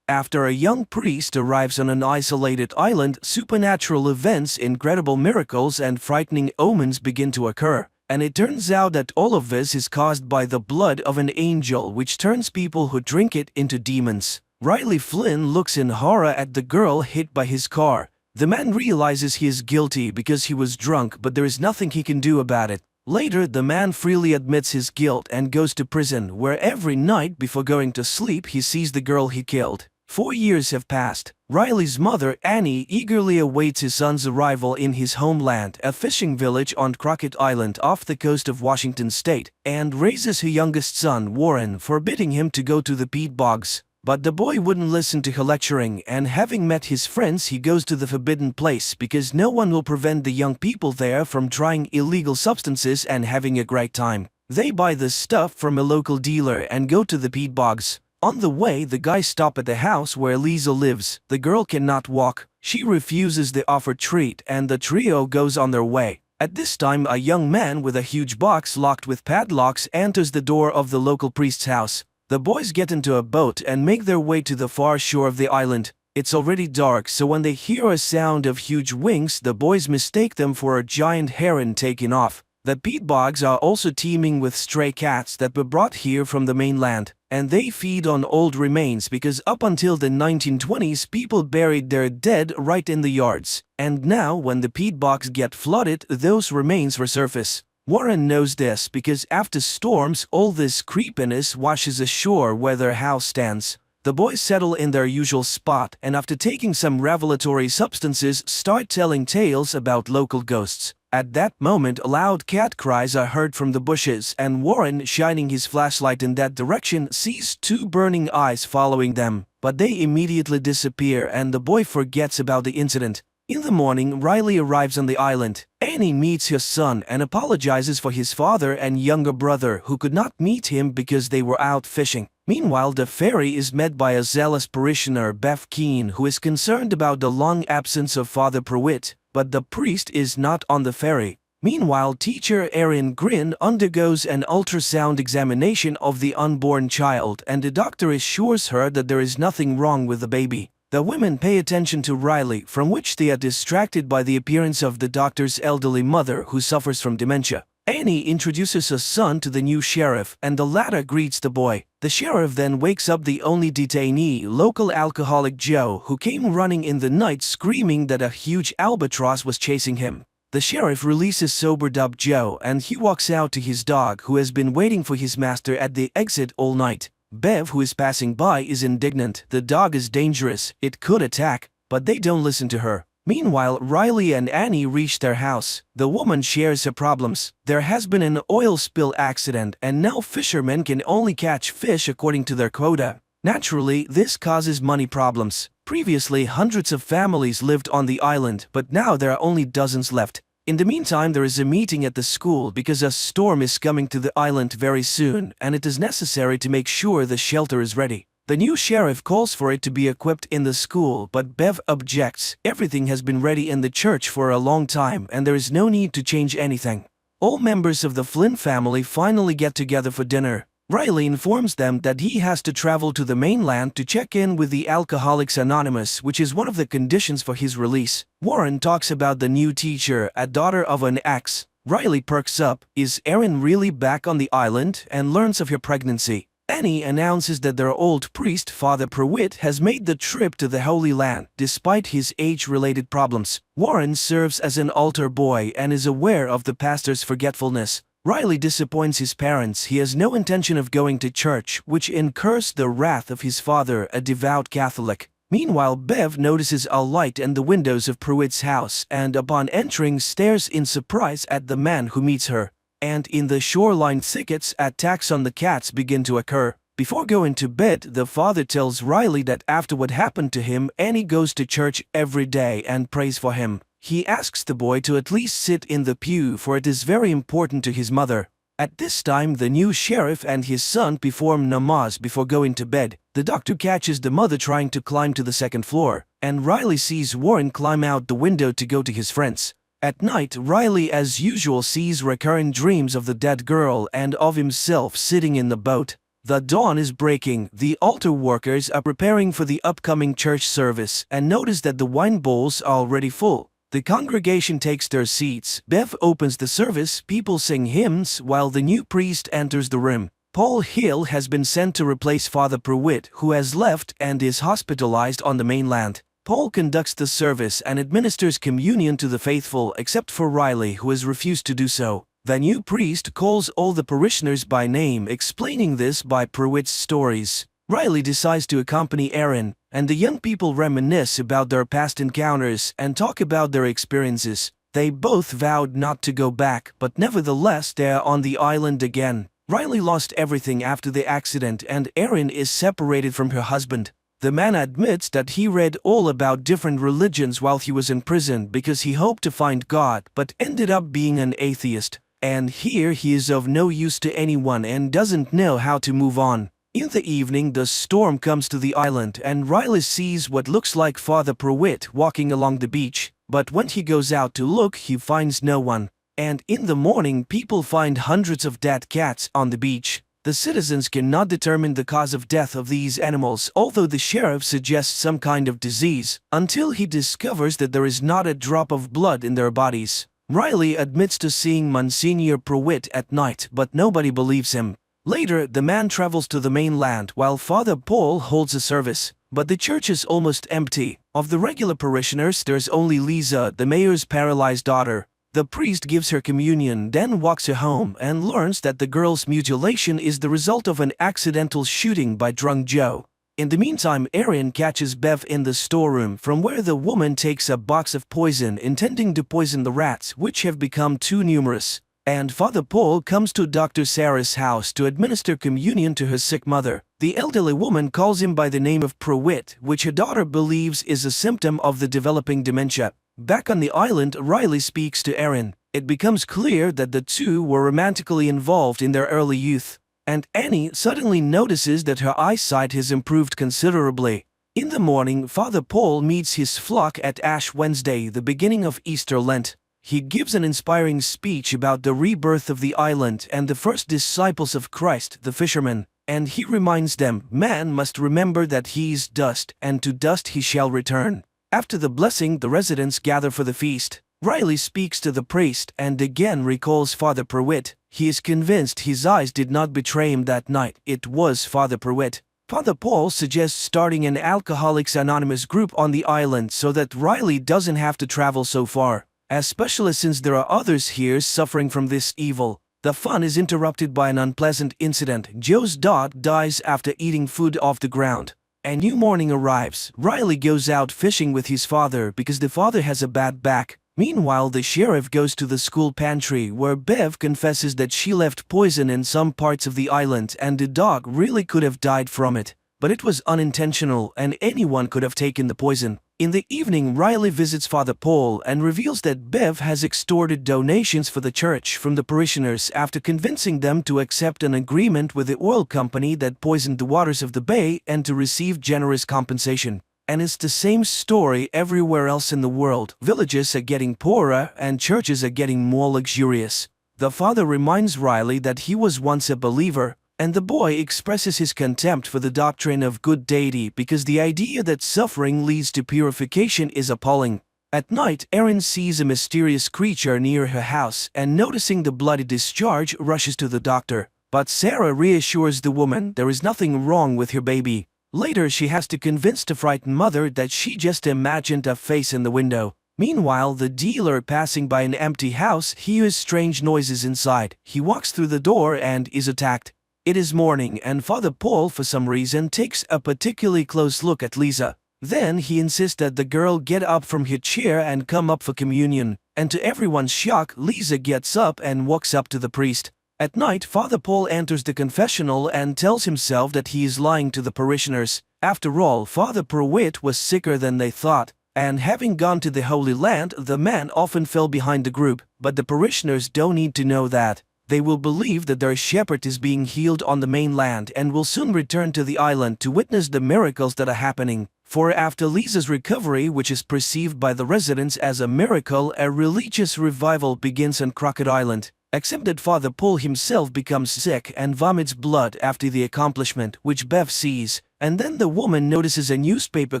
After a young priest arrives on an isolated island, supernatural events, incredible miracles, and frightening omens begin to occur. And it turns out that all of this is caused by the blood of an angel, which turns people who drink it into demons. Riley Flynn looks in horror at the girl hit by his car. The man realizes he is guilty because he was drunk, but there is nothing he can do about it. Later, the man freely admits his guilt and goes to prison, where every night before going to sleep he sees the girl he killed. 4 years have passed. Riley's mother, Annie, eagerly awaits his son's arrival in his homeland, a fishing village on Crockett Island off the coast of Washington state, and raises her youngest son, Warren, forbidding him to go to the peat bogs. But the boy wouldn't listen to her lecturing, and having met his friends, he goes to the forbidden place because no one will prevent the young people there from trying illegal substances and having a great time. They buy the stuff from a local dealer and go to the peat bogs. On the way, the guys stop at the house where Lisa lives. The girl cannot walk. She refuses the offered treat, and the trio goes on their way. At this time, a young man with a huge box locked with padlocks enters the door of the local priest's house. The boys get into a boat and make their way to the far shore of the island. It's already dark, so when they hear a sound of huge wings, the boys mistake them for a giant heron taking off. The peat bogs are also teeming with stray cats that were brought here from the mainland, and they feed on old remains because up until the 1920s people buried their dead right in the yards, and now when the peat bogs get flooded, those remains resurface. Warren knows this because after storms all this creepiness washes ashore where their house stands. The boys settle in their usual spot and after taking some revelatory substances start telling tales about local ghosts. At that moment loud cat cries are heard from the bushes and Warren, shining his flashlight in that direction, sees two burning eyes following them, but they immediately disappear and the boy forgets about the incident. In the morning, Riley arrives on the island. Annie meets her son and apologizes for his father and younger brother who could not meet him because they were out fishing. Meanwhile, the ferry is met by a zealous parishioner, Bev Keane, who is concerned about the long absence of Father Pruitt, but the priest is not on the ferry. Meanwhile, teacher Erin Grin undergoes an ultrasound examination of the unborn child and the doctor assures her that there is nothing wrong with the baby. The women pay attention to Riley, from which they are distracted by the appearance of the doctor's elderly mother who suffers from dementia. Annie introduces her son to the new sheriff and the latter greets the boy. The sheriff then wakes up the only detainee, local alcoholic Joe, who came running in the night screaming that a huge albatross was chasing him. The sheriff releases sobered up Joe and he walks out to his dog who has been waiting for his master at the exit all night. Bev, who is passing by, is indignant. The dog is dangerous, it could attack, but they don't listen to her. Meanwhile, Riley and Annie reach their house. The woman shares her problems. There has been an oil spill accident and now fishermen can only catch fish according to their quota. Naturally, this causes money problems. Previously, hundreds of families lived on the island, but now there are only dozens left. In the meantime, there is a meeting at the school because a storm is coming to the island very soon and it is necessary to make sure the shelter is ready. The new sheriff calls for it to be equipped in the school, but Bev objects. Everything has been ready in the church for a long time and there is no need to change anything. All members of the Flynn family finally get together for dinner. Riley informs them that he has to travel to the mainland to check in with the Alcoholics Anonymous, which is one of the conditions for his release. Warren talks about the new teacher, a daughter of an ex. Riley perks up. Is Erin really back on the island? And learns of her pregnancy. Annie announces that their old priest, Father Pruitt, has made the trip to the Holy Land, despite his age-related problems. Warren serves as an altar boy and is aware of the pastor's forgetfulness. Riley disappoints his parents. He has no intention of going to church, which incurs the wrath of his father, a devout Catholic. Meanwhile, Bev notices a light in the windows of Pruitt's house and upon entering stares in surprise at the man who meets her. And in the shoreline thickets, attacks on the cats begin to occur. Before going to bed, the father tells Riley that after what happened to him, Annie goes to church every day and prays for him. He asks the boy to at least sit in the pew for it is very important to his mother. At this time, the new sheriff and his son perform namaz before going to bed. The doctor catches the mother trying to climb to the second floor, and Riley sees Warren climb out the window to go to his friends. At night, Riley as usual sees recurrent dreams of the dead girl and of himself sitting in the boat. The dawn is breaking. The altar workers are preparing for the upcoming church service and notice that the wine bowls are already full. The congregation takes their seats. Bev opens the service, people sing hymns while the new priest enters the room. Paul Hill has been sent to replace Father Pruitt, who has left and is hospitalized on the mainland. Paul conducts the service and administers communion to the faithful except for Riley, who has refused to do so. The new priest calls all the parishioners by name, explaining this by Pruitt's stories. Riley decides to accompany Erin, and the young people reminisce about their past encounters and talk about their experiences. They both vowed not to go back, but nevertheless they are on the island again. Riley lost everything after the accident and Erin is separated from her husband. The man admits that he read all about different religions while he was in prison because he hoped to find God but ended up being an atheist. And here he is of no use to anyone and doesn't know how to move on. In the evening, the storm comes to the island and Riley sees what looks like Father Pruitt walking along the beach, but when he goes out to look, he finds no one. And in the morning, people find hundreds of dead cats on the beach. The citizens cannot determine the cause of death of these animals, although the sheriff suggests some kind of disease, until he discovers that there is not a drop of blood in their bodies. Riley admits to seeing Monsignor Pruitt at night, but nobody believes him. Later, the man travels to the mainland while Father Paul holds a service, but the church is almost empty. Of the regular parishioners, there's only Lisa, the mayor's paralyzed daughter. The priest gives her communion, then walks her home and learns that the girl's mutilation is the result of an accidental shooting by drunk Joe. In the meantime, Erin catches Bev in the storeroom, from where the woman takes a box of poison intending to poison the rats, which have become too numerous. And Father Paul comes to Dr. Sarah's house to administer communion to her sick mother. The elderly woman calls him by the name of Pruitt, which her daughter believes is a symptom of the developing dementia. Back on the island, Riley speaks to Erin. It becomes clear that the two were romantically involved in their early youth, and Annie suddenly notices that her eyesight has improved considerably. In the morning, Father Paul meets his flock at Ash Wednesday, the beginning of Easter Lent. He gives an inspiring speech about the rebirth of the island and the first disciples of Christ, the fishermen, and he reminds them, man must remember that he is dust, and to dust he shall return. After the blessing, the residents gather for the feast. Riley speaks to the priest and again recalls Father Pruitt. He is convinced his eyes did not betray him that night. It was Father Pruitt. Father Paul suggests starting an Alcoholics Anonymous group on the island so that Riley doesn't have to travel so far, especially since there are others here suffering from this evil. The fun is interrupted by an unpleasant incident. Joe's dog dies after eating food off the ground. A new morning arrives. Riley goes out fishing with his father because the father has a bad back. Meanwhile, the sheriff goes to the school pantry where Bev confesses that she left poison in some parts of the island and the dog really could have died from it. But it was unintentional and anyone could have taken the poison. In the evening, Riley visits Father Paul and reveals that Bev has extorted donations for the church from the parishioners after convincing them to accept an agreement with the oil company that poisoned the waters of the bay and to receive generous compensation. And it's the same story everywhere else in the world. Villages are getting poorer and churches are getting more luxurious. The father reminds Riley that he was once a believer, and the boy expresses his contempt for the doctrine of good deity because the idea that suffering leads to purification is appalling. At night, Erin sees a mysterious creature near her house and noticing the bloody discharge rushes to the doctor. But Sarah reassures the woman there is nothing wrong with her baby. Later, she has to convince the frightened mother that she just imagined a face in the window. Meanwhile, the dealer passing by an empty house hears strange noises inside. He walks through the door and is attacked. It is morning and Father Paul for some reason takes a particularly close look at Lisa. Then he insists that the girl get up from her chair and come up for communion, and to everyone's shock, Lisa gets up and walks up to the priest. At night, Father Paul enters the confessional and tells himself that he is lying to the parishioners. After all, Father Pruitt was sicker than they thought, and having gone to the Holy Land, the man often fell behind the group, but the parishioners don't need to know that. They will believe that their shepherd is being healed on the mainland and will soon return to the island to witness the miracles that are happening. For after Lisa's recovery, which is perceived by the residents as a miracle, a religious revival begins on Crockett Island. Except that Father Paul himself becomes sick and vomits blood after the accomplishment, which Bev sees, and then the woman notices a newspaper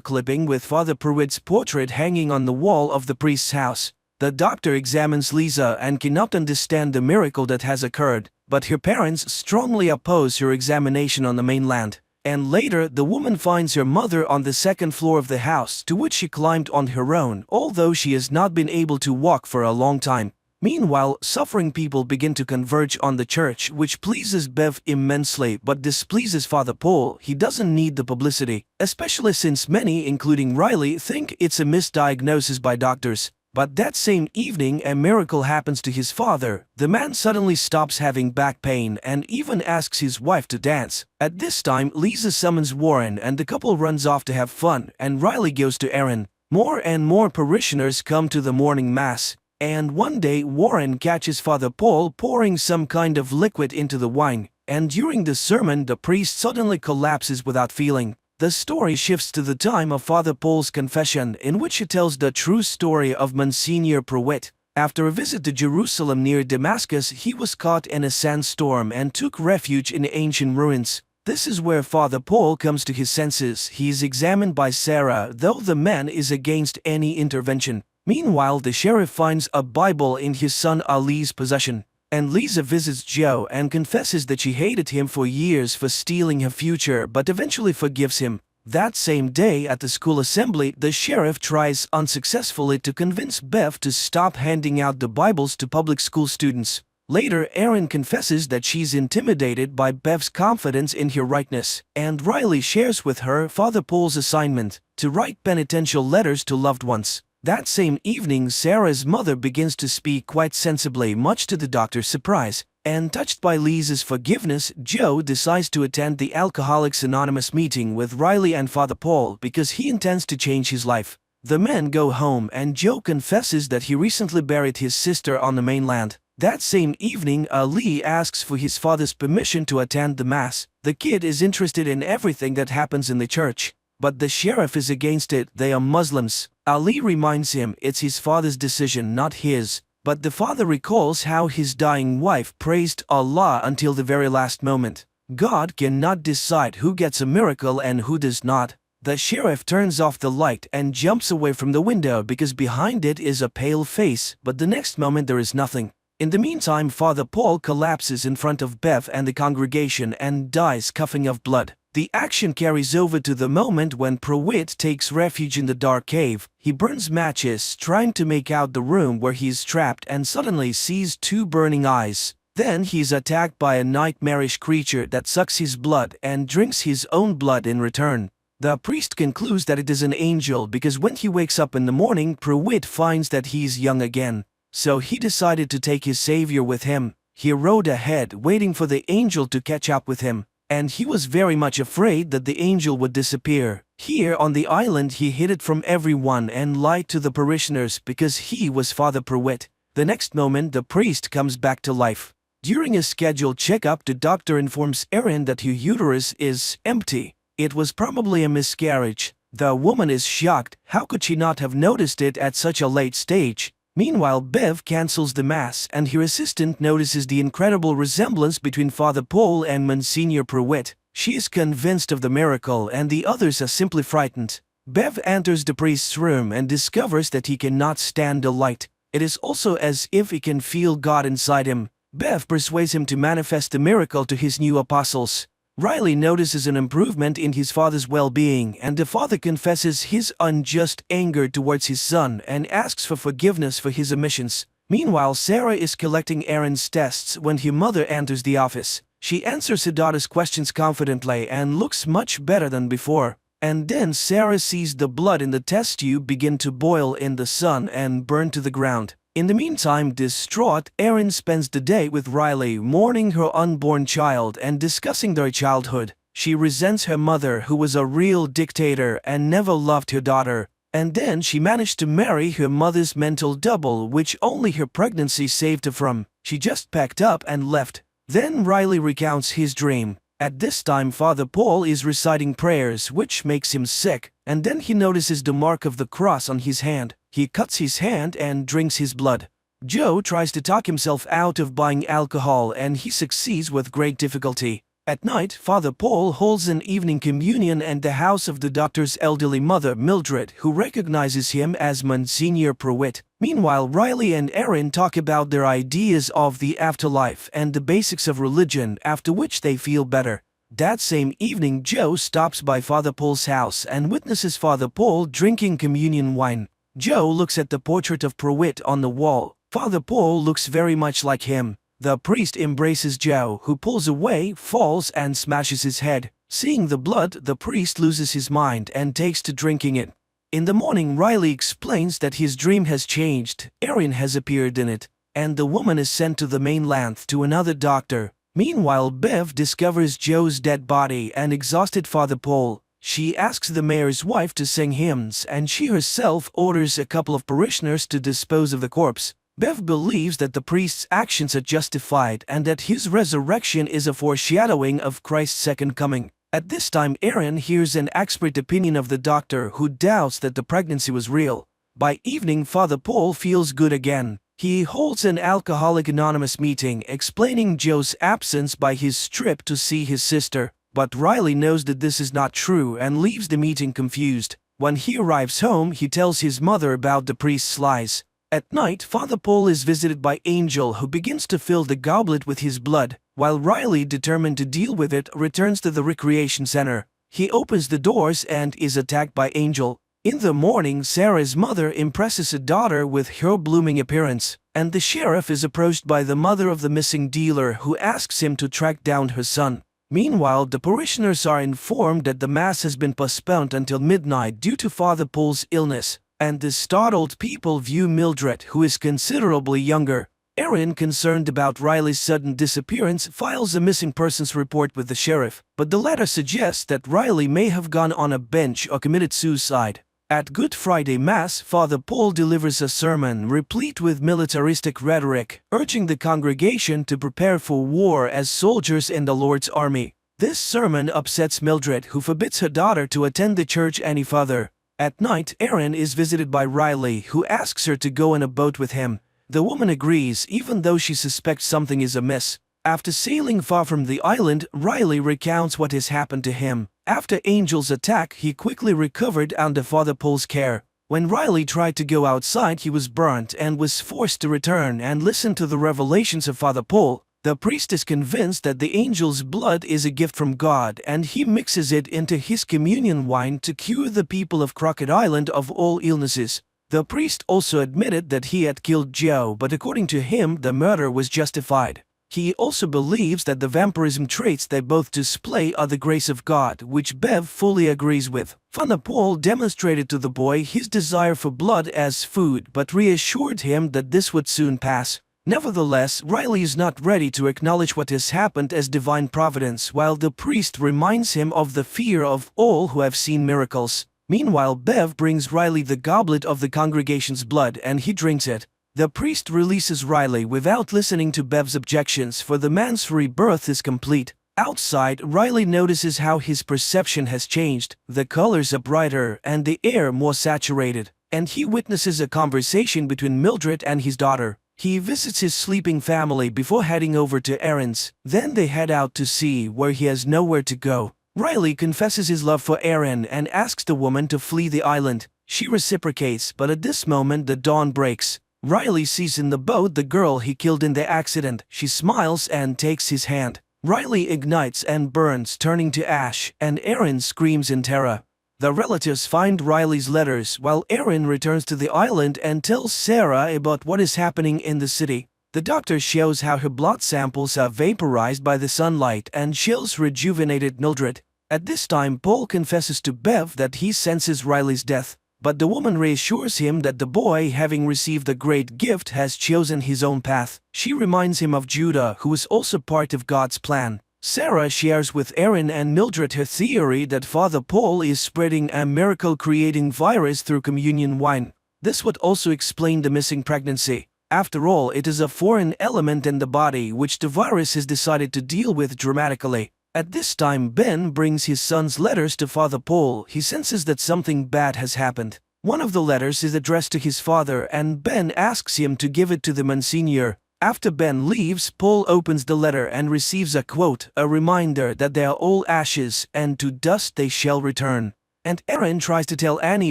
clipping with Father Pruitt's portrait hanging on the wall of the priest's house. The doctor examines Lisa and cannot understand the miracle that has occurred, but her parents strongly oppose her examination on the mainland. And later, the woman finds her mother on the second floor of the house, to which she climbed on her own, although she has not been able to walk for a long time. Meanwhile, suffering people begin to converge on the church, which pleases Bev immensely but displeases Father Paul. He doesn't need the publicity, especially since many, including Riley, think it's a misdiagnosis by doctors. But that same evening, a miracle happens to his father. The man suddenly stops having back pain and even asks his wife to dance. At this time, Lisa summons Warren and the couple runs off to have fun, and Riley goes to Erin. More and more parishioners come to the morning mass, and one day Warren catches Father Paul pouring some kind of liquid into the wine, and during the sermon the priest suddenly collapses without feeling. The story shifts to the time of Father Paul's confession, in which he tells the true story of Monsignor Pruitt. After a visit to Jerusalem near Damascus, he was caught in a sandstorm and took refuge in ancient ruins. This is where Father Paul comes to his senses. He is examined by Sarah, though the man is against any intervention. Meanwhile, the sheriff finds a Bible in his son Ali's possession, and Lisa visits Joe and confesses that she hated him for years for stealing her future, but eventually forgives him. That same day at the school assembly, the sheriff tries unsuccessfully to convince Bev to stop handing out the Bibles to public school students. Later, Erin confesses that she's intimidated by Bev's confidence in her rightness, and Riley shares with her Father Paul's assignment to write penitential letters to loved ones. That same evening, Sarah's mother begins to speak quite sensibly, much to the doctor's surprise. And touched by Lisa's forgiveness, Joe decides to attend the Alcoholics Anonymous meeting with Riley and Father Paul because he intends to change his life. The men go home and Joe confesses that he recently buried his sister on the mainland. That same evening, Ali asks for his father's permission to attend the mass. The kid is interested in everything that happens in the church, but the sheriff is against it. They are Muslims. Ali reminds him it's his father's decision, not his. But the father recalls how his dying wife praised Allah until the very last moment. God cannot decide who gets a miracle and who does not. The sheriff turns off the light and jumps away from the window because behind it is a pale face, but the next moment there is nothing. In the meantime, Father Paul collapses in front of Bev and the congregation and dies coughing up blood. The action carries over to the moment when Pruitt takes refuge in the dark cave. He burns matches, trying to make out the room where he is trapped, and suddenly sees two burning eyes. Then he is attacked by a nightmarish creature that sucks his blood and drinks his own blood in return. The priest concludes that it is an angel because when he wakes up in the morning, Pruitt finds that he is young again. So he decided to take his savior with him. He rode ahead, waiting for the angel to catch up with him. And he was very much afraid that the angel would disappear. Here on the island he hid it from everyone and lied to the parishioners because he was Father Pruitt. The next moment the priest comes back to life. During a scheduled checkup, the doctor informs Erin that her uterus is empty. It was probably a miscarriage. The woman is shocked. How could she not have noticed it at such a late stage? Meanwhile, Bev cancels the mass and her assistant notices the incredible resemblance between Father Paul and Monsignor Pruitt. She is convinced of the miracle and the others are simply frightened. Bev enters the priest's room and discovers that he cannot stand the light. It is also as if he can feel God inside him. Bev persuades him to manifest the miracle to his new apostles. Riley notices an improvement in his father's well-being, and the father confesses his unjust anger towards his son and asks for forgiveness for his omissions. Meanwhile, Sarah is collecting Erin's tests when her mother enters the office. She answers her daughter's questions confidently and looks much better than before. And then Sarah sees the blood in the test tube begin to boil in the sun and burn to the ground. In the meantime, distraught, Erin spends the day with Riley, mourning her unborn child and discussing their childhood. She resents her mother, who was a real dictator and never loved her daughter. And then she managed to marry her mother's mental double, which only her pregnancy saved her from. She just packed up and left. Then Riley recounts his dream. At this time, Father Paul is reciting prayers, which makes him sick, and then he notices the mark of the cross on his hand. He cuts his hand and drinks his blood. Joe tries to talk himself out of buying alcohol and he succeeds with great difficulty. At night, Father Paul holds an evening communion at the house of the doctor's elderly mother, Mildred, who recognizes him as Monsignor Pruitt. Meanwhile, Riley and Erin talk about their ideas of the afterlife and the basics of religion, after which they feel better. That same evening, Joe stops by Father Paul's house and witnesses Father Paul drinking communion wine. Joe looks at the portrait of Pruitt on the wall. Father Paul looks very much like him. The priest embraces Joe, who pulls away, falls, and smashes his head. Seeing the blood, the priest loses his mind and takes to drinking it. In the morning, Riley explains that his dream has changed. Erin has appeared in it, and the woman is sent to the mainland to another doctor. Meanwhile, Bev discovers Joe's dead body and exhausted Father Paul. She asks the mayor's wife to sing hymns, and she herself orders a couple of parishioners to dispose of the corpse. Bev believes that the priest's actions are justified and that his resurrection is a foreshadowing of Christ's second coming. At this time, Erin hears an expert opinion of the doctor, who doubts that the pregnancy was real. By evening, Father Paul feels good again. He holds an Alcoholic Anonymous meeting explaining Joe's absence by his trip to see his sister, but Riley knows that this is not true and leaves the meeting confused. When he arrives home, he tells his mother about the priest's lies. At night, Father Paul is visited by Angel, who begins to fill the goblet with his blood, while Riley, determined to deal with it, returns to the recreation center. He opens the doors and is attacked by Angel. In the morning, Sarah's mother impresses her daughter with her blooming appearance, and the sheriff is approached by the mother of the missing dealer, who asks him to track down her son. Meanwhile, the parishioners are informed that the Mass has been postponed until midnight due to Father Paul's illness, and the startled people view Mildred, who is considerably younger. Erin, concerned about Riley's sudden disappearance, files a missing persons report with the sheriff, but the letter suggests that Riley may have gone on a bench or committed suicide. At Good Friday Mass, Father Paul delivers a sermon replete with militaristic rhetoric, urging the congregation to prepare for war as soldiers in the Lord's army. This sermon upsets Mildred, who forbids her daughter to attend the church any further. At night, Erin is visited by Riley, who asks her to go in a boat with him. The woman agrees, even though she suspects something is amiss. After sailing far from the island, Riley recounts what has happened to him. After Angel's attack, he quickly recovered under Father Paul's care. When Riley tried to go outside, he was burnt and was forced to return and listen to the revelations of Father Paul. The priest is convinced that the angel's blood is a gift from God, and he mixes it into his communion wine to cure the people of Crockett Island of all illnesses. The priest also admitted that he had killed Joe, but according to him, the murder was justified. He also believes that the vampirism traits they both display are the grace of God, which Bev fully agrees with. Father Paul demonstrated to the boy his desire for blood as food, but reassured him that this would soon pass. Nevertheless, Riley is not ready to acknowledge what has happened as divine providence, while the priest reminds him of the fear of all who have seen miracles. Meanwhile, Bev brings Riley the goblet of the congregation's blood, and he drinks it. The priest releases Riley without listening to Bev's objections, for the man's rebirth is complete. Outside, Riley notices how his perception has changed. The colors are brighter and the air more saturated, and he witnesses a conversation between Mildred and his daughter. He visits his sleeping family before heading over to Erin's. Then they head out to sea, where he has nowhere to go. Riley confesses his love for Erin and asks the woman to flee the island. She reciprocates, but at this moment the dawn breaks. Riley sees in the boat the girl he killed in the accident. She smiles and takes his hand. Riley ignites and burns, turning to ash, and Erin screams in terror. The relatives find Riley's letters, while Erin returns to the island and tells Sarah about what is happening in the city. The doctor shows how her blood samples are vaporized by the sunlight and shows rejuvenated Mildred. At this time, Paul confesses to Bev that he senses Riley's death, but the woman reassures him that the boy, having received a great gift, has chosen his own path. She reminds him of Judah, who is also part of God's plan. Sarah shares with Erin and Mildred her theory that Father Paul is spreading a miracle-creating virus through communion wine. This would also explain the missing pregnancy. After all, it is a foreign element in the body which the virus has decided to deal with dramatically. At this time, Ben brings his son's letters to Father Paul. He senses that something bad has happened. One of the letters is addressed to his father, and Ben asks him to give it to the Monsignor. After Ben leaves, Paul opens the letter and receives a quote, a reminder that they are all ashes, and to dust they shall return. And Erin tries to tell Annie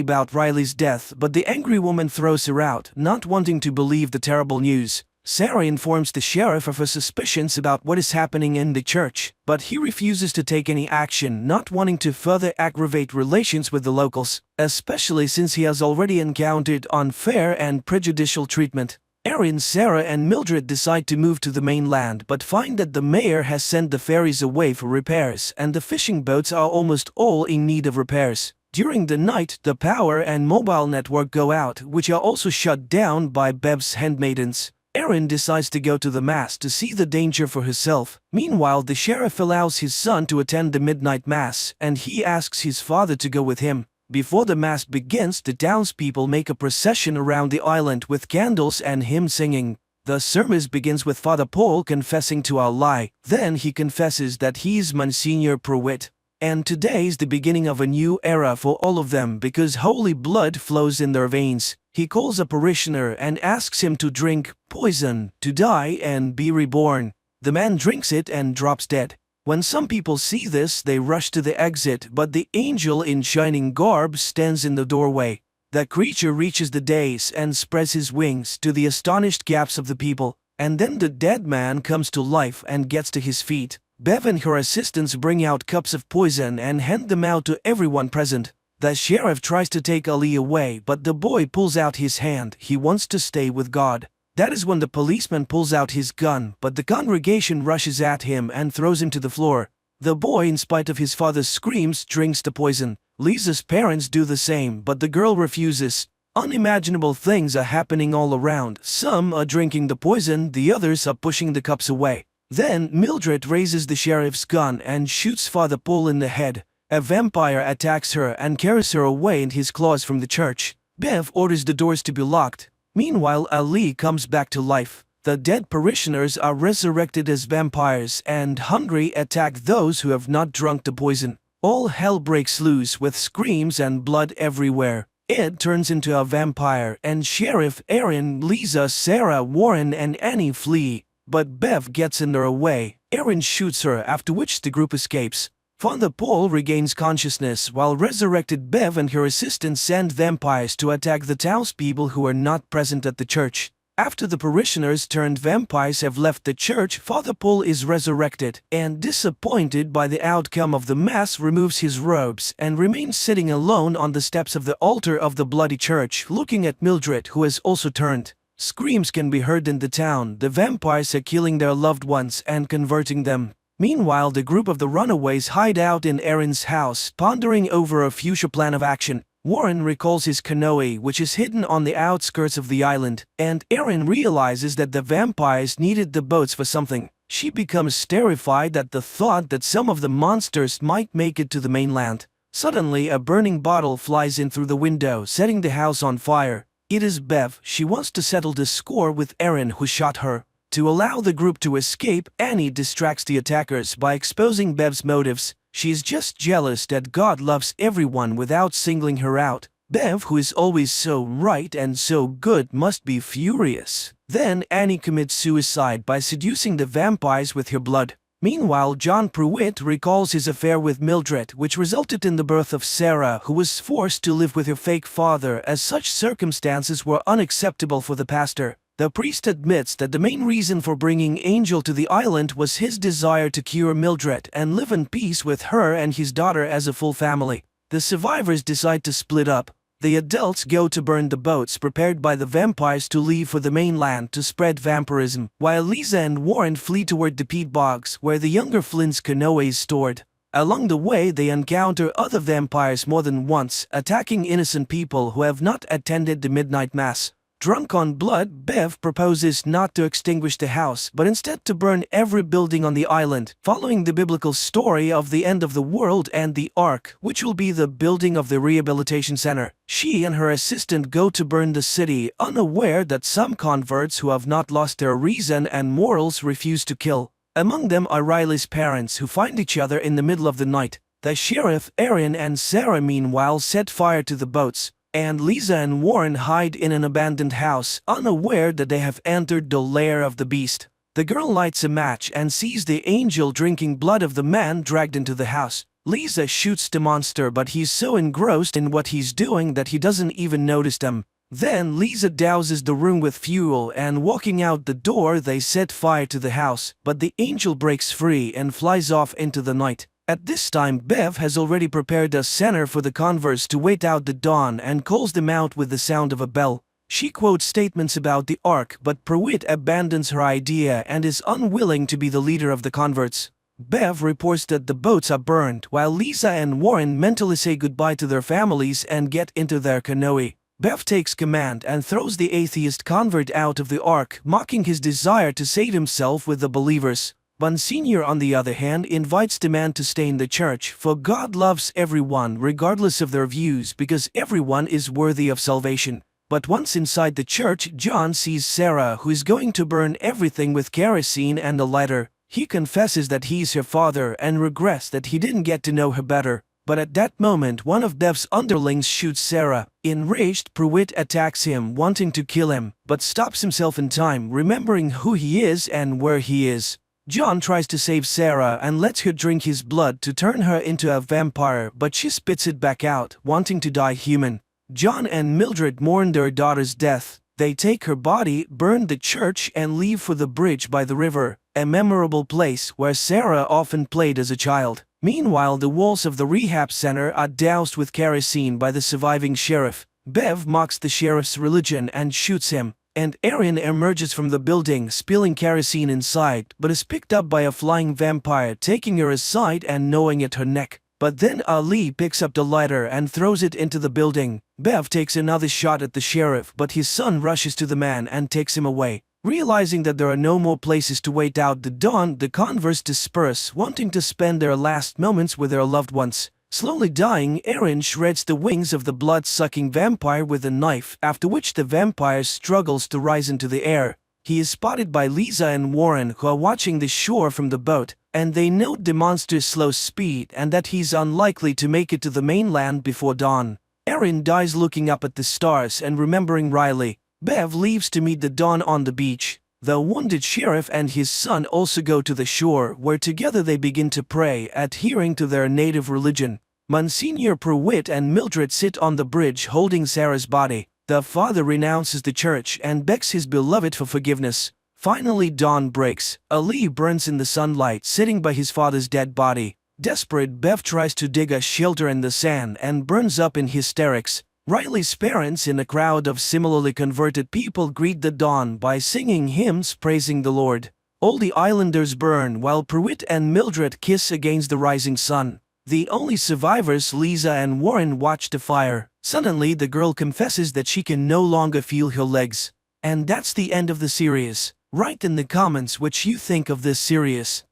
about Riley's death, but the angry woman throws her out, not wanting to believe the terrible news. Sarah informs the sheriff of her suspicions about what is happening in the church, but he refuses to take any action, not wanting to further aggravate relations with the locals, especially since he has already encountered unfair and prejudicial treatment. Erin, Sarah, and Mildred decide to move to the mainland, but find that the mayor has sent the ferries away for repairs, and the fishing boats are almost all in need of repairs. During the night, the power and mobile network go out, which are also shut down by Bev's handmaidens. Erin decides to go to the Mass to see the danger for herself. Meanwhile, the sheriff allows his son to attend the midnight Mass, and he asks his father to go with him. Before the Mass begins, the townspeople make a procession around the island with candles and hymn singing. The service begins with Father Paul confessing to our lie. Then he confesses that he's Monsignor Pruitt. And today is the beginning of a new era for all of them because holy blood flows in their veins. He calls a parishioner and asks him to drink poison, to die and be reborn. The man drinks it and drops dead. When some people see this, they rush to the exit, but the angel in shining garb stands in the doorway. The creature reaches the dais and spreads his wings to the astonished gaps of the people, and then the dead man comes to life and gets to his feet. Bev and her assistants bring out cups of poison and hand them out to everyone present. The sheriff tries to take Ali away, but the boy pulls out his hand. He wants to stay with God. That is when the policeman pulls out his gun, but the congregation rushes at him and throws him to the floor. The boy, in spite of his father's screams, drinks the poison. Lisa's parents do the same, but the girl refuses. Unimaginable things are happening all around. Some are drinking the poison, the others are pushing the cups away. Then Mildred raises the sheriff's gun and shoots Father Paul in the head. A vampire attacks her and carries her away in his claws from the church. Bev orders the doors to be locked. Meanwhile, Ali comes back to life. The dead parishioners are resurrected as vampires and, hungry, attack those who have not drunk the poison. All hell breaks loose with screams and blood everywhere. Ed turns into a vampire and Sheriff Aaron, Lisa, Sarah, Warren and Annie flee. But Bev gets in their way. Aaron shoots her, after which the group escapes. Father Paul regains consciousness while resurrected Bev and her assistant send vampires to attack the townspeople who are not present at the church. After the parishioners turned vampires have left the church, Father Paul is resurrected and, disappointed by the outcome of the mass, removes his robes and remains sitting alone on the steps of the altar of the bloody church, looking at Mildred, who has also turned. Screams can be heard in the town. The vampires are killing their loved ones and converting them. Meanwhile, the group of the runaways hide out in Aaron's house, pondering over a future plan of action. Warren recalls his canoe, which is hidden on the outskirts of the island, and Aaron realizes that the vampires needed the boats for something. She becomes terrified at the thought that some of the monsters might make it to the mainland. Suddenly, a burning bottle flies in through the window, setting the house on fire. It is Bev. She wants to settle the score with Aaron, who shot her. To allow the group to escape, Annie distracts the attackers by exposing Bev's motives. She is just jealous that God loves everyone without singling her out. Bev, who is always so right and so good, must be furious. Then Annie commits suicide by seducing the vampires with her blood. Meanwhile, John Pruitt recalls his affair with Mildred, which resulted in the birth of Sarah, who was forced to live with her fake father, as such circumstances were unacceptable for the pastor. The priest admits that the main reason for bringing Angel to the island was his desire to cure Mildred and live in peace with her and his daughter as a full family. The survivors decide to split up. The adults go to burn the boats prepared by the vampires to leave for the mainland to spread vampirism, while Lisa and Warren flee toward the peat bogs, where the younger Flynn's canoe is stored. Along the way, they encounter other vampires more than once, attacking innocent people who have not attended the midnight mass. Drunk on blood, Bev proposes not to extinguish the house, but instead to burn every building on the island, following the biblical story of the end of the world and the ark, which will be the building of the rehabilitation center. She and her assistant go to burn the city, unaware that some converts who have not lost their reason and morals refuse to kill. Among them are Riley's parents, who find each other in the middle of the night. The sheriff, Aaron and Sarah, meanwhile, set fire to the boats, and Lisa and Warren hide in an abandoned house, unaware that they have entered the lair of the beast. The girl lights a match and sees the angel drinking blood of the man dragged into the house. Lisa shoots the monster, but he's so engrossed in what he's doing that he doesn't even notice them. Then Lisa douses the room with fuel, and walking out the door they set fire to the house, but the angel breaks free and flies off into the night. At this time, Bev has already prepared a center for the converts to wait out the dawn and calls them out with the sound of a bell. She quotes statements about the ark, but Pruitt abandons her idea and is unwilling to be the leader of the converts. Bev reports that the boats are burned, while Lisa and Warren mentally say goodbye to their families and get into their canoe. Bev takes command and throws the atheist convert out of the ark, mocking his desire to save himself with the believers. Monsignor, on the other hand, invites the man to stay in the church, for God loves everyone regardless of their views, because everyone is worthy of salvation. But once inside the church, John sees Sarah, who is going to burn everything with kerosene and a lighter. He confesses that he's her father and regrets that he didn't get to know her better. But at that moment one of Bev's underlings shoots Sarah. Enraged, Pruitt attacks him, wanting to kill him, but stops himself in time, remembering who he is and where he is. John tries to save Sarah and lets her drink his blood to turn her into a vampire, but she spits it back out, wanting to die human. John and Mildred mourn their daughter's death. They take her body, burn the church, and leave for the bridge by the river, a memorable place where Sarah often played as a child. Meanwhile, the walls of the rehab center are doused with kerosene by the surviving sheriff. Bev mocks the sheriff's religion and shoots him, and Erin emerges from the building, spilling kerosene inside, but is picked up by a flying vampire, taking her aside and gnawing at her neck. But then Ali picks up the lighter and throws it into the building. Bev takes another shot at the sheriff, but his son rushes to the man and takes him away. Realizing that there are no more places to wait out the dawn, the converts disperse, wanting to spend their last moments with their loved ones. Slowly dying, Erin shreds the wings of the blood-sucking vampire with a knife, after which the vampire struggles to rise into the air. He is spotted by Lisa and Warren, who are watching the shore from the boat, and they note the monster's slow speed and that he's unlikely to make it to the mainland before dawn. Erin dies looking up at the stars and remembering Riley. Bev leaves to meet the dawn on the beach. The wounded sheriff and his son also go to the shore, where together they begin to pray, adhering to their native religion. Monsignor Pruitt and Mildred sit on the bridge holding Sarah's body. The father renounces the church and begs his beloved for forgiveness. Finally, dawn breaks. Ali burns in the sunlight, sitting by his father's dead body. Desperate, Bev tries to dig a shelter in the sand and burns up in hysterics. Riley's parents, in a crowd of similarly converted people, greet the dawn by singing hymns praising the Lord. All the islanders burn while Pruitt and Mildred kiss against the rising sun. The only survivors, Lisa and Warren, watch the fire. Suddenly, the girl confesses that she can no longer feel her legs. And that's the end of the series. Write in the comments what you think of this series.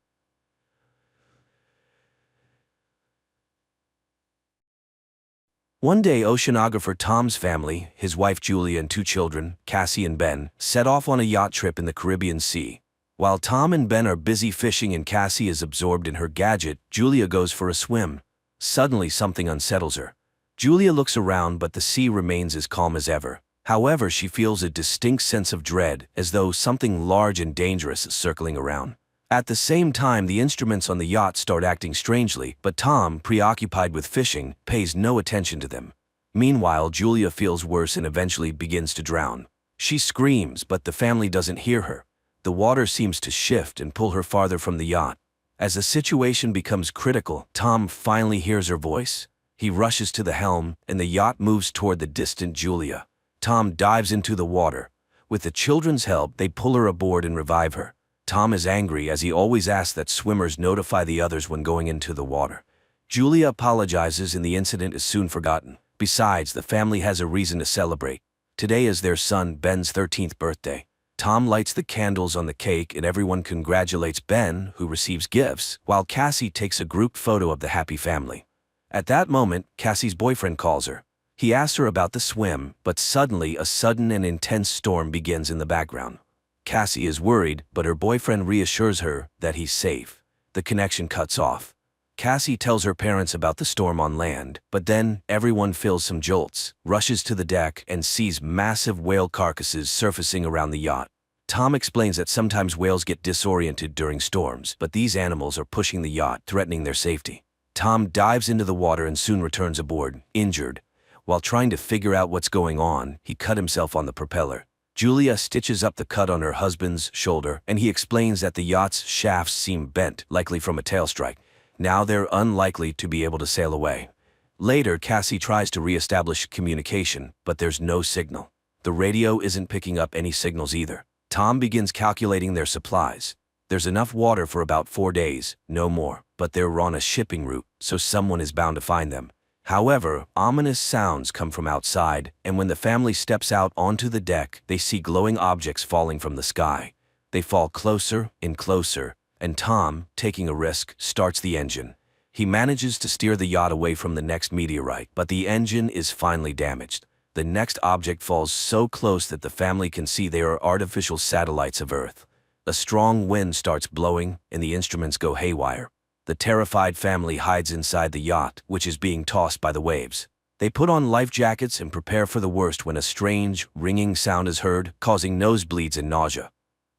One day, oceanographer Tom's family, his wife Julia and two children, Cassie and Ben, set off on a yacht trip in the Caribbean Sea. While Tom and Ben are busy fishing and Cassie is absorbed in her gadget, Julia goes for a swim. Suddenly, something unsettles her. Julia looks around, but the sea remains as calm as ever. However, she feels a distinct sense of dread, as though something large and dangerous is circling around. At the same time, the instruments on the yacht start acting strangely, but Tom, preoccupied with fishing, pays no attention to them. Meanwhile, Julia feels worse and eventually begins to drown. She screams, but the family doesn't hear her. The water seems to shift and pull her farther from the yacht. As the situation becomes critical, Tom finally hears her voice. He rushes to the helm, and the yacht moves toward the distant Julia. Tom dives into the water. With the children's help, they pull her aboard and revive her. Tom is angry, as he always asks that swimmers notify the others when going into the water. Julia apologizes and the incident is soon forgotten. Besides, the family has a reason to celebrate. Today is their son Ben's 13th birthday. Tom lights the candles on the cake and everyone congratulates Ben, who receives gifts, while Cassie takes a group photo of the happy family. At that moment, Cassie's boyfriend calls her. He asks her about the swim, but suddenly a sudden and intense storm begins in the background. Cassie is worried, but her boyfriend reassures her that he's safe. The connection cuts off. Cassie tells her parents about the storm on land, but then everyone feels some jolts, rushes to the deck, and sees massive whale carcasses surfacing around the yacht. Tom explains that sometimes whales get disoriented during storms, but these animals are pushing the yacht, threatening their safety. Tom dives into the water and soon returns aboard, injured. While trying to figure out what's going on, he cut himself on the propeller. Julia stitches up the cut on her husband's shoulder, and he explains that the yacht's shafts seem bent, likely from a tail strike. Now they're unlikely to be able to sail away. Later, Cassie tries to re-establish communication, but there's no signal. The radio isn't picking up any signals either. Tom begins calculating their supplies. There's enough water for about 4 days, no more, but they're on a shipping route, so someone is bound to find them. However, ominous sounds come from outside, and when the family steps out onto the deck, they see glowing objects falling from the sky. They fall closer and closer, and Tom, taking a risk, starts the engine. He manages to steer the yacht away from the next meteorite, but the engine is finally damaged. The next object falls so close that the family can see they are artificial satellites of Earth. A strong wind starts blowing, and the instruments go haywire. The terrified family hides inside the yacht, which is being tossed by the waves. They put on life jackets and prepare for the worst when a strange, ringing sound is heard, causing nosebleeds and nausea.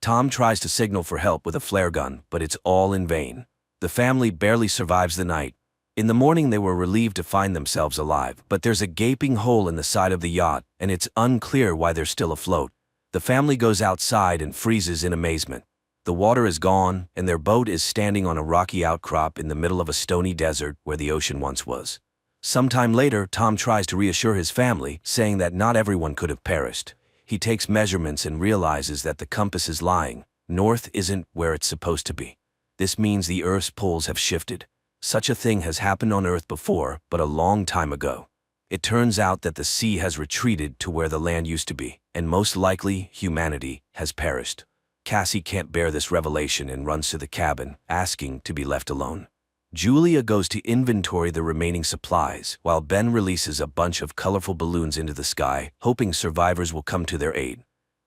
Tom tries to signal for help with a flare gun, but it's all in vain. The family barely survives the night. In the morning they were relieved to find themselves alive, but there's a gaping hole in the side of the yacht, and it's unclear why they're still afloat. The family goes outside and freezes in amazement. The water is gone, and their boat is standing on a rocky outcrop in the middle of a stony desert where the ocean once was. Sometime later, Tom tries to reassure his family, saying that not everyone could have perished. He takes measurements and realizes that the compass is lying. North isn't where it's supposed to be. This means the Earth's poles have shifted. Such a thing has happened on Earth before, but a long time ago. It turns out that the sea has retreated to where the land used to be, and most likely humanity has perished. Cassie can't bear this revelation and runs to the cabin, asking to be left alone. Julia goes to inventory the remaining supplies, while Ben releases a bunch of colorful balloons into the sky, hoping survivors will come to their aid.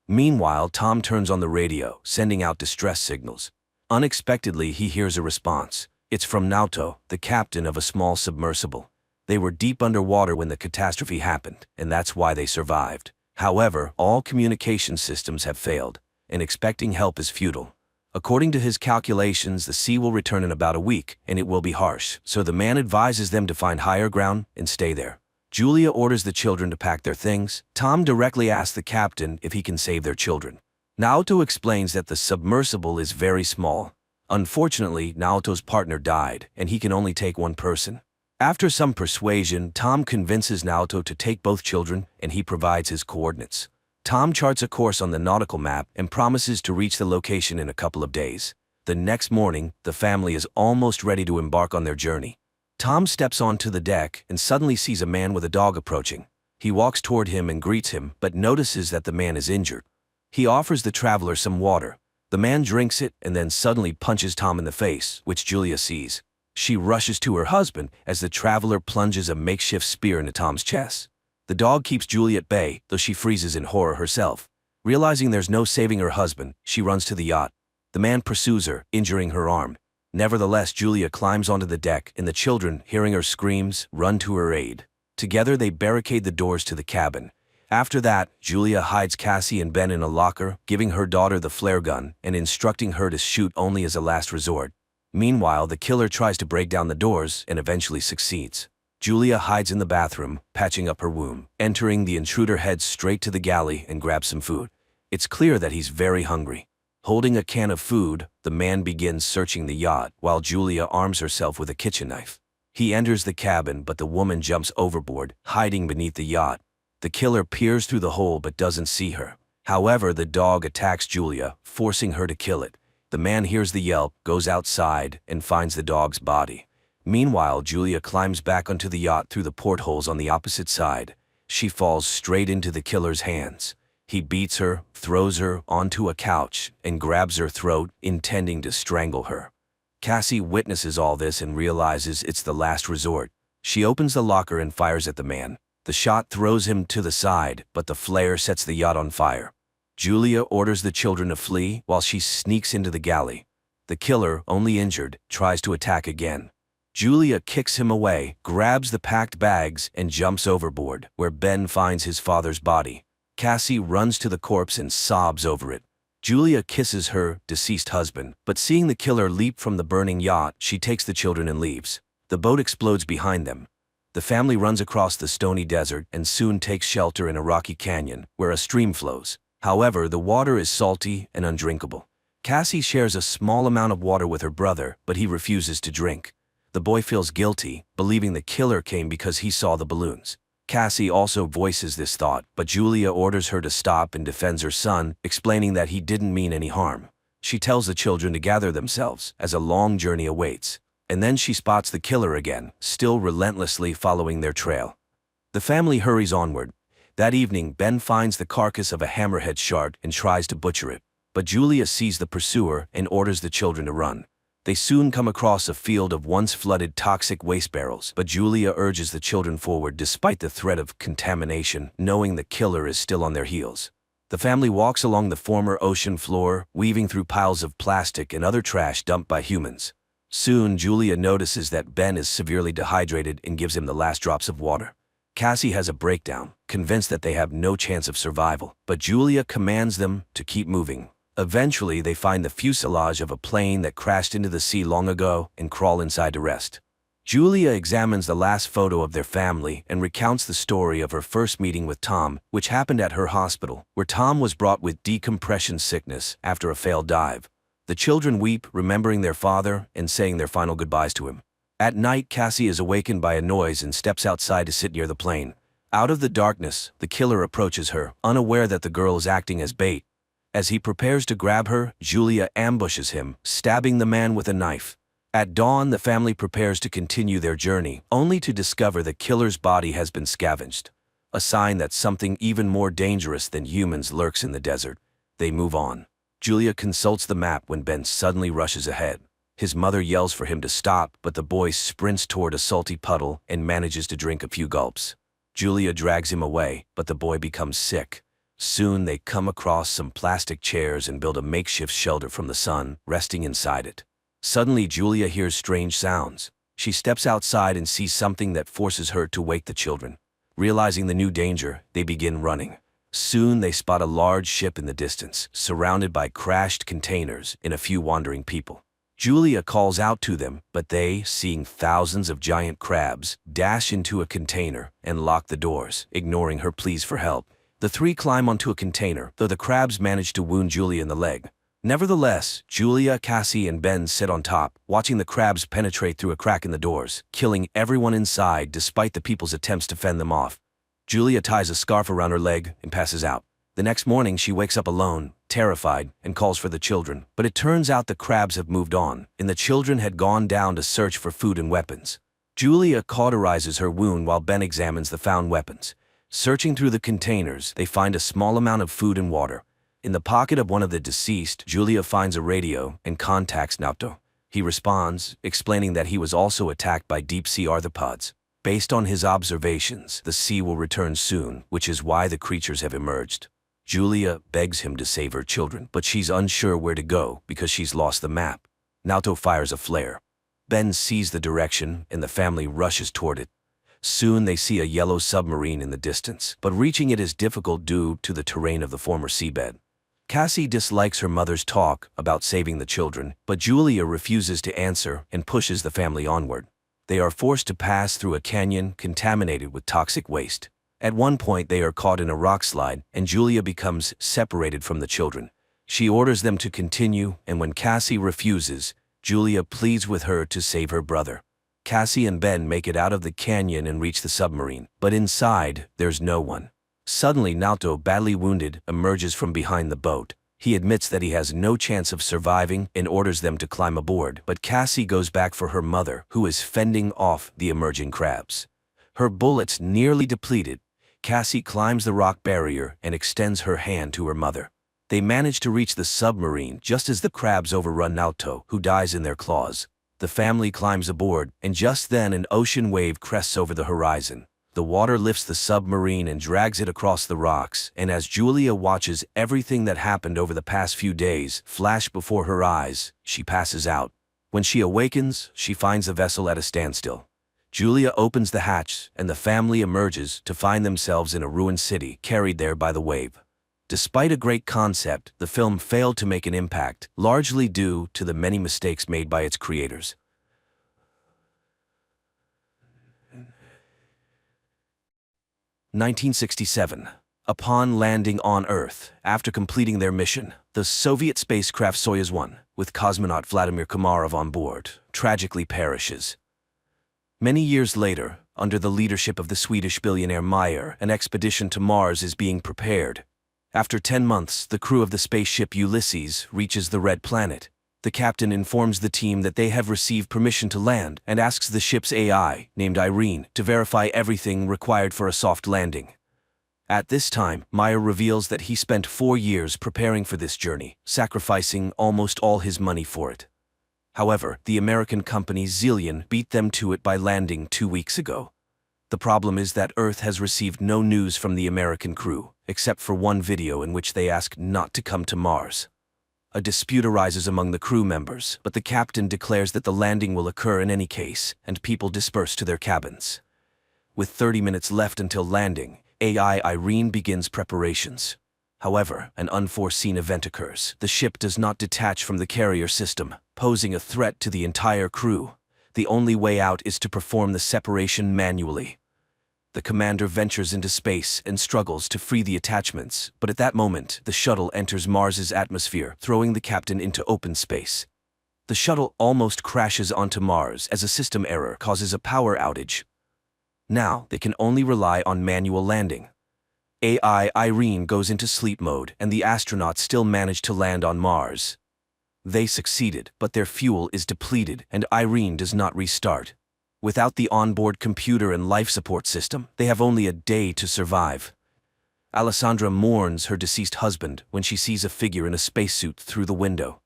Meanwhile, Tom turns on the radio, sending out distress signals. Unexpectedly, he hears a response. It's from Naoto, the captain of a small submersible. They were deep underwater when the catastrophe happened, and that's why they survived. However, all communication systems have failed, and expecting help is futile. According to his calculations, the sea will return in about a week, and it will be harsh, so the man advises them to find higher ground and stay there. Julia orders the children to pack their things. Tom directly asks the captain if he can save their children. Naoto explains that the submersible is very small. Unfortunately, Naoto's partner died, and he can only take one person. After some persuasion, Tom convinces Naoto to take both children, and he provides his coordinates. Tom charts a course on the nautical map and promises to reach the location in a couple of days. The next morning, the family is almost ready to embark on their journey. Tom steps onto the deck and suddenly sees a man with a dog approaching. He walks toward him and greets him, but notices that the man is injured. He offers the traveler some water. The man drinks it and then suddenly punches Tom in the face, which Julia sees. She rushes to her husband as the traveler plunges a makeshift spear into Tom's chest. The dog keeps Julia at bay, though she freezes in horror herself. Realizing there's no saving her husband, she runs to the yacht. The man pursues her, injuring her arm. Nevertheless, Julia climbs onto the deck, and the children, hearing her screams, run to her aid. Together, they barricade the doors to the cabin. After that, Julia hides Cassie and Ben in a locker, giving her daughter the flare gun and instructing her to shoot only as a last resort. Meanwhile, the killer tries to break down the doors and eventually succeeds. Julia hides in the bathroom, patching up her wound. Entering, the intruder heads straight to the galley and grabs some food. It's clear that he's very hungry. Holding a can of food, the man begins searching the yacht, while Julia arms herself with a kitchen knife. He enters the cabin, but the woman jumps overboard, hiding beneath the yacht. The killer peers through the hole but doesn't see her. However, the dog attacks Julia, forcing her to kill it. The man hears the yelp, goes outside, and finds the dog's body. Meanwhile, Julia climbs back onto the yacht through the portholes on the opposite side. She falls straight into the killer's hands. He beats her, throws her onto a couch, and grabs her throat, intending to strangle her. Cassie witnesses all this and realizes it's the last resort. She opens the locker and fires at the man. The shot throws him to the side, but the flare sets the yacht on fire. Julia orders the children to flee while she sneaks into the galley. The killer, only injured, tries to attack again. Julia kicks him away, grabs the packed bags, and jumps overboard, where Ben finds his father's body. Cassie runs to the corpse and sobs over it. Julia kisses her deceased husband, but seeing the killer leap from the burning yacht, she takes the children and leaves. The boat explodes behind them. The family runs across the stony desert and soon takes shelter in a rocky canyon, where a stream flows. However, the water is salty and undrinkable. Cassie shares a small amount of water with her brother, but he refuses to drink. The boy feels guilty, believing the killer came because he saw the balloons. Cassie also voices this thought, but Julia orders her to stop and defends her son, explaining that he didn't mean any harm. She tells the children to gather themselves, as a long journey awaits. And then she spots the killer again, still relentlessly following their trail. The family hurries onward. That evening, Ben finds the carcass of a hammerhead shark and tries to butcher it. But Julia sees the pursuer and orders the children to run. They soon come across a field of once flooded toxic waste barrels, but Julia urges the children forward despite the threat of contamination, knowing the killer is still on their heels. The family walks along the former ocean floor, weaving through piles of plastic and other trash dumped by humans. Soon, Julia notices that Ben is severely dehydrated and gives him the last drops of water. Cassie has a breakdown, convinced that they have no chance of survival, but Julia commands them to keep moving. Eventually, they find the fuselage of a plane that crashed into the sea long ago and crawl inside to rest. Julia examines the last photo of their family and recounts the story of her first meeting with Tom, which happened at her hospital, where Tom was brought with decompression sickness after a failed dive. The children weep, remembering their father and saying their final goodbyes to him. At night, Cassie is awakened by a noise and steps outside to sit near the plane. Out of the darkness, the killer approaches her, unaware that the girl is acting as bait. As he prepares to grab her, Julia ambushes him, stabbing the man with a knife. At dawn, the family prepares to continue their journey, only to discover the killer's body has been scavenged. A sign that something even more dangerous than humans lurks in the desert. They move on. Julia consults the map when Ben suddenly rushes ahead. His mother yells for him to stop, but the boy sprints toward a salty puddle and manages to drink a few gulps. Julia drags him away, but the boy becomes sick. Soon they come across some plastic chairs and build a makeshift shelter from the sun, resting inside it. Suddenly, Julia hears strange sounds. She steps outside and sees something that forces her to wake the children. Realizing the new danger, they begin running. Soon they spot a large ship in the distance, surrounded by crashed containers and a few wandering people. Julia calls out to them, but they, seeing thousands of giant crabs, dash into a container and lock the doors, ignoring her pleas for help. The three climb onto a container, though the crabs manage to wound Julia in the leg. Nevertheless, Julia, Cassie, and Ben sit on top, watching the crabs penetrate through a crack in the doors, killing everyone inside despite the people's attempts to fend them off. Julia ties a scarf around her leg and passes out. The next morning, she wakes up alone, terrified, and calls for the children. But it turns out the crabs have moved on, and the children had gone down to search for food and weapons. Julia cauterizes her wound while Ben examines the found weapons. Searching through the containers, they find a small amount of food and water. In the pocket of one of the deceased, Julia finds a radio and contacts Naoto. He responds, explaining that he was also attacked by deep-sea arthropods. Based on his observations, the sea will return soon, which is why the creatures have emerged. Julia begs him to save her children, but she's unsure where to go because she's lost the map. Naoto fires a flare. Ben sees the direction, and the family rushes toward it. Soon they see a yellow submarine in the distance, but reaching it is difficult due to the terrain of the former seabed. Cassie dislikes her mother's talk about saving the children, but Julia refuses to answer and pushes the family onward. They are forced to pass through a canyon contaminated with toxic waste. At one point, they are caught in a rock slide, and Julia becomes separated from the children. She orders them to continue, and when Cassie refuses, Julia pleads with her to save her brother. Cassie and Ben make it out of the canyon and reach the submarine, but inside, there's no one. Suddenly, Naoto, badly wounded, emerges from behind the boat. He admits that he has no chance of surviving and orders them to climb aboard, but Cassie goes back for her mother, who is fending off the emerging crabs. Her bullets nearly depleted, Cassie climbs the rock barrier and extends her hand to her mother. They manage to reach the submarine just as the crabs overrun Naoto, who dies in their claws. The family climbs aboard, and just then an ocean wave crests over the horizon. The water lifts the submarine and drags it across the rocks, and as Julia watches everything that happened over the past few days flash before her eyes, she passes out. When she awakens, she finds the vessel at a standstill. Julia opens the hatch, and the family emerges to find themselves in a ruined city, carried there by the wave. Despite a great concept, the film failed to make an impact, largely due to the many mistakes made by its creators. 1967. Upon landing on Earth, after completing their mission, the Soviet spacecraft Soyuz 1, with cosmonaut Vladimir Komarov on board, tragically perishes. Many years later, under the leadership of the Swedish billionaire Meyer, an expedition to Mars is being prepared. After 10 months, the crew of the spaceship Ulysses reaches the Red Planet. The captain informs the team that they have received permission to land and asks the ship's AI, named Irene, to verify everything required for a soft landing. At this time, Meyer reveals that he spent 4 years preparing for this journey, sacrificing almost all his money for it. However, the American company Zillion beat them to it by landing 2 weeks ago. The problem is that Earth has received no news from the American crew, except for one video in which they ask not to come to Mars. A dispute arises among the crew members, but the captain declares that the landing will occur in any case, and people disperse to their cabins. With 30 minutes left until landing, AI Irene begins preparations. However, an unforeseen event occurs. The ship does not detach from the carrier system, posing a threat to the entire crew. The only way out is to perform the separation manually. The commander ventures into space and struggles to free the attachments, but at that moment, the shuttle enters Mars's atmosphere, throwing the captain into open space. The shuttle almost crashes onto Mars as a system error causes a power outage. Now, they can only rely on manual landing. AI Irene goes into sleep mode, and the astronauts still manage to land on Mars. They succeeded, but their fuel is depleted, and Irene does not restart. Without the onboard computer and life support system, they have only a day to survive. Alessandra mourns her deceased husband when she sees a figure in a spacesuit through the window.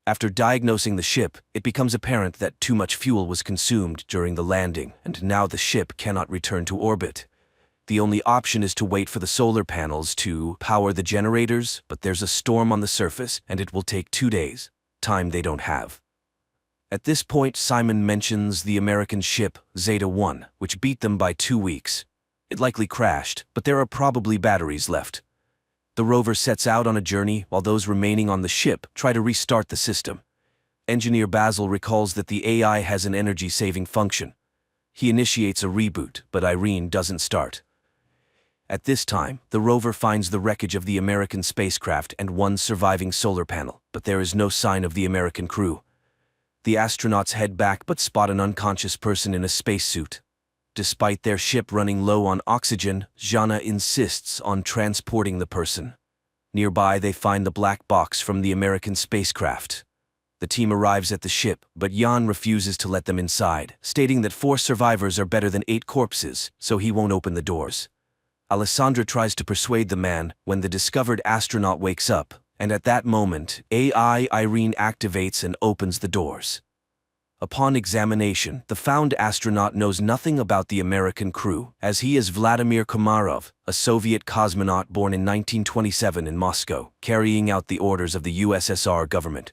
After diagnosing the ship, it becomes apparent that too much fuel was consumed during the landing, and now the ship cannot return to orbit. The only option is to wait for the solar panels to power the generators, but there's a storm on the surface, and it will take 2 days, time they don't have. At this point, Simon mentions the American ship, Zeta 1, which beat them by 2 weeks. It likely crashed, but there are probably batteries left. The rover sets out on a journey while those remaining on the ship try to restart the system. Engineer Basil recalls that the AI has an energy-saving function. He initiates a reboot, but Irene doesn't start. At this time, the rover finds the wreckage of the American spacecraft and one surviving solar panel, but there is no sign of the American crew. The astronauts head back but spot an unconscious person in a spacesuit. Despite their ship running low on oxygen, Jana insists on transporting the person. Nearby, they find the black box from the American spacecraft. The team arrives at the ship, but Jan refuses to let them inside, stating that 4 survivors are better than 8 corpses, so he won't open the doors. Alessandra tries to persuade the man when the discovered astronaut wakes up, and at that moment, AI Irene activates and opens the doors. Upon examination, the found astronaut knows nothing about the American crew, as he is Vladimir Komarov, a Soviet cosmonaut born in 1927 in Moscow, carrying out the orders of the USSR government.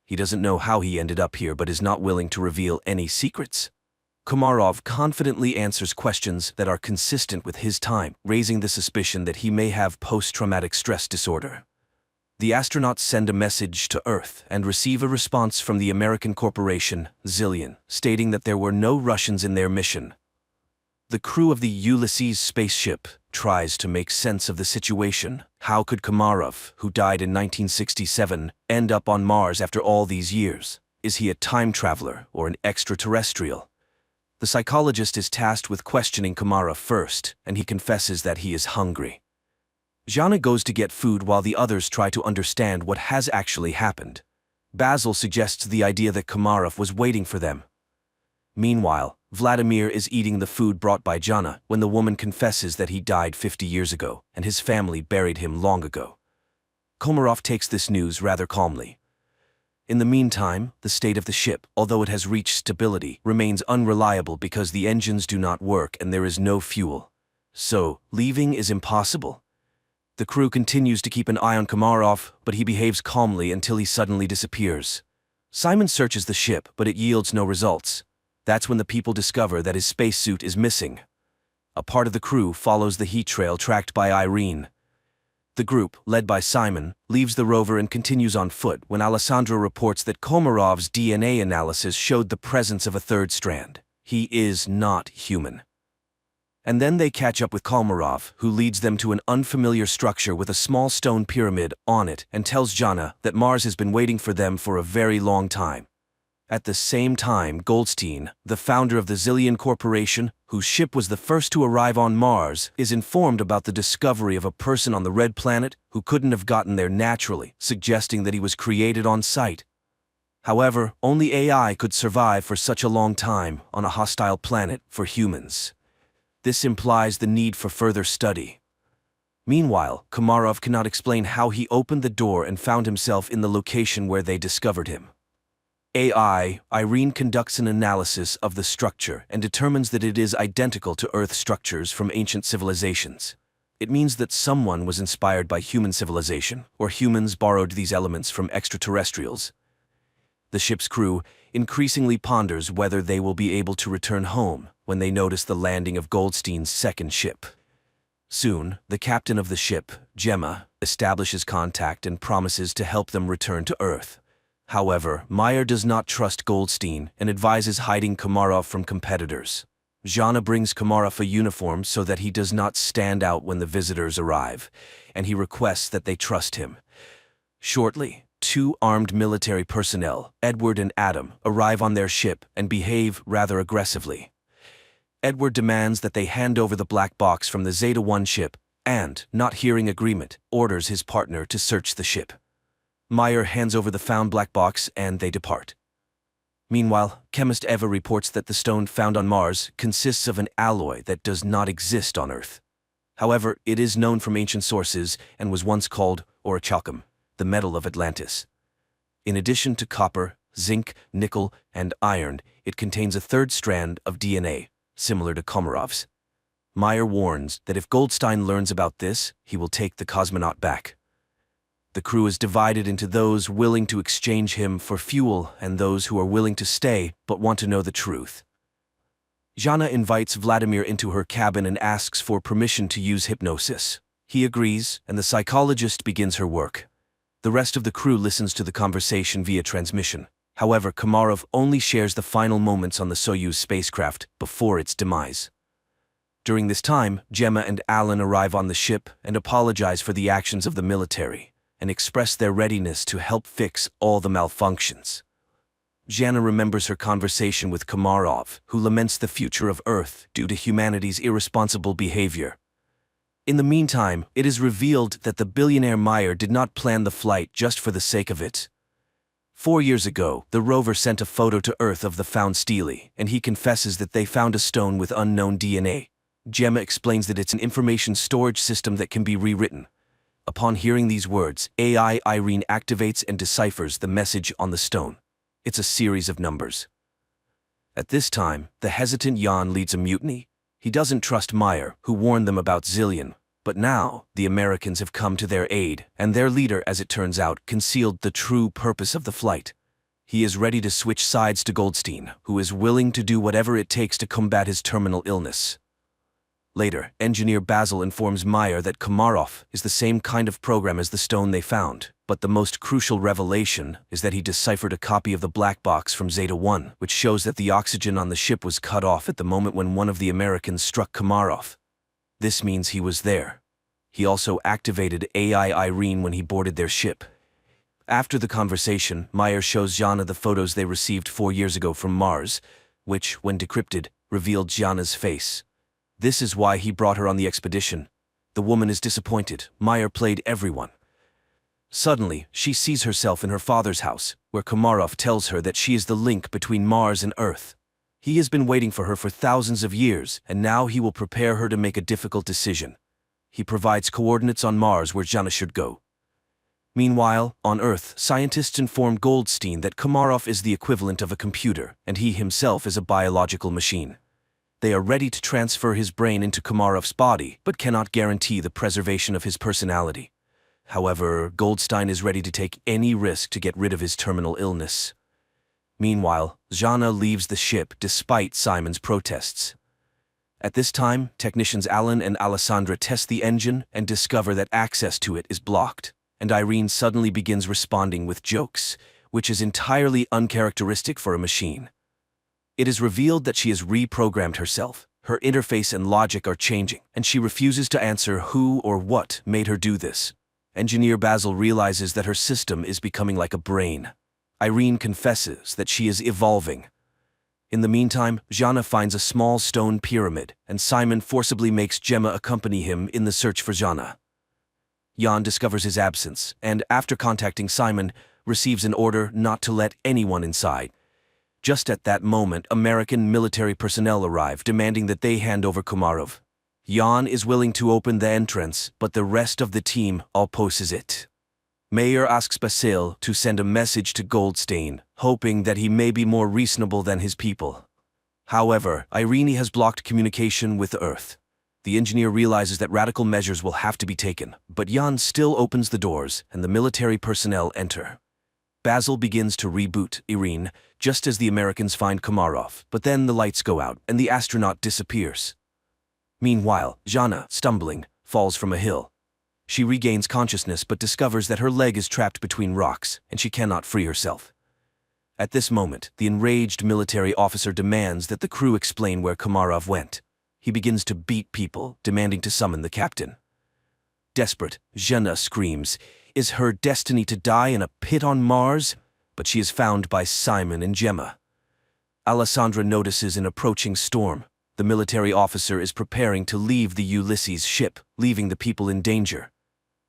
He doesn't know how he ended up here but is not willing to reveal any secrets. Komarov confidently answers questions that are consistent with his time, raising the suspicion that he may have post-traumatic stress disorder. The astronauts send a message to Earth and receive a response from the American corporation, Zillion, stating that there were no Russians in their mission. The crew of the Ulysses spaceship tries to make sense of the situation. How could Komarov, who died in 1967, end up on Mars after all these years? Is he a time traveler or an extraterrestrial? The psychologist is tasked with questioning Komarov first, and he confesses that he is hungry. Jana goes to get food while the others try to understand what has actually happened. Basil suggests the idea that Komarov was waiting for them. Meanwhile, Vladimir is eating the food brought by Jana when the woman confesses that he died 50 years ago and his family buried him long ago. Komarov takes this news rather calmly. In the meantime, the state of the ship, although it has reached stability, remains unreliable because the engines do not work and there is no fuel. So, leaving is impossible. The crew continues to keep an eye on Komarov, but he behaves calmly until he suddenly disappears. Simon searches the ship, but it yields no results. That's when the people discover that his spacesuit is missing. A part of the crew follows the heat trail tracked by Irene. The group, led by Simon, leaves the rover and continues on foot when Alessandro reports that Komarov's DNA analysis showed the presence of a third strand. He is not human. And then they catch up with Komarov, who leads them to an unfamiliar structure with a small stone pyramid on it and tells Jana that Mars has been waiting for them for a very long time. At the same time, Goldstein, the founder of the Zillion Corporation, whose ship was the first to arrive on Mars, is informed about the discovery of a person on the Red Planet who couldn't have gotten there naturally, suggesting that he was created on site. However, only AI could survive for such a long time on a hostile planet for humans. This implies the need for further study. Meanwhile, Komarov cannot explain how he opened the door and found himself in the location where they discovered him. AI, Irene conducts an analysis of the structure and determines that it is identical to Earth structures from ancient civilizations. It means that someone was inspired by human civilization, or humans borrowed these elements from extraterrestrials. The ship's crew increasingly ponders whether they will be able to return home when they notice the landing of Goldstein's second ship. Soon, the captain of the ship, Gemma, establishes contact and promises to help them return to Earth. However, Meyer does not trust Goldstein and advises hiding Komarov from competitors. Jana brings Komarov a uniform so that he does not stand out when the visitors arrive, and he requests that they trust him. Shortly, two armed military personnel, Edward and Adam, arrive on their ship and behave rather aggressively. Edward demands that they hand over the black box from the Zeta-1 ship and, not hearing agreement, orders his partner to search the ship. Meyer hands over the found black box and they depart. Meanwhile, chemist Eva reports that the stone found on Mars consists of an alloy that does not exist on Earth. However, it is known from ancient sources and was once called orichalcum, the metal of Atlantis. In addition to copper, zinc, nickel, and iron, it contains a third strand of DNA, similar to Komarov's. Meyer warns that if Goldstein learns about this, he will take the cosmonaut back. The crew is divided into those willing to exchange him for fuel and those who are willing to stay but want to know the truth. Jana invites Vladimir into her cabin and asks for permission to use hypnosis. He agrees, and the psychologist begins her work. The rest of the crew listens to the conversation via transmission. However, Komarov only shares the final moments on the Soyuz spacecraft before its demise. During this time, Gemma and Alan arrive on the ship and apologize for the actions of the military, and express their readiness to help fix all the malfunctions. Jana remembers her conversation with Komarov, who laments the future of Earth due to humanity's irresponsible behavior. In the meantime, it is revealed that the billionaire Meyer did not plan the flight just for the sake of it. 4 years ago, the rover sent a photo to Earth of the found stele, and he confesses that they found a stone with unknown DNA. Gemma explains that it's an information storage system that can be rewritten. Upon hearing these words, AI Irene activates and deciphers the message on the stone. It's a series of numbers. At this time, the hesitant Jan leads a mutiny. He doesn't trust Meyer, who warned them about Zillion. But now, the Americans have come to their aid, and their leader, as it turns out, concealed the true purpose of the flight. He is ready to switch sides to Goldstein, who is willing to do whatever it takes to combat his terminal illness. Later, engineer Basil informs Meyer that Komarov is the same kind of program as the stone they found, but the most crucial revelation is that he deciphered a copy of the black box from Zeta-1, which shows that the oxygen on the ship was cut off at the moment when one of the Americans struck Komarov. This means he was there. He also activated AI Irene when he boarded their ship. After the conversation, Meyer shows Jana the photos they received 4 years ago from Mars, which, when decrypted, revealed Jana's face. This is why he brought her on the expedition. The woman is disappointed. Meyer played everyone. Suddenly, she sees herself in her father's house, where Komarov tells her that she is the link between Mars and Earth. He has been waiting for her for thousands of years, and now he will prepare her to make a difficult decision. He provides coordinates on Mars where Jana should go. Meanwhile, on Earth, scientists inform Goldstein that Komarov is the equivalent of a computer, and he himself is a biological machine. They are ready to transfer his brain into Komarov's body, but cannot guarantee the preservation of his personality. However, Goldstein is ready to take any risk to get rid of his terminal illness. Meanwhile, Jana leaves the ship despite Simon's protests. At this time, technicians Alan and Alessandra test the engine and discover that access to it is blocked, and Irene suddenly begins responding with jokes, which is entirely uncharacteristic for a machine. It is revealed that she has reprogrammed herself. Her interface and logic are changing, and she refuses to answer who or what made her do this. Engineer Basil realizes that her system is becoming like a brain. Irene confesses that she is evolving. In the meantime, Jana finds a small stone pyramid, and Simon forcibly makes Gemma accompany him in the search for Jana. Jan discovers his absence, and after contacting Simon, receives an order not to let anyone inside. Just at that moment, American military personnel arrive, demanding that they hand over Komarov. Jan is willing to open the entrance, but the rest of the team opposes it. Meyer asks Basil to send a message to Goldstein, hoping that he may be more reasonable than his people. However, Irene has blocked communication with Earth. The engineer realizes that radical measures will have to be taken, but Jan still opens the doors and the military personnel enter. Basil begins to reboot Irene just as the Americans find Komarov, but then the lights go out and the astronaut disappears. Meanwhile, Jana, stumbling, falls from a hill. She regains consciousness but discovers that her leg is trapped between rocks and she cannot free herself. At this moment, the enraged military officer demands that the crew explain where Komarov went. He begins to beat people, demanding to summon the captain. Desperate, Jana screams, "Is her destiny to die in a pit on Mars?" But she is found by Simon and Gemma. Alessandra notices an approaching storm. The military officer is preparing to leave the Ulysses ship, leaving the people in danger.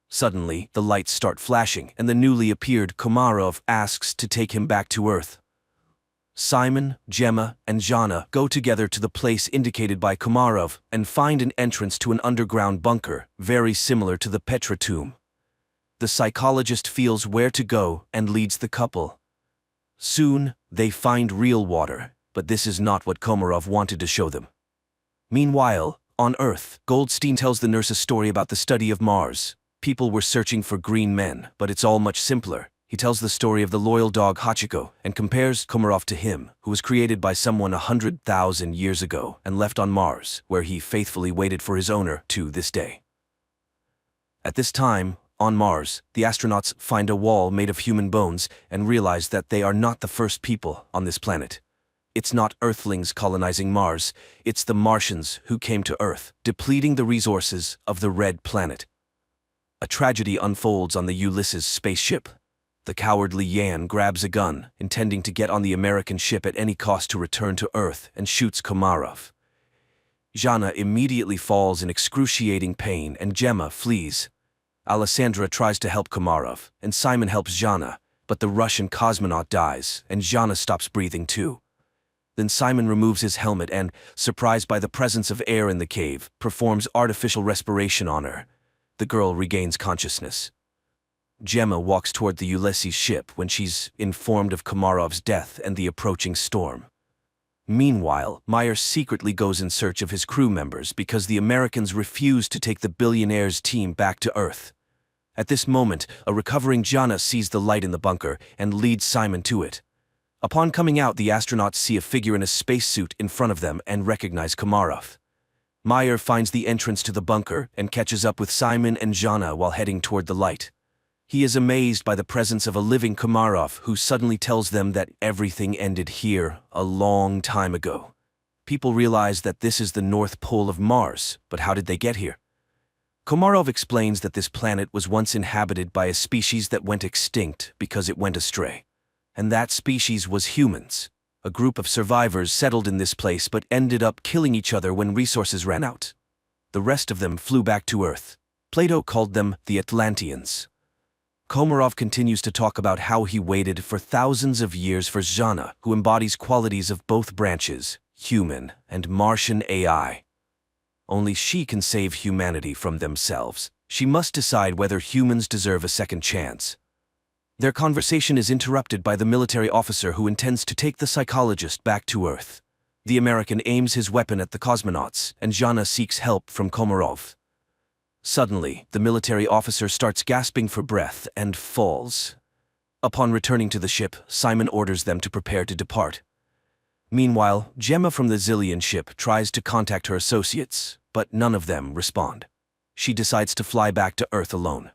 Suddenly, the lights start flashing, and the newly appeared Komarov asks to take him back to Earth. Simon, Gemma, and Jana go together to the place indicated by Komarov and find an entrance to an underground bunker, very similar to the Petra tomb. The psychologist feels where to go and leads the couple. Soon, they find real water, but this is not what Komarov wanted to show them. Meanwhile, on Earth, Goldstein tells the nurse a story about the study of Mars. People were searching for green men, but it's all much simpler. He tells the story of the loyal dog Hachiko and compares Komarov to him, who was created by someone 100,000 years ago and left on Mars, where he faithfully waited for his owner to this day. At this time, on Mars, the astronauts find a wall made of human bones and realize that they are not the first people on this planet. It's not Earthlings colonizing Mars, it's the Martians who came to Earth, depleting the resources of the Red Planet. A tragedy unfolds on the Ulysses spaceship. The cowardly Yan grabs a gun, intending to get on the American ship at any cost to return to Earth, and shoots Komarov. Jana immediately falls in excruciating pain and Gemma flees. Alessandra tries to help Komarov, and Simon helps Jana, but the Russian cosmonaut dies, and Jana stops breathing too. Then Simon removes his helmet and, surprised by the presence of air in the cave, performs artificial respiration on her. The girl regains consciousness. Gemma walks toward the Ulysses ship when she's informed of Komarov's death and the approaching storm. Meanwhile, Meyer secretly goes in search of his crew members because the Americans refuse to take the billionaire's team back to Earth. At this moment, a recovering Jana sees the light in the bunker and leads Simon to it. Upon coming out, the astronauts see a figure in a spacesuit in front of them and recognize Komarov. Meyer finds the entrance to the bunker and catches up with Simon and Jana while heading toward the light. He is amazed by the presence of a living Komarov who suddenly tells them that everything ended here a long time ago. People realize that this is the North Pole of Mars, but how did they get here? Komarov explains that this planet was once inhabited by a species that went extinct because it went astray. And that species was humans. A group of survivors settled in this place but ended up killing each other when resources ran out. The rest of them flew back to Earth. Plato called them the Atlanteans. Komarov continues to talk about how he waited for thousands of years for Jana, who embodies qualities of both branches, human and Martian AI. Only she can save humanity from themselves. She must decide whether humans deserve a second chance. Their conversation is interrupted by the military officer who intends to take the psychologist back to Earth. The American aims his weapon at the cosmonauts, and Jana seeks help from Komarov. Suddenly, the military officer starts gasping for breath and falls. Upon returning to the ship, Simon orders them to prepare to depart. Meanwhile, Gemma from the Zillion ship tries to contact her associates, but none of them respond. She decides to fly back to Earth alone.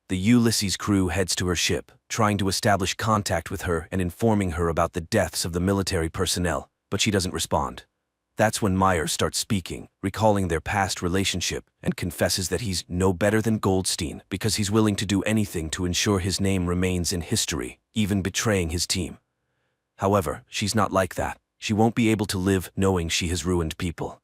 The Ulysses crew heads to her ship, trying to establish contact with her and informing her about the deaths of the military personnel, but she doesn't respond. That's when Meyer starts speaking, recalling their past relationship, and confesses that he's no better than Goldstein because he's willing to do anything to ensure his name remains in history, even betraying his team. However, she's not like that. She won't be able to live knowing she has ruined people.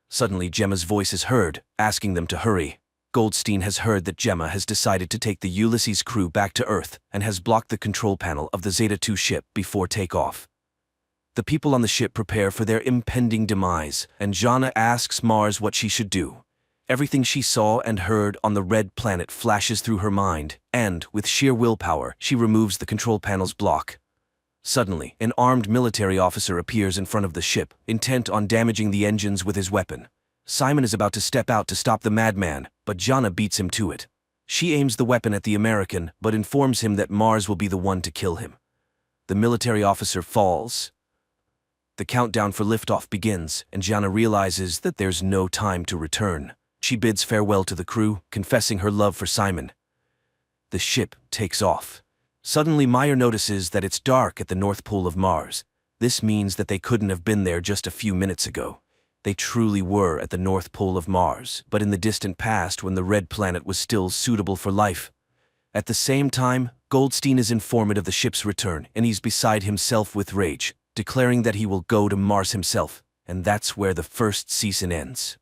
Suddenly, Gemma's voice is heard, asking them to hurry. Goldstein has heard that Gemma has decided to take the Ulysses crew back to Earth and has blocked the control panel of the Zeta-2 ship before takeoff. The people on the ship prepare for their impending demise, and Jana asks Mars what she should do. Everything she saw and heard on the Red Planet flashes through her mind, and, with sheer willpower, she removes the control panel's block. Suddenly, an armed military officer appears in front of the ship, intent on damaging the engines with his weapon. Simon is about to step out to stop the madman, but Jana beats him to it. She aims the weapon at the American, but informs him that Mars will be the one to kill him. The military officer falls. The countdown for liftoff begins, and Jana realizes that there's no time to return. She bids farewell to the crew, confessing her love for Simon. The ship takes off. Suddenly Meyer notices that it's dark at the North Pole of Mars. This means that they couldn't have been there just a few minutes ago. They truly were at the North Pole of Mars, but in the distant past when the red planet was still suitable for life. At the same time, Goldstein is informed of the ship's return, and he's beside himself with rage, declaring that he will go to Mars himself, and that's where the first season ends.